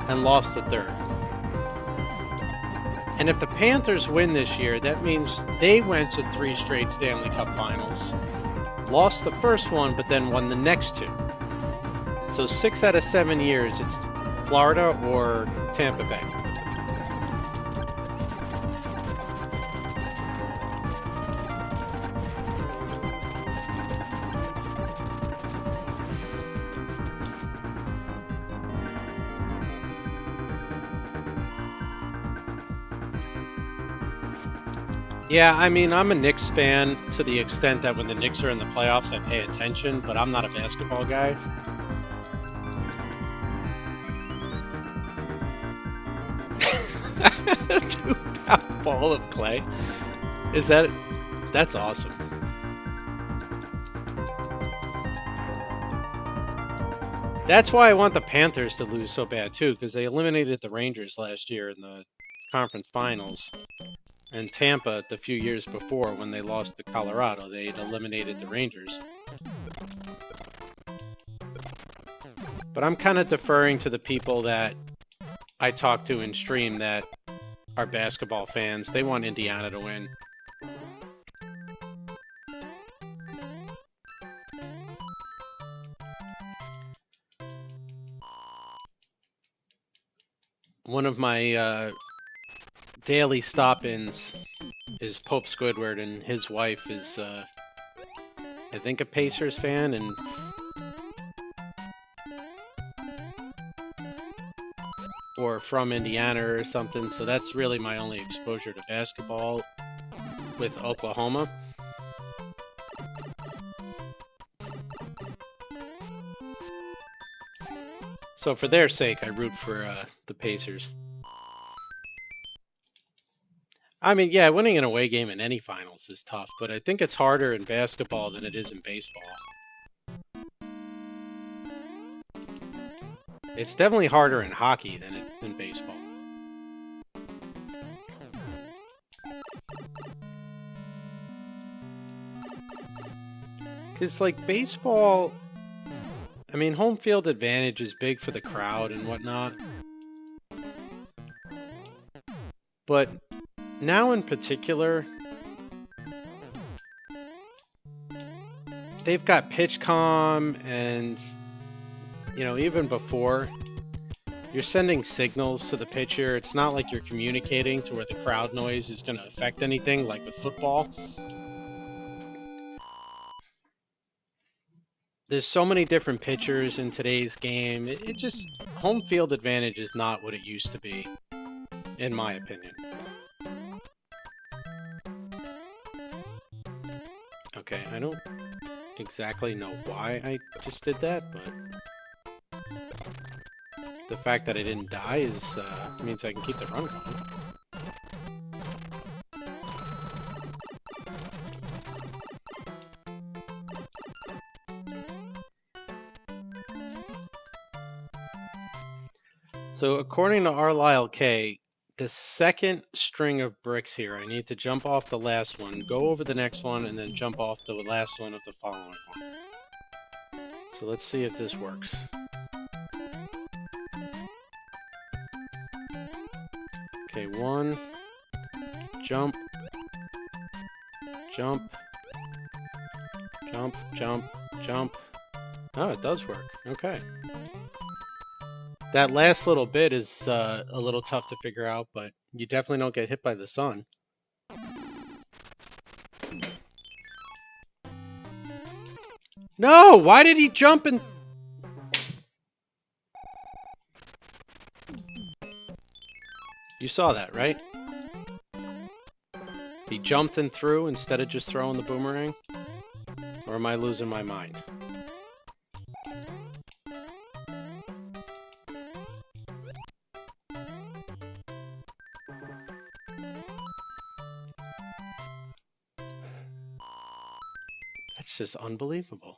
and lost the third. And if the Panthers win this year, that means they went to 3 straight Stanley Cup finals, lost the first one, but then won the next 2. So 6 out of 7 years, it's Florida or Tampa Bay. Yeah, I mean, I'm a Knicks fan to the extent that when the Knicks are in the playoffs, I pay attention, but I'm not a basketball guy. A 2-pound ball of clay. That's awesome. That's why I want the Panthers to lose so bad too, because they eliminated the Rangers last year in the conference finals. And Tampa, the few years before, when they lost to Colorado, they had eliminated the Rangers. But I'm kind of deferring to the people that I talk to in stream that are basketball fans. They want Indiana to win. One of my daily stop-ins is Pope Squidward, and his wife is, I think, a Pacers fan, and or from Indiana or something, so that's really my only exposure to basketball with Oklahoma. So for their sake, I root for the Pacers. I mean, yeah, winning an away game in any finals is tough, but I think it's harder in basketball than it is in baseball. It's definitely harder in hockey than in baseball. Because, like, baseball, I mean, home field advantage is big for the crowd and whatnot. But now in particular, they've got PitchCom and, you know, even before, you're sending signals to the pitcher. It's not like you're communicating to where the crowd noise is going to affect anything, like with football. There's so many different pitchers in today's game. It just, home field advantage is not what it used to be, in my opinion. Okay, I don't exactly know why I just did that, but the fact that I didn't die is means I can keep the run going. So according to Arlisle K, the second string of bricks here, I need to jump off the last one, go over the next one, and then jump off the last one of the following one. So let's see if this works. Okay, one, jump, jump, jump, jump, jump. Oh, it does work. Okay. That last little bit is a little tough to figure out, but you definitely don't get hit by the sun. No! Why did he jump and... You saw that, right? He jumped and threw instead of just throwing the boomerang? Or am I losing my mind? That's just unbelievable.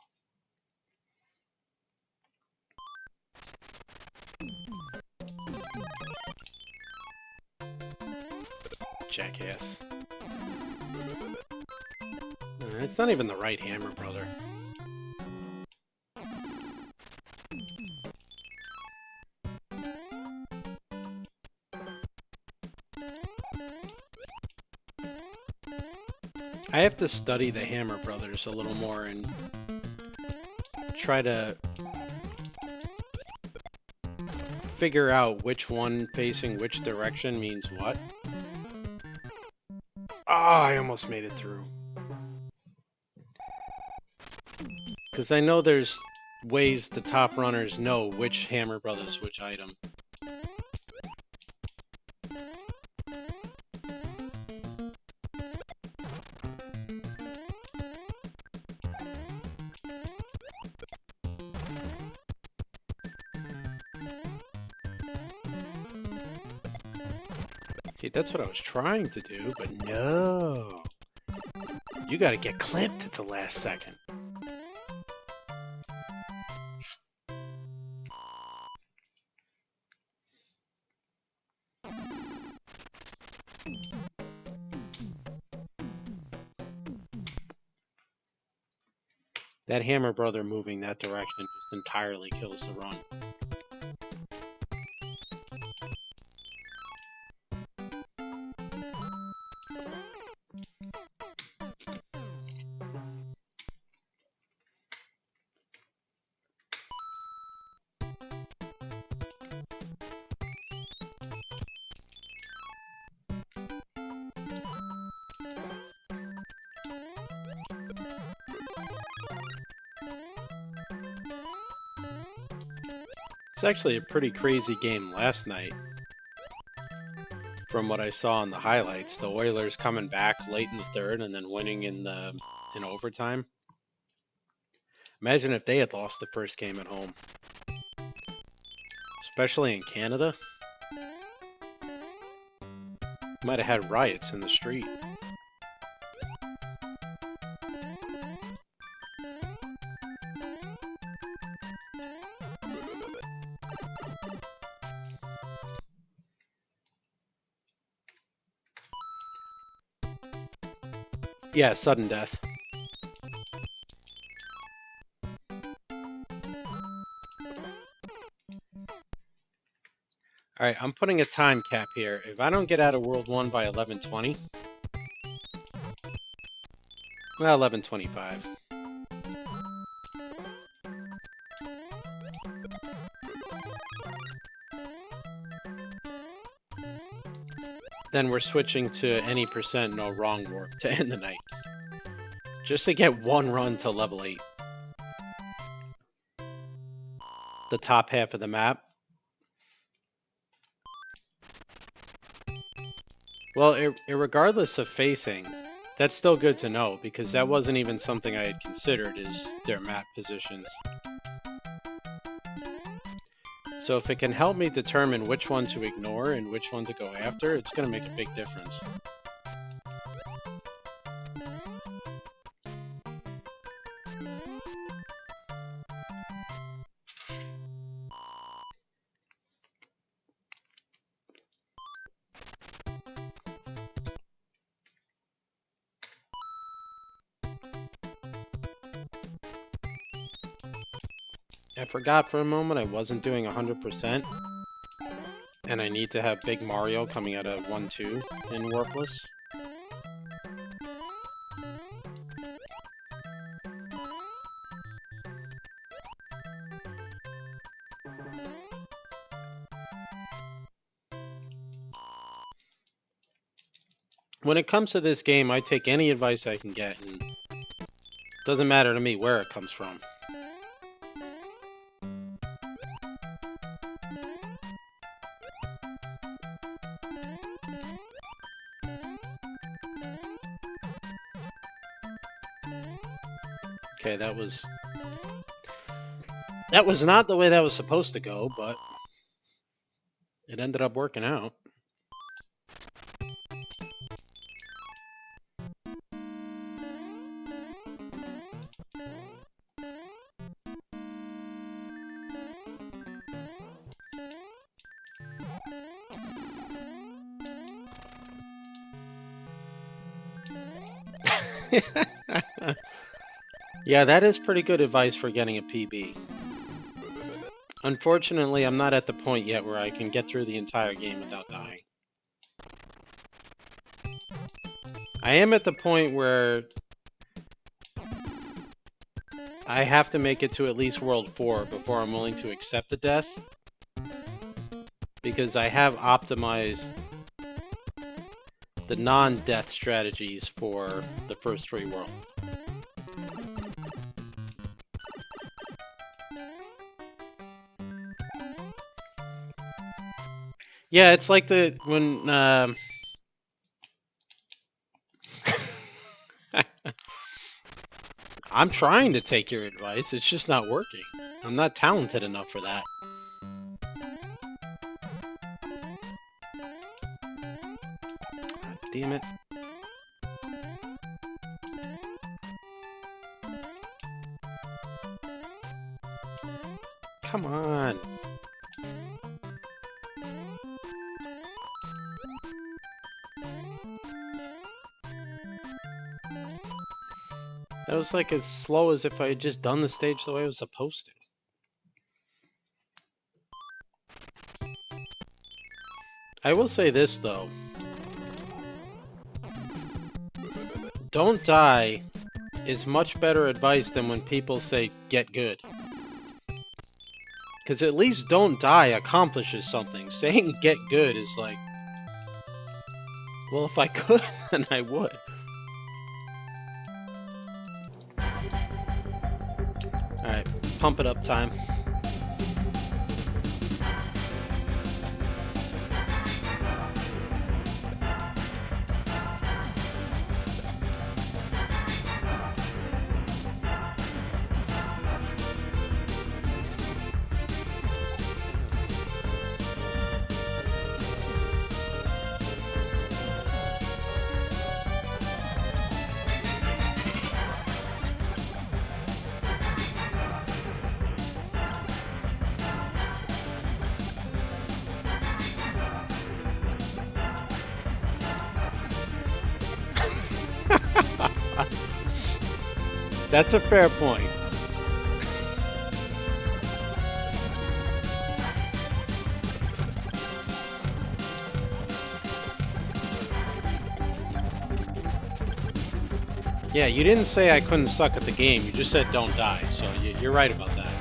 Jackass. It's not even the right hammer, brother. I have to study the Hammer Brothers a little more and try to figure out which one facing which direction means what. Ah, I almost made it through. Because I know there's ways the top runners know which Hammer Brothers which item. See, that's what I was trying to do, but no. You gotta get clipped at the last second. That Hammer Brother moving that direction just entirely kills the run. It's actually a pretty crazy game last night. From what I saw in the highlights, the Oilers coming back late in the third and then winning in overtime. Imagine if they had lost the first game at home. Especially in Canada. Might have had riots in the street. Yeah, sudden death. Alright, I'm putting a time cap here. If I don't get out of World 1 by 11:20... Well, 11:25. Then we're switching to any percent no wrong warp to end the night. Just to get one run to level 8. The top half of the map. Well, regardless of facing, that's still good to know, because that wasn't even something I had considered, is their map positions. So if it can help me determine which one to ignore and which one to go after, it's going to make a big difference. I forgot for a moment I wasn't doing 100%, and I need to have Big Mario coming out of 1-2 in Warpless. When it comes to this game, I take any advice I can get, and it doesn't matter to me where it comes from. Okay, that was not the way that was supposed to go, but it ended up working out. Yeah, that is pretty good advice for getting a PB. Unfortunately, I'm not at the point yet where I can get through the entire game without dying. I am at the point where I have to make it to at least World 4 before I'm willing to accept the death, because I have optimized the non-death strategies for the first 3 worlds. Yeah, it's like when I'm trying to take your advice, it's just not working. I'm not talented enough for that. God damn it. Come on. That was like as slow as if I had just done the stage the way I was supposed to. I will say this, though. Don't die is much better advice than when people say, get good. Because at least don't die accomplishes something. Saying get good is like, well, if I could, then I would. Alright, pump it up time. That's a fair point. Yeah, you didn't say I couldn't suck at the game, you just said don't die, so you're right about that.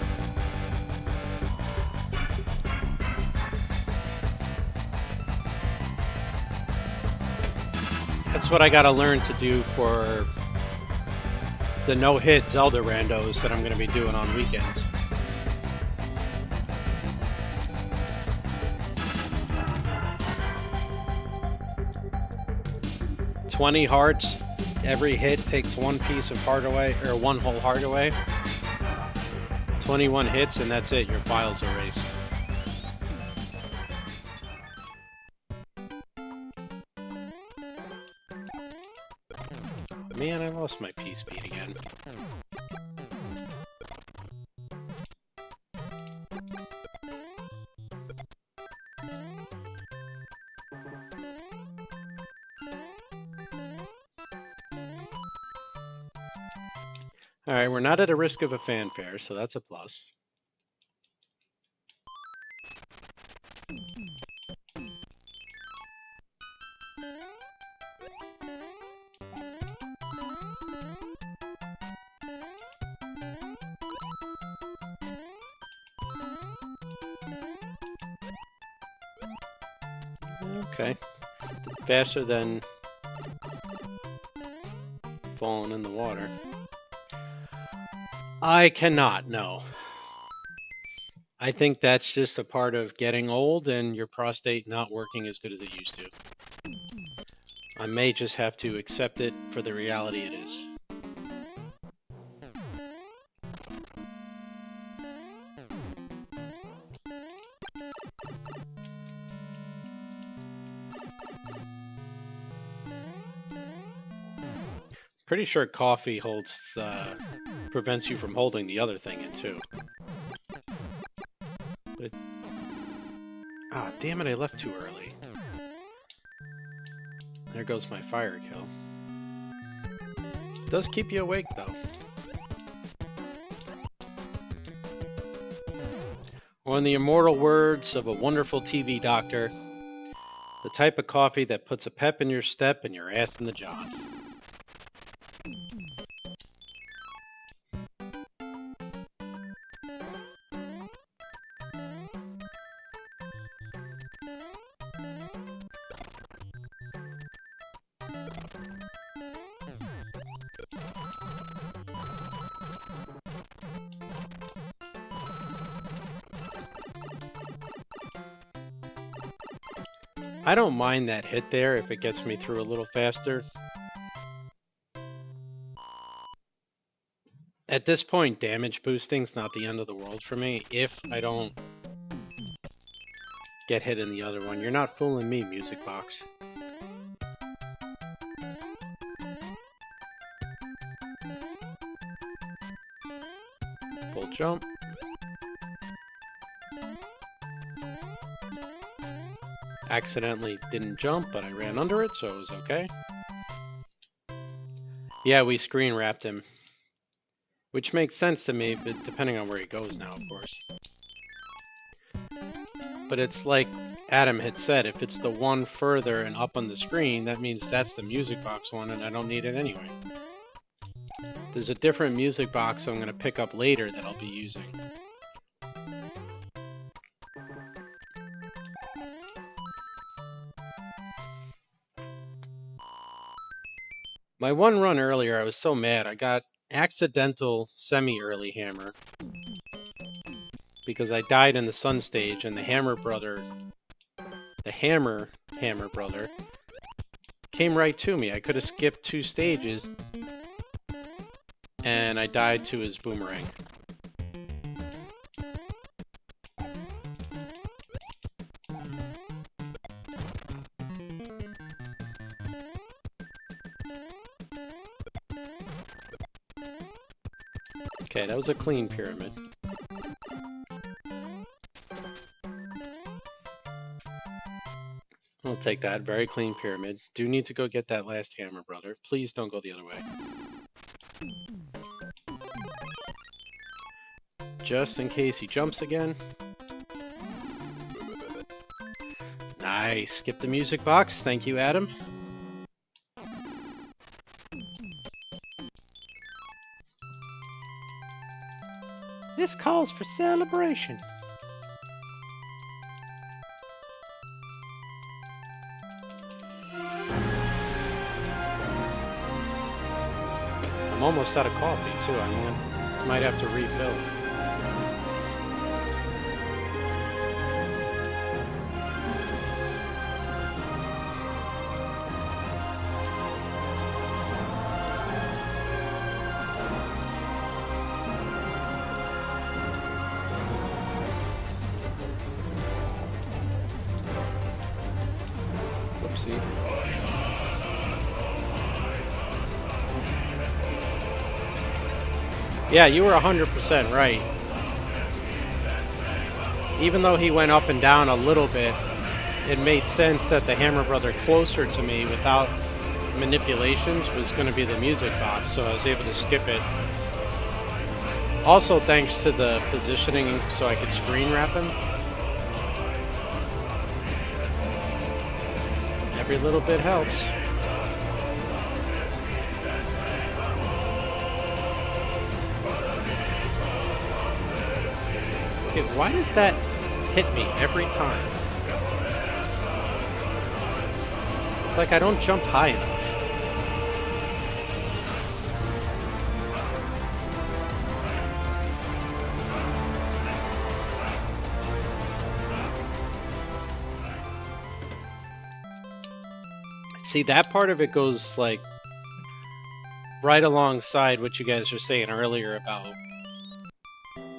That's what I gotta learn to do for the no-hit Zelda randos that I'm going to be doing on weekends. $20 hearts. Every hit takes 1 piece of heart away, or 1 whole heart away. 21 hits, and that's it. Your file's erased. Man, I lost my P-speed again. Alright, we're not at a risk of a fanfare, so that's a plus. Okay. Faster than falling in the water. I cannot, no. I think that's just a part of getting old and your prostate not working as good as it used to. I may just have to accept it for the reality it is. Pretty sure coffee holds, prevents you from holding the other thing in too. But ah, damn it, I left too early. There goes my fire kill. Does keep you awake though. Or in the immortal words of a wonderful TV doctor, the type of coffee that puts a pep in your step and your ass in the John. I don't mind that hit there if it gets me through a little faster. At this point, damage boosting's not the end of the world for me if I don't get hit in the other one. You're not fooling me, Music Box. Full jump. Accidentally didn't jump, but I ran under it, so it was okay. Yeah, we screen wrapped him. Which makes sense to me, but depending on where he goes now, of course. But it's like Adam had said, if it's the one further and up on the screen, that means that's the Music Box one, and I don't need it anyway. There's a different Music Box I'm going to pick up later that I'll be using. My one run earlier, I was so mad. I got accidental semi-early hammer because I died in the sun stage, and the hammer brother came right to me. I could have skipped 2 stages, and I died to his boomerang. Okay, that was a clean pyramid. I'll take that. Very clean pyramid. Do need to go get that last hammer, brother. Please don't go the other way. Just in case he jumps again. Nice. Skip the Music Box. Thank you, Adam. This calls for celebration. I'm almost out of coffee, too. I might have to refill. Whoopsie. Yeah, you were 100% right. Even though he went up and down a little bit, it made sense that the Hammer Brother closer to me without manipulations was going to be the Music Box, so I was able to skip it. Also thanks to the positioning so I could screen wrap him. Every little bit helps. Okay, why does that hit me every time? It's like I don't jump high enough. See, that part of it goes like right alongside what you guys were saying earlier about,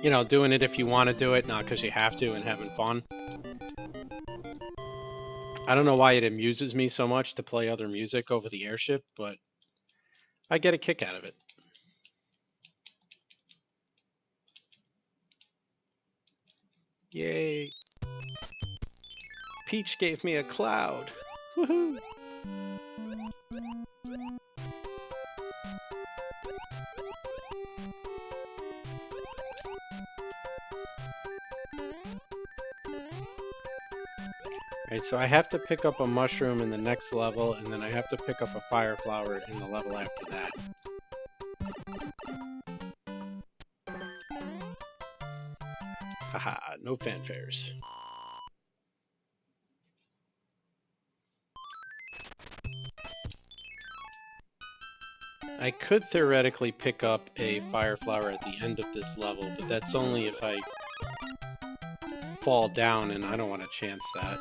you know, doing it if you want to do it, not because you have to, and having fun. I don't know why it amuses me so much to play other music over the airship, but I get a kick out of it. Yay. Peach gave me a cloud. Woohoo! Alright, so I have to pick up a mushroom in the next level, and then I have to pick up a fire flower in the level after that. Haha, no fanfares. I could theoretically pick up a fire flower at the end of this level, but that's only if I fall down, and I don't want to chance that.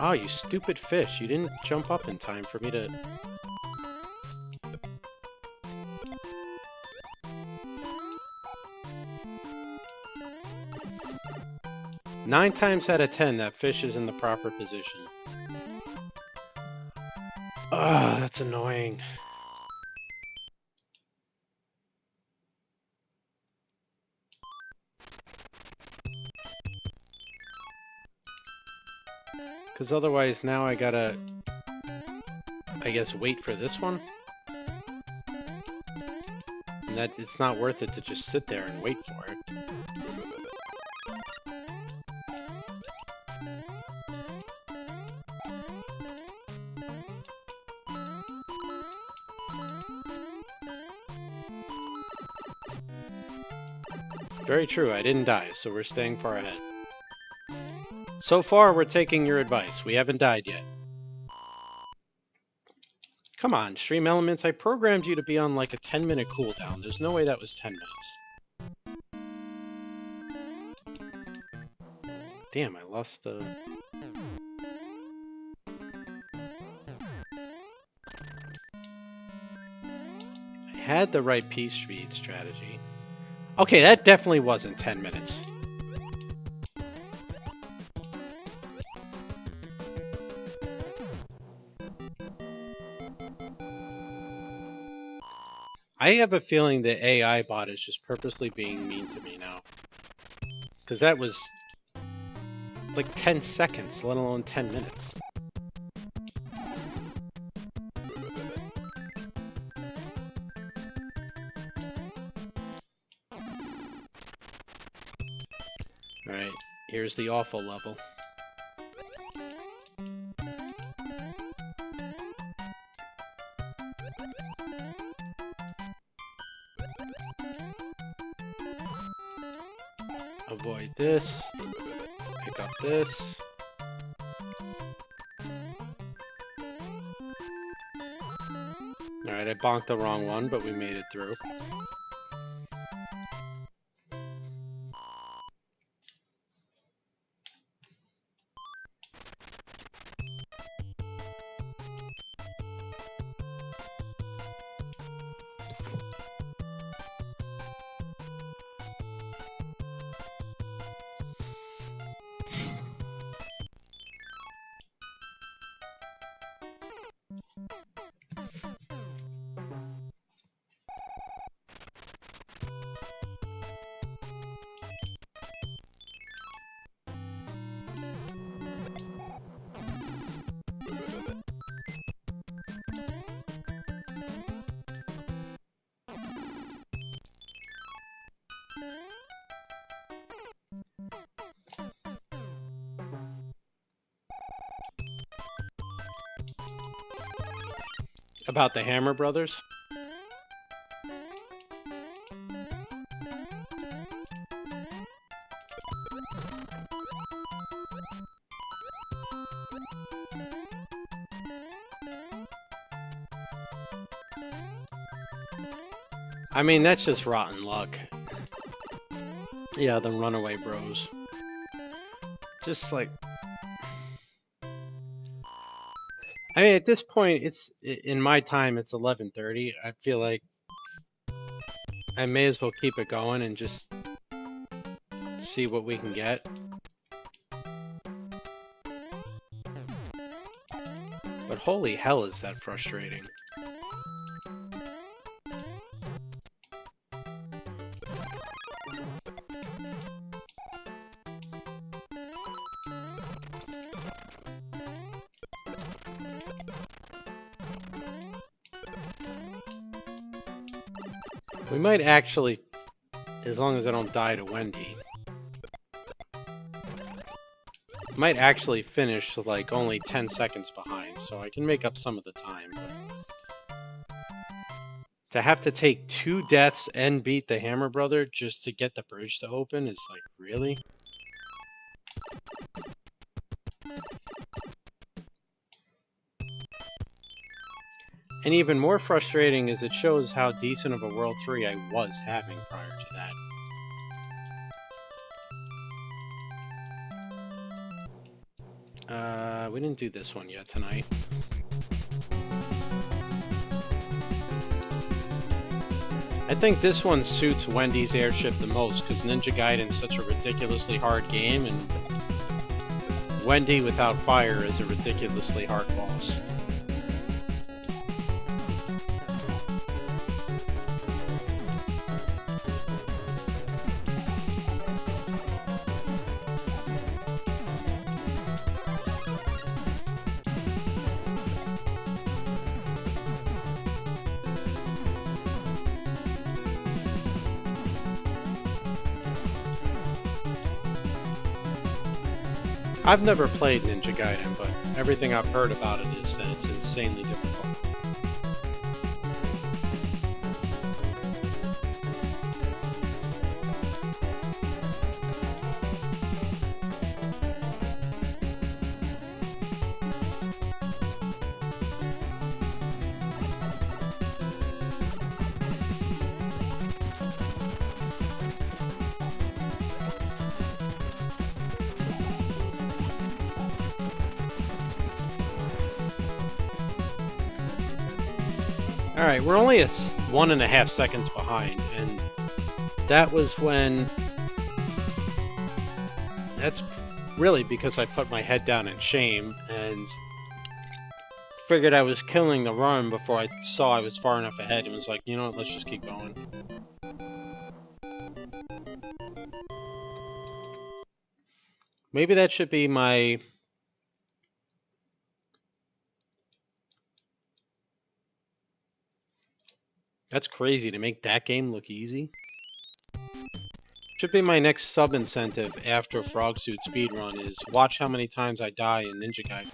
Oh, you stupid fish. You didn't jump up in time for me to... Nine times out of 10, that fish is in the proper position. Ah, that's annoying. Because otherwise now I gotta, I guess, wait for this one. And that it's not worth it to just sit there and wait for it. Very true, I didn't die, so we're staying far ahead. So far, we're taking your advice. We haven't died yet. Come on, Stream Elements, I programmed you to be on like a 10-minute cooldown. There's no way that was 10 minutes. Damn, I lost the... I had the right piece speed strategy. Okay, that definitely wasn't 10 minutes. I have a feeling the AI bot is just purposely being mean to me now. Because that was like 10 seconds, let alone 10 minutes. Alright, here's the awful level. Avoid this. Pick up this. Alright, I bonked the wrong one, but we made it through. About the Hammer Brothers? I mean, that's just rotten luck. Yeah, the Runaway Bros. Just like... I mean, at this point, it's in my time, it's 11:30. I feel like I may as well keep it going and just see what we can get. But holy hell, is that frustrating. We might actually, as long as I don't die to Wendy, might actually finish like only 10 seconds behind, so I can make up some of the time. But to have to take 2 deaths and beat the Hammer Brother just to get the bridge to open is like, really? And even more frustrating is it shows how decent of a World 3 I was having prior to that. We didn't do this one yet tonight. I think this one suits Wendy's airship the most because Ninja Gaiden's such a ridiculously hard game, and Wendy without fire is a ridiculously hard boss. I've never played Ninja Gaiden, but everything I've heard about it is that it's insanely difficult. Alright, we're only 1.5 seconds behind, and that was when... That's really because I put my head down in shame and figured I was killing the run before I saw I was far enough ahead and was like, you know what, let's just keep going. Maybe that should be my... That's crazy to make that game look easy. Should be my next sub incentive after Frog Suit Speedrun is watch how many times I die in Ninja Gaiden.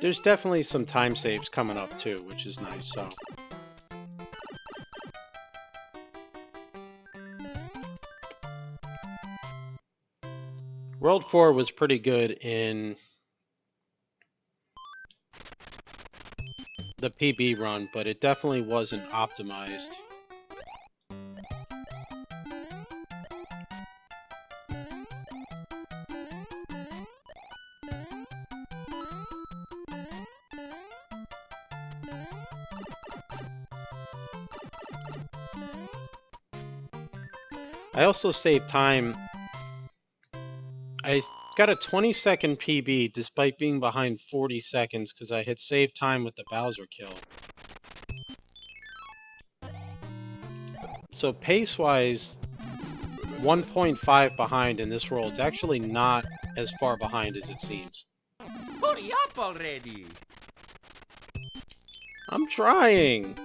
There's definitely some time saves coming up too, which is nice, so. World 4 was pretty good in the PB run, but it definitely wasn't optimized. I also saved time. I got a 20-second PB despite being behind 40 seconds because I had saved time with the Bowser kill. So pace-wise, 1.5 behind in this world is actually not as far behind as it seems. Hurry up already! I'm trying.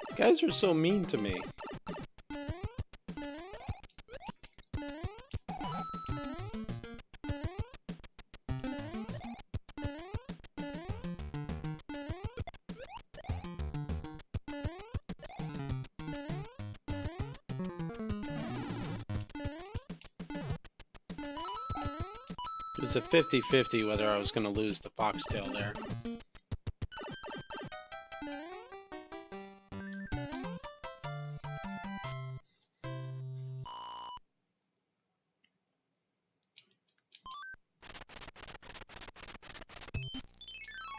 You guys are so mean to me. It was a 50-50 whether I was going to lose the foxtail there.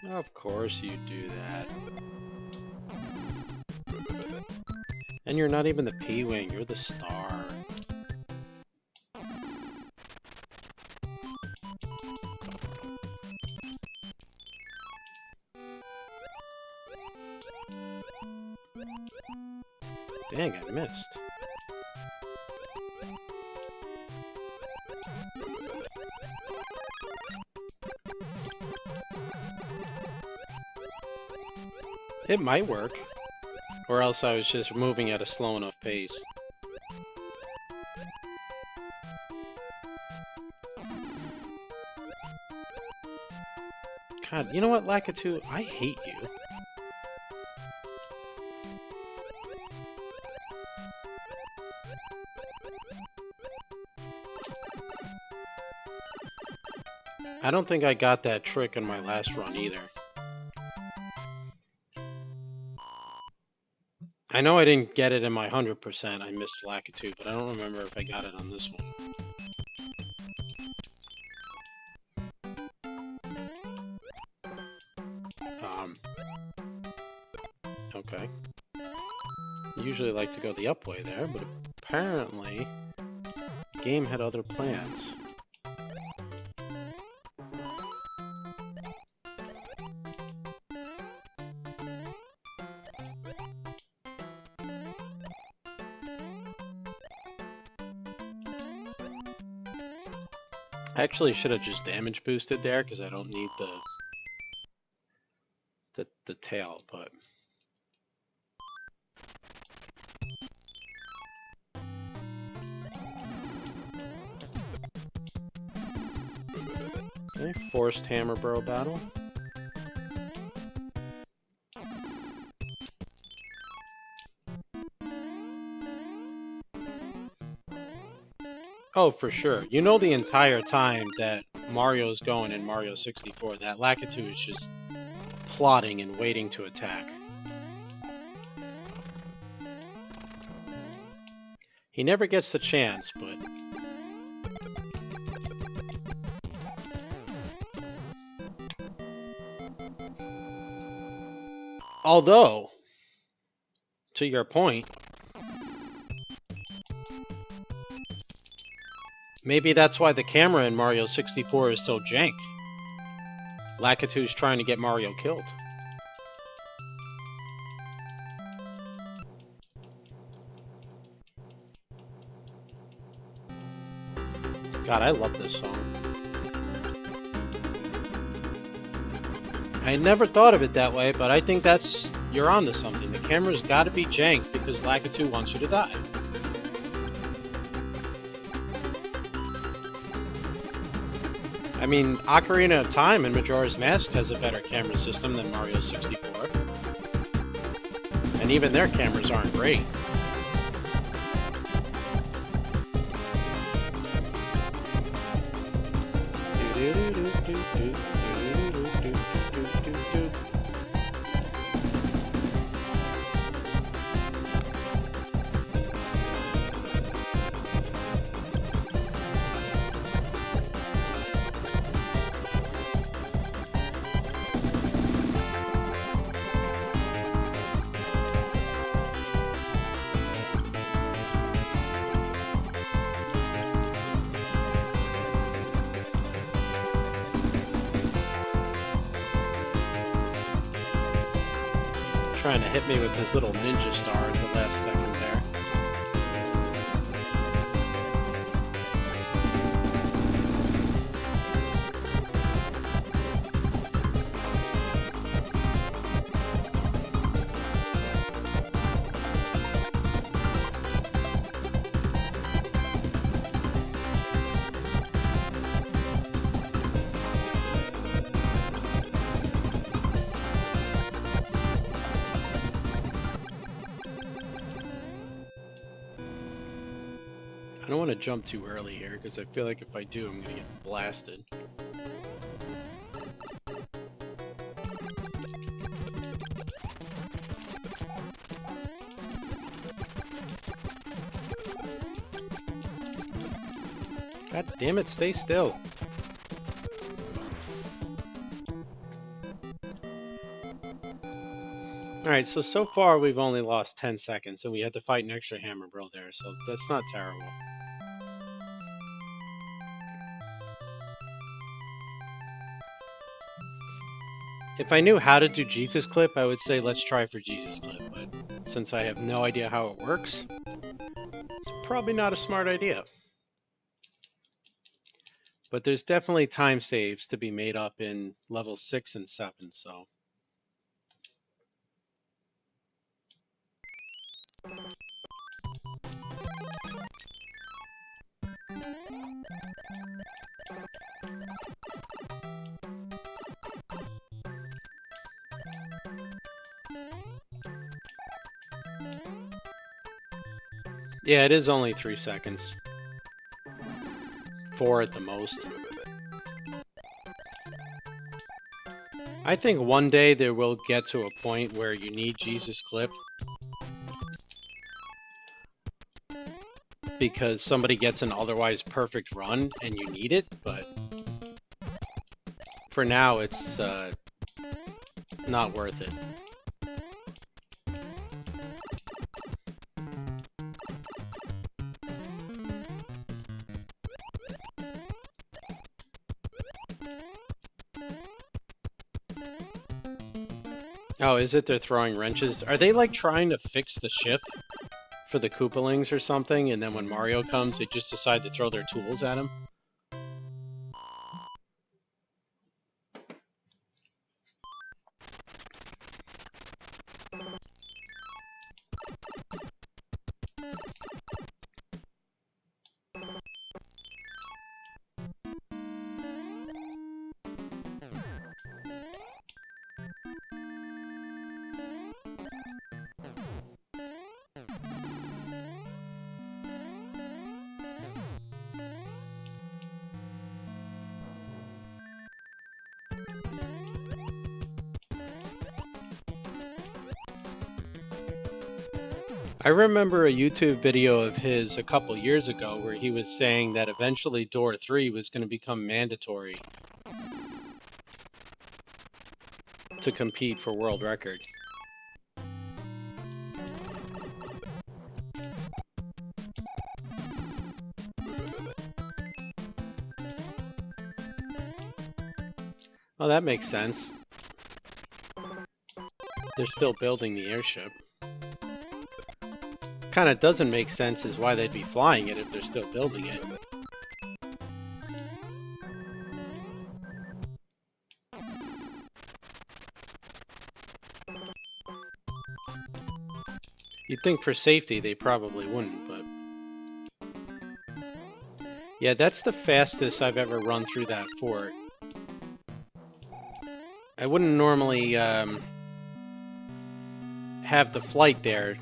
Of course you do that. And you're not even the P-Wing, you're the star. Dang, I missed. It might work. Or else I was just moving at a slow enough pace. God, you know what, Lakitu? I hate you. I don't think I got that trick in my last run either. I know I didn't get it in my 100%, I missed Lakitu, but I don't remember if I got it on this one. Okay. Usually like to go the up way there, but apparently the game had other plans. I actually should have just damage boosted there because I don't need the tail, but okay, forced hammer bro battle. Oh, for sure. You know the entire time that Mario's going in Mario 64, that Lakitu is just plotting and waiting to attack. He never gets the chance, but... Although, to your point, maybe that's why the camera in Mario 64 is so jank. Lakitu's trying to get Mario killed. God, I love this song. I never thought of it that way, but I think that's... you're onto something. The camera's gotta be jank because Lakitu wants you to die. I mean, Ocarina of Time and Majora's Mask has a better camera system than Mario 64. And even their cameras aren't great. Trying to hit me with this little ninja star at the last second there. I don't want to jump too early here because I feel like if I do, I'm going to get blasted. God damn it, stay still. Alright, so far we've only lost 10 seconds, and we had to fight an extra hammer bro there, so that's not terrible. If I knew how to do Jesus Clip, I would say let's try for Jesus Clip, but since I have no idea how it works, it's probably not a smart idea. But there's definitely time saves to be made up in level 6 and 7, so... Yeah, it is only 3 seconds. 4 at the most. I think one day there will get to a point where you need Jesus Clip because somebody gets an otherwise perfect run and you need it, but for now it's not worth it. Oh, is it they're throwing wrenches? Are they like trying to fix the ship for the Koopalings or something, and then when Mario comes, they just decide to throw their tools at him? I remember a YouTube video of his a couple years ago where he was saying that eventually Door 3 was going to become mandatory to compete for world record. Oh, that makes sense. They're still building the airship. Kind of doesn't make sense is why they'd be flying it if they're still building it. You'd think for safety they probably wouldn't, but... Yeah, that's the fastest I've ever run through that fort. I wouldn't normally have the flight there.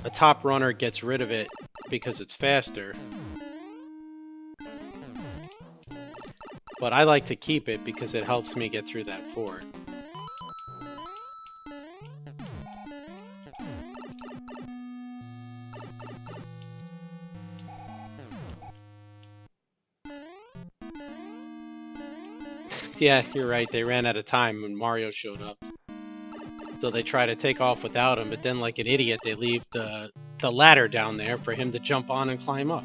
A top runner gets rid of it because it's faster. But I like to keep it because it helps me get through that fort. Yeah, you're right. They ran out of time when Mario showed up. So they try to take off without him, but then like an idiot, they leave the ladder down there for him to jump on and climb up.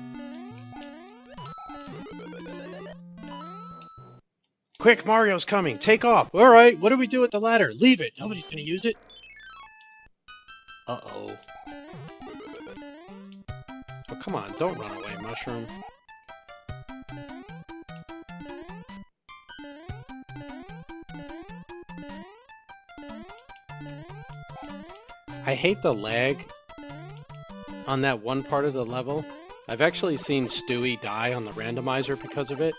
Quick, Mario's coming. Take off. All right, what do we do with the ladder? Leave it. Nobody's going to use it. Uh-oh. Oh, come on. Don't run away, Mushroom. I hate the lag on that one part of the level. I've actually seen Stewie die on the randomizer because of it.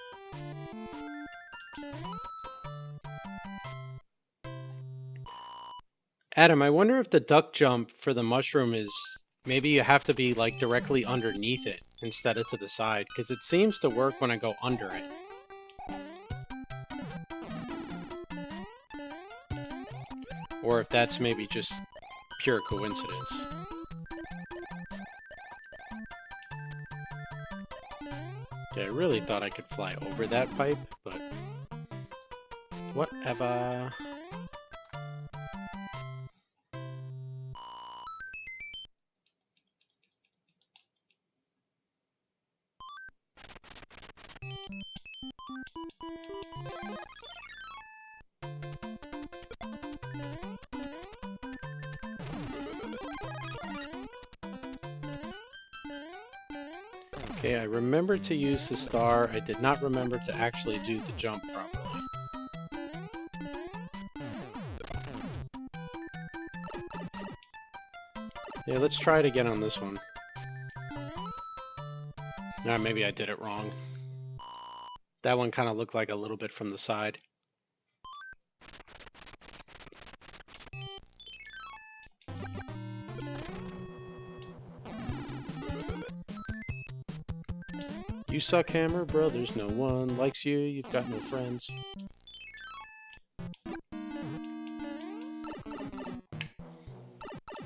Adam, I wonder if the duck jump for the mushroom is Maybe you have to be like directly underneath it instead of to the side, because it seems to work when I go under it. Or if that's maybe just pure coincidence. Okay, I really thought I could fly over that pipe, but whatever. Okay, I remember to use the star. I did not remember to actually do the jump properly. Yeah, let's try it again on this one. Nah, maybe I did it wrong. That one kind of looked like a little bit from the side. You suck, Hammer, brothers. No one likes you. You've got no friends.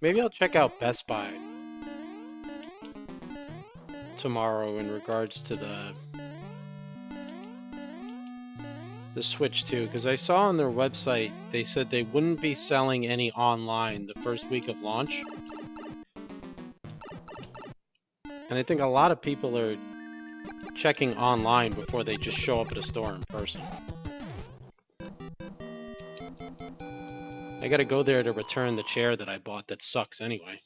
Maybe I'll check out Best Buy tomorrow in regards to the Switch 2, because I saw on their website they said they wouldn't be selling any online the first week of launch. And I think a lot of people are checking online before they just show up at a store in person. I gotta go there to return the chair that I bought that sucks anyway.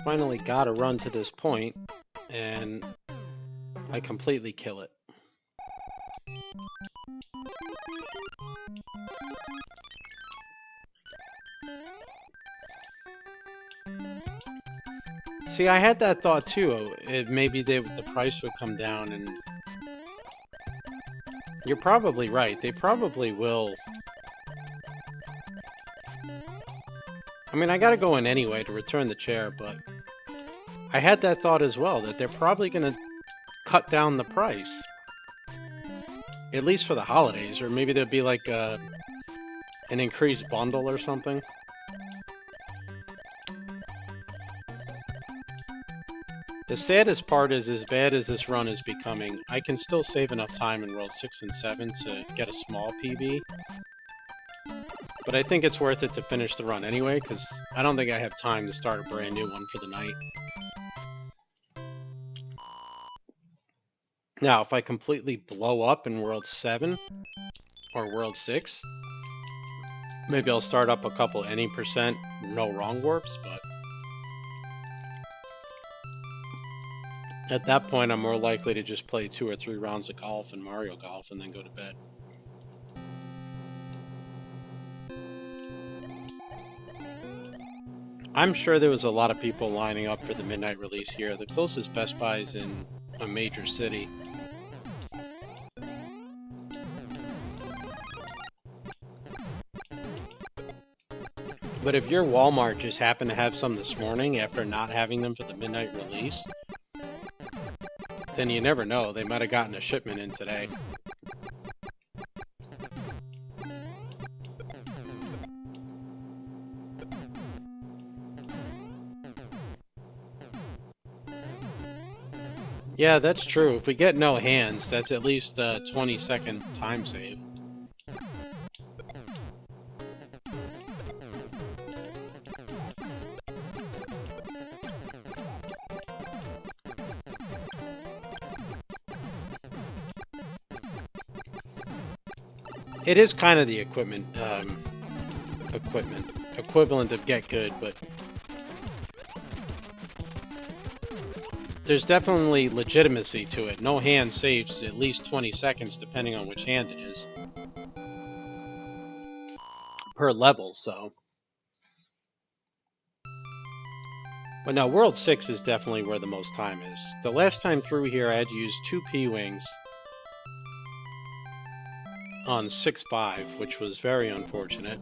Finally gotta run to this point, and I completely kill it. See, I had that thought too. Maybe the price would come down, and you're probably right. They probably will. I mean, I gotta go in anyway to return the chair, but I had that thought as well, that they're probably gonna cut down the price. At least for the holidays, or maybe there'd be like an increased bundle or something. The saddest part is, as bad as this run is becoming, I can still save enough time in World 6 and 7 to get a small PB. But I think it's worth it to finish the run anyway, because I don't think I have time to start a brand new one for the night. Now, if I completely blow up in World 7 or World 6, maybe I'll start up a couple any percent no wrong warps, but at that point I'm more likely to just play 2 or 3 rounds of golf and Mario Golf and then go to bed. I'm sure there was a lot of people lining up for the midnight release here. The closest Best Buy is in a major city. But if your Walmart just happened to have some this morning after not having them for the midnight release, then you never know. They might have gotten a shipment in today. Yeah, that's true. If we get no hands, that's at least a 20-second time save. It is kind of the equivalent of Get Good, but there's definitely legitimacy to it. No hand saves at least 20 seconds, depending on which hand it is. Per level, so. But no, World 6 is definitely where the most time is. The last time through here, I had to use 2 P-Wings on 6-5, which was very unfortunate.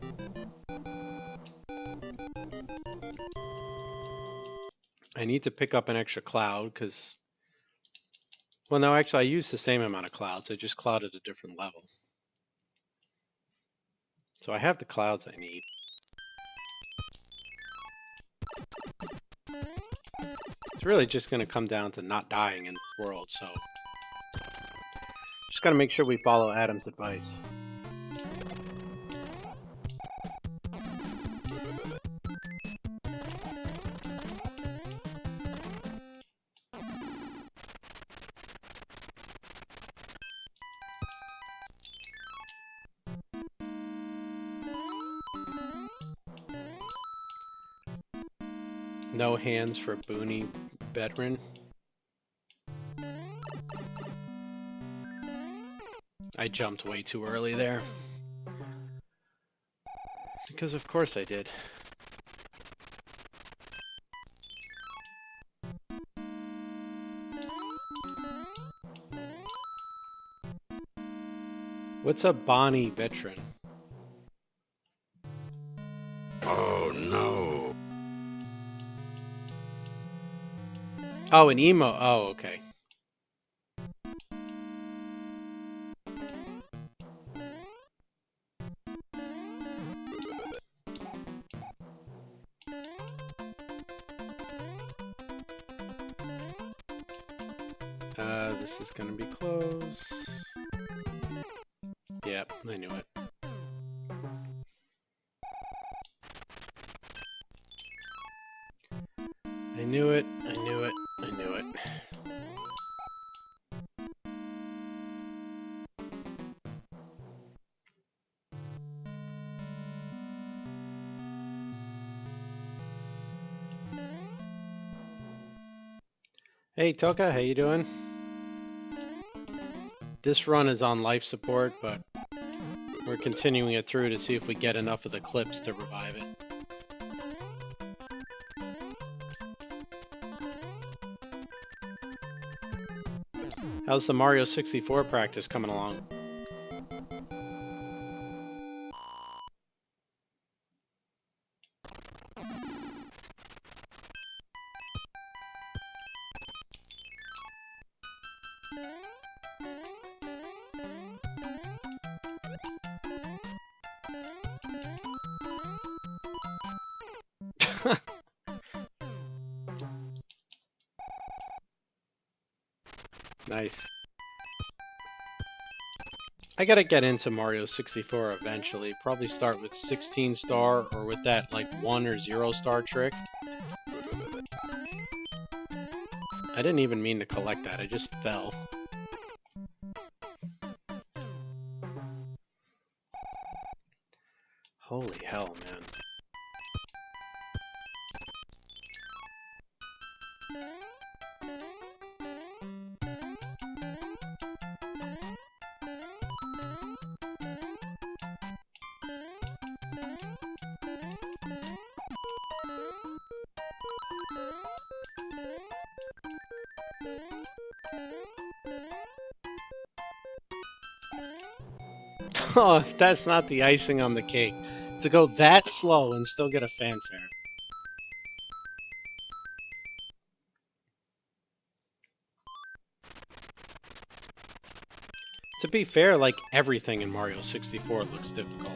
I need to pick up an extra cloud, because... Well, no, actually, I used the same amount of clouds. I just clouded a different level. So I have the clouds I need. It's really just going to come down to not dying in this world, so... Just got to make sure we follow Adam's advice. No hands for Booney Veteran. I jumped way too early there. Because of course I did. What's a Bonnie Veteran? Oh no. Oh, an emo. Oh, okay. This is gonna be close. Yep, I knew it. I knew it, I knew it, I knew it. Hey Toka, how you doing? This run is on life support, but we're continuing it through to see if we get enough of the clips to revive it. How's the Mario 64 practice coming along? Nice. I gotta get into Mario 64 eventually. Probably start with 16 star or with that like 1 or 0 star trick. I didn't even mean to collect that, I just fell. Holy hell, man. Oh, that's not the icing on the cake. To go that slow and still get a fanfare. To be fair, like everything in Mario 64 looks difficult.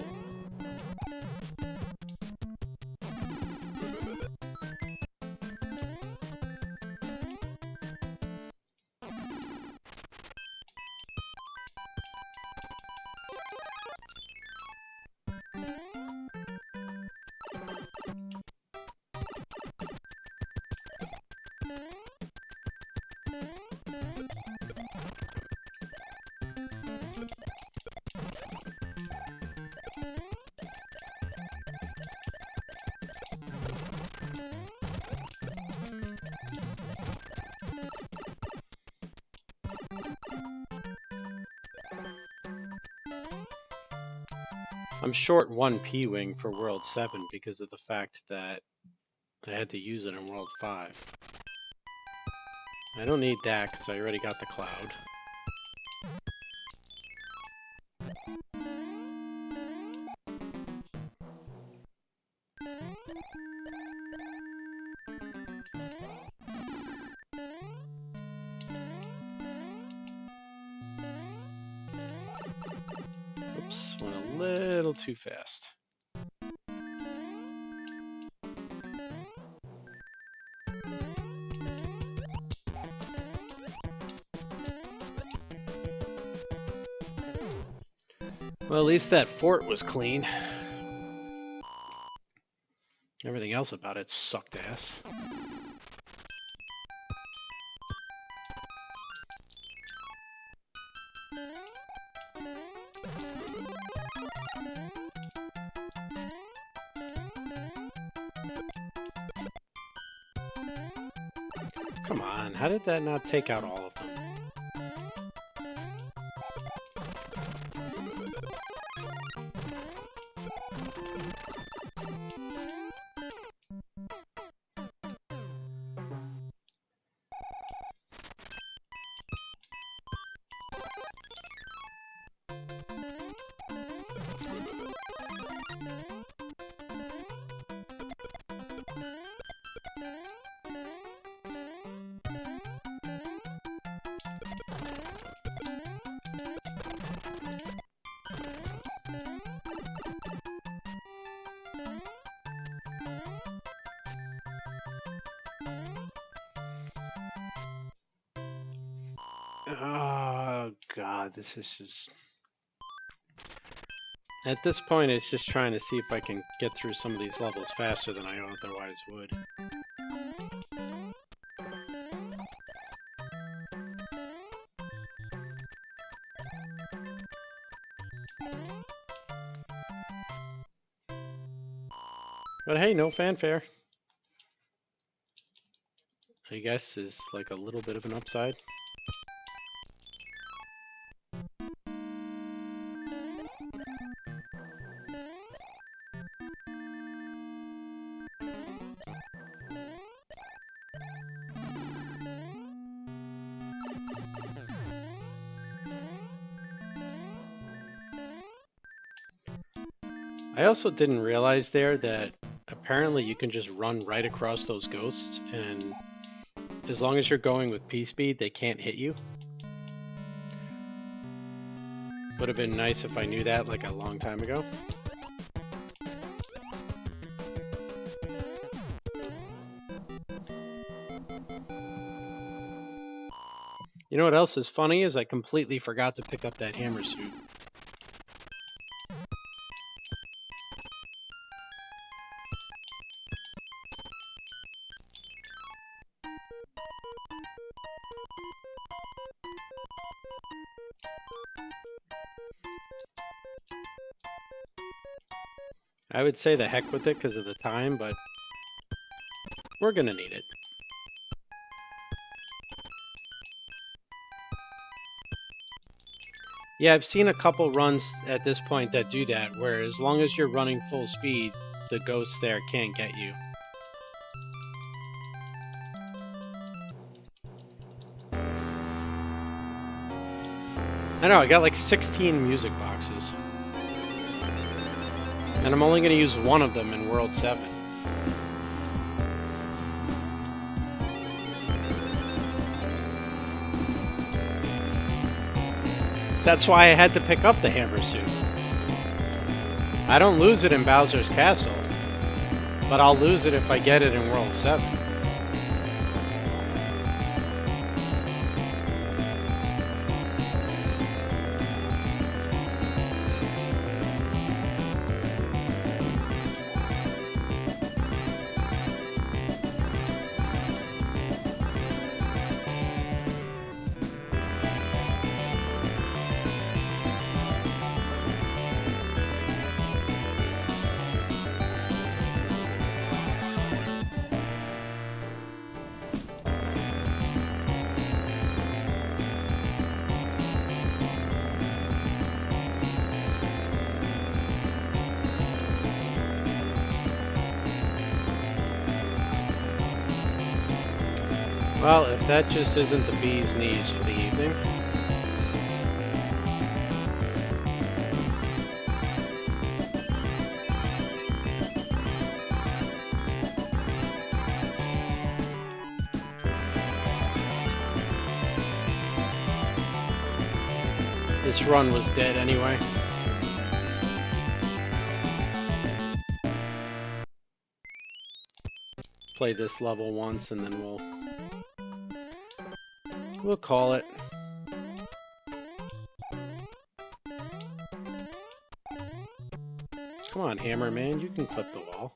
I'm short 1 P-Wing for World 7 because of the fact that I had to use it in World 5. I don't need that because I already got the Cloud. Oops, went a little too fast. Well, at least that fort was clean. Everything else about it sucked ass. Come on, how did that not take out all of them? Oh god, this is just... At this point, it's just trying to see if I can get through some of these levels faster than I otherwise would. But hey, no fanfare. I guess is like a little bit of an upside. I also didn't realize there that apparently you can just run right across those ghosts, and as long as you're going with P-speed, they can't hit you. Would have been nice if I knew that like a long time ago. You know what else is funny is I completely forgot to pick up that hammer suit. I would say the heck with it because of the time, but we're gonna need it. Yeah, I've seen a couple runs at this point that do that, where as long as you're running full speed, the ghosts there can't get you. I know, I got like 16 music boxes. And I'm only going to use one of them in World 7. That's why I had to pick up the hammer suit. I don't lose it in Bowser's Castle, but I'll lose it if I get it in World 7. Well, if that just isn't the bee's knees for the evening. This run was dead anyway. Play this level once and then we'll call it. Come on, Hammer Man, you can clip the wall.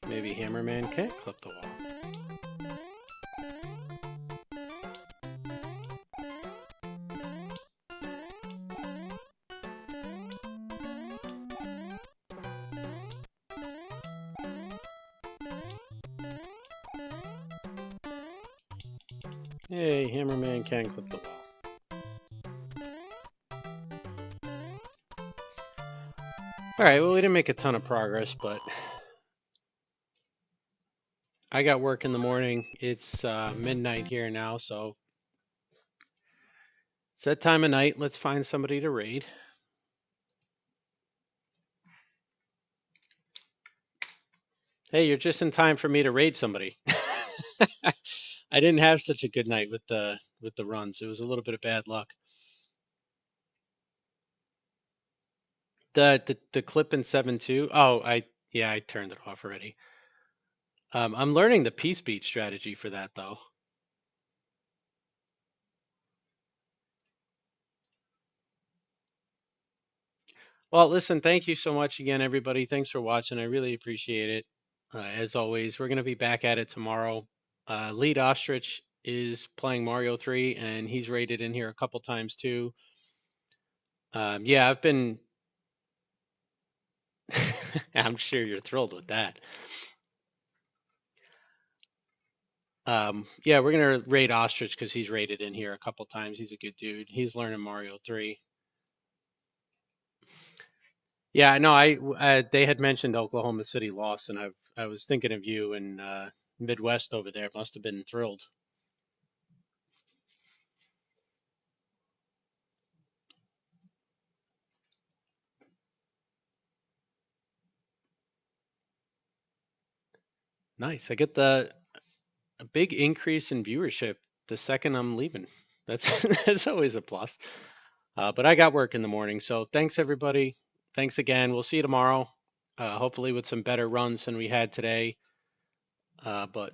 Maybe Hammer Man can't clip the wall. Hey, Hammer Man can clip the wall. Alright, well, we didn't make a ton of progress, but I got work in the morning. It's midnight here now, so it's that time of night. Let's find somebody to raid. Hey, you're just in time for me to raid somebody. I didn't have such a good night with the runs. It was a little bit of bad luck. The clip in 7.2. Oh, I turned it off already. I'm learning the peace beat strategy for that though. Well, listen, thank you so much again, everybody. Thanks for watching. I really appreciate it. As always, we're going to be back at it tomorrow. Lead Ostrich is playing Mario 3, and he's raided in here a couple times too. Yeah, I've been... I'm sure you're thrilled with that. Yeah, we're going to raid Ostrich because he's raided in here a couple times. He's a good dude. He's learning Mario 3. Yeah, no, they had mentioned Oklahoma City lost, and I was thinking of you and Midwest over there. Must have been thrilled. Nice. I get a big increase in viewership the second I'm leaving. That's always a plus. But I got work in the morning, so thanks everybody. Thanks again. We'll see you tomorrow. Hopefully with some better runs than we had today. But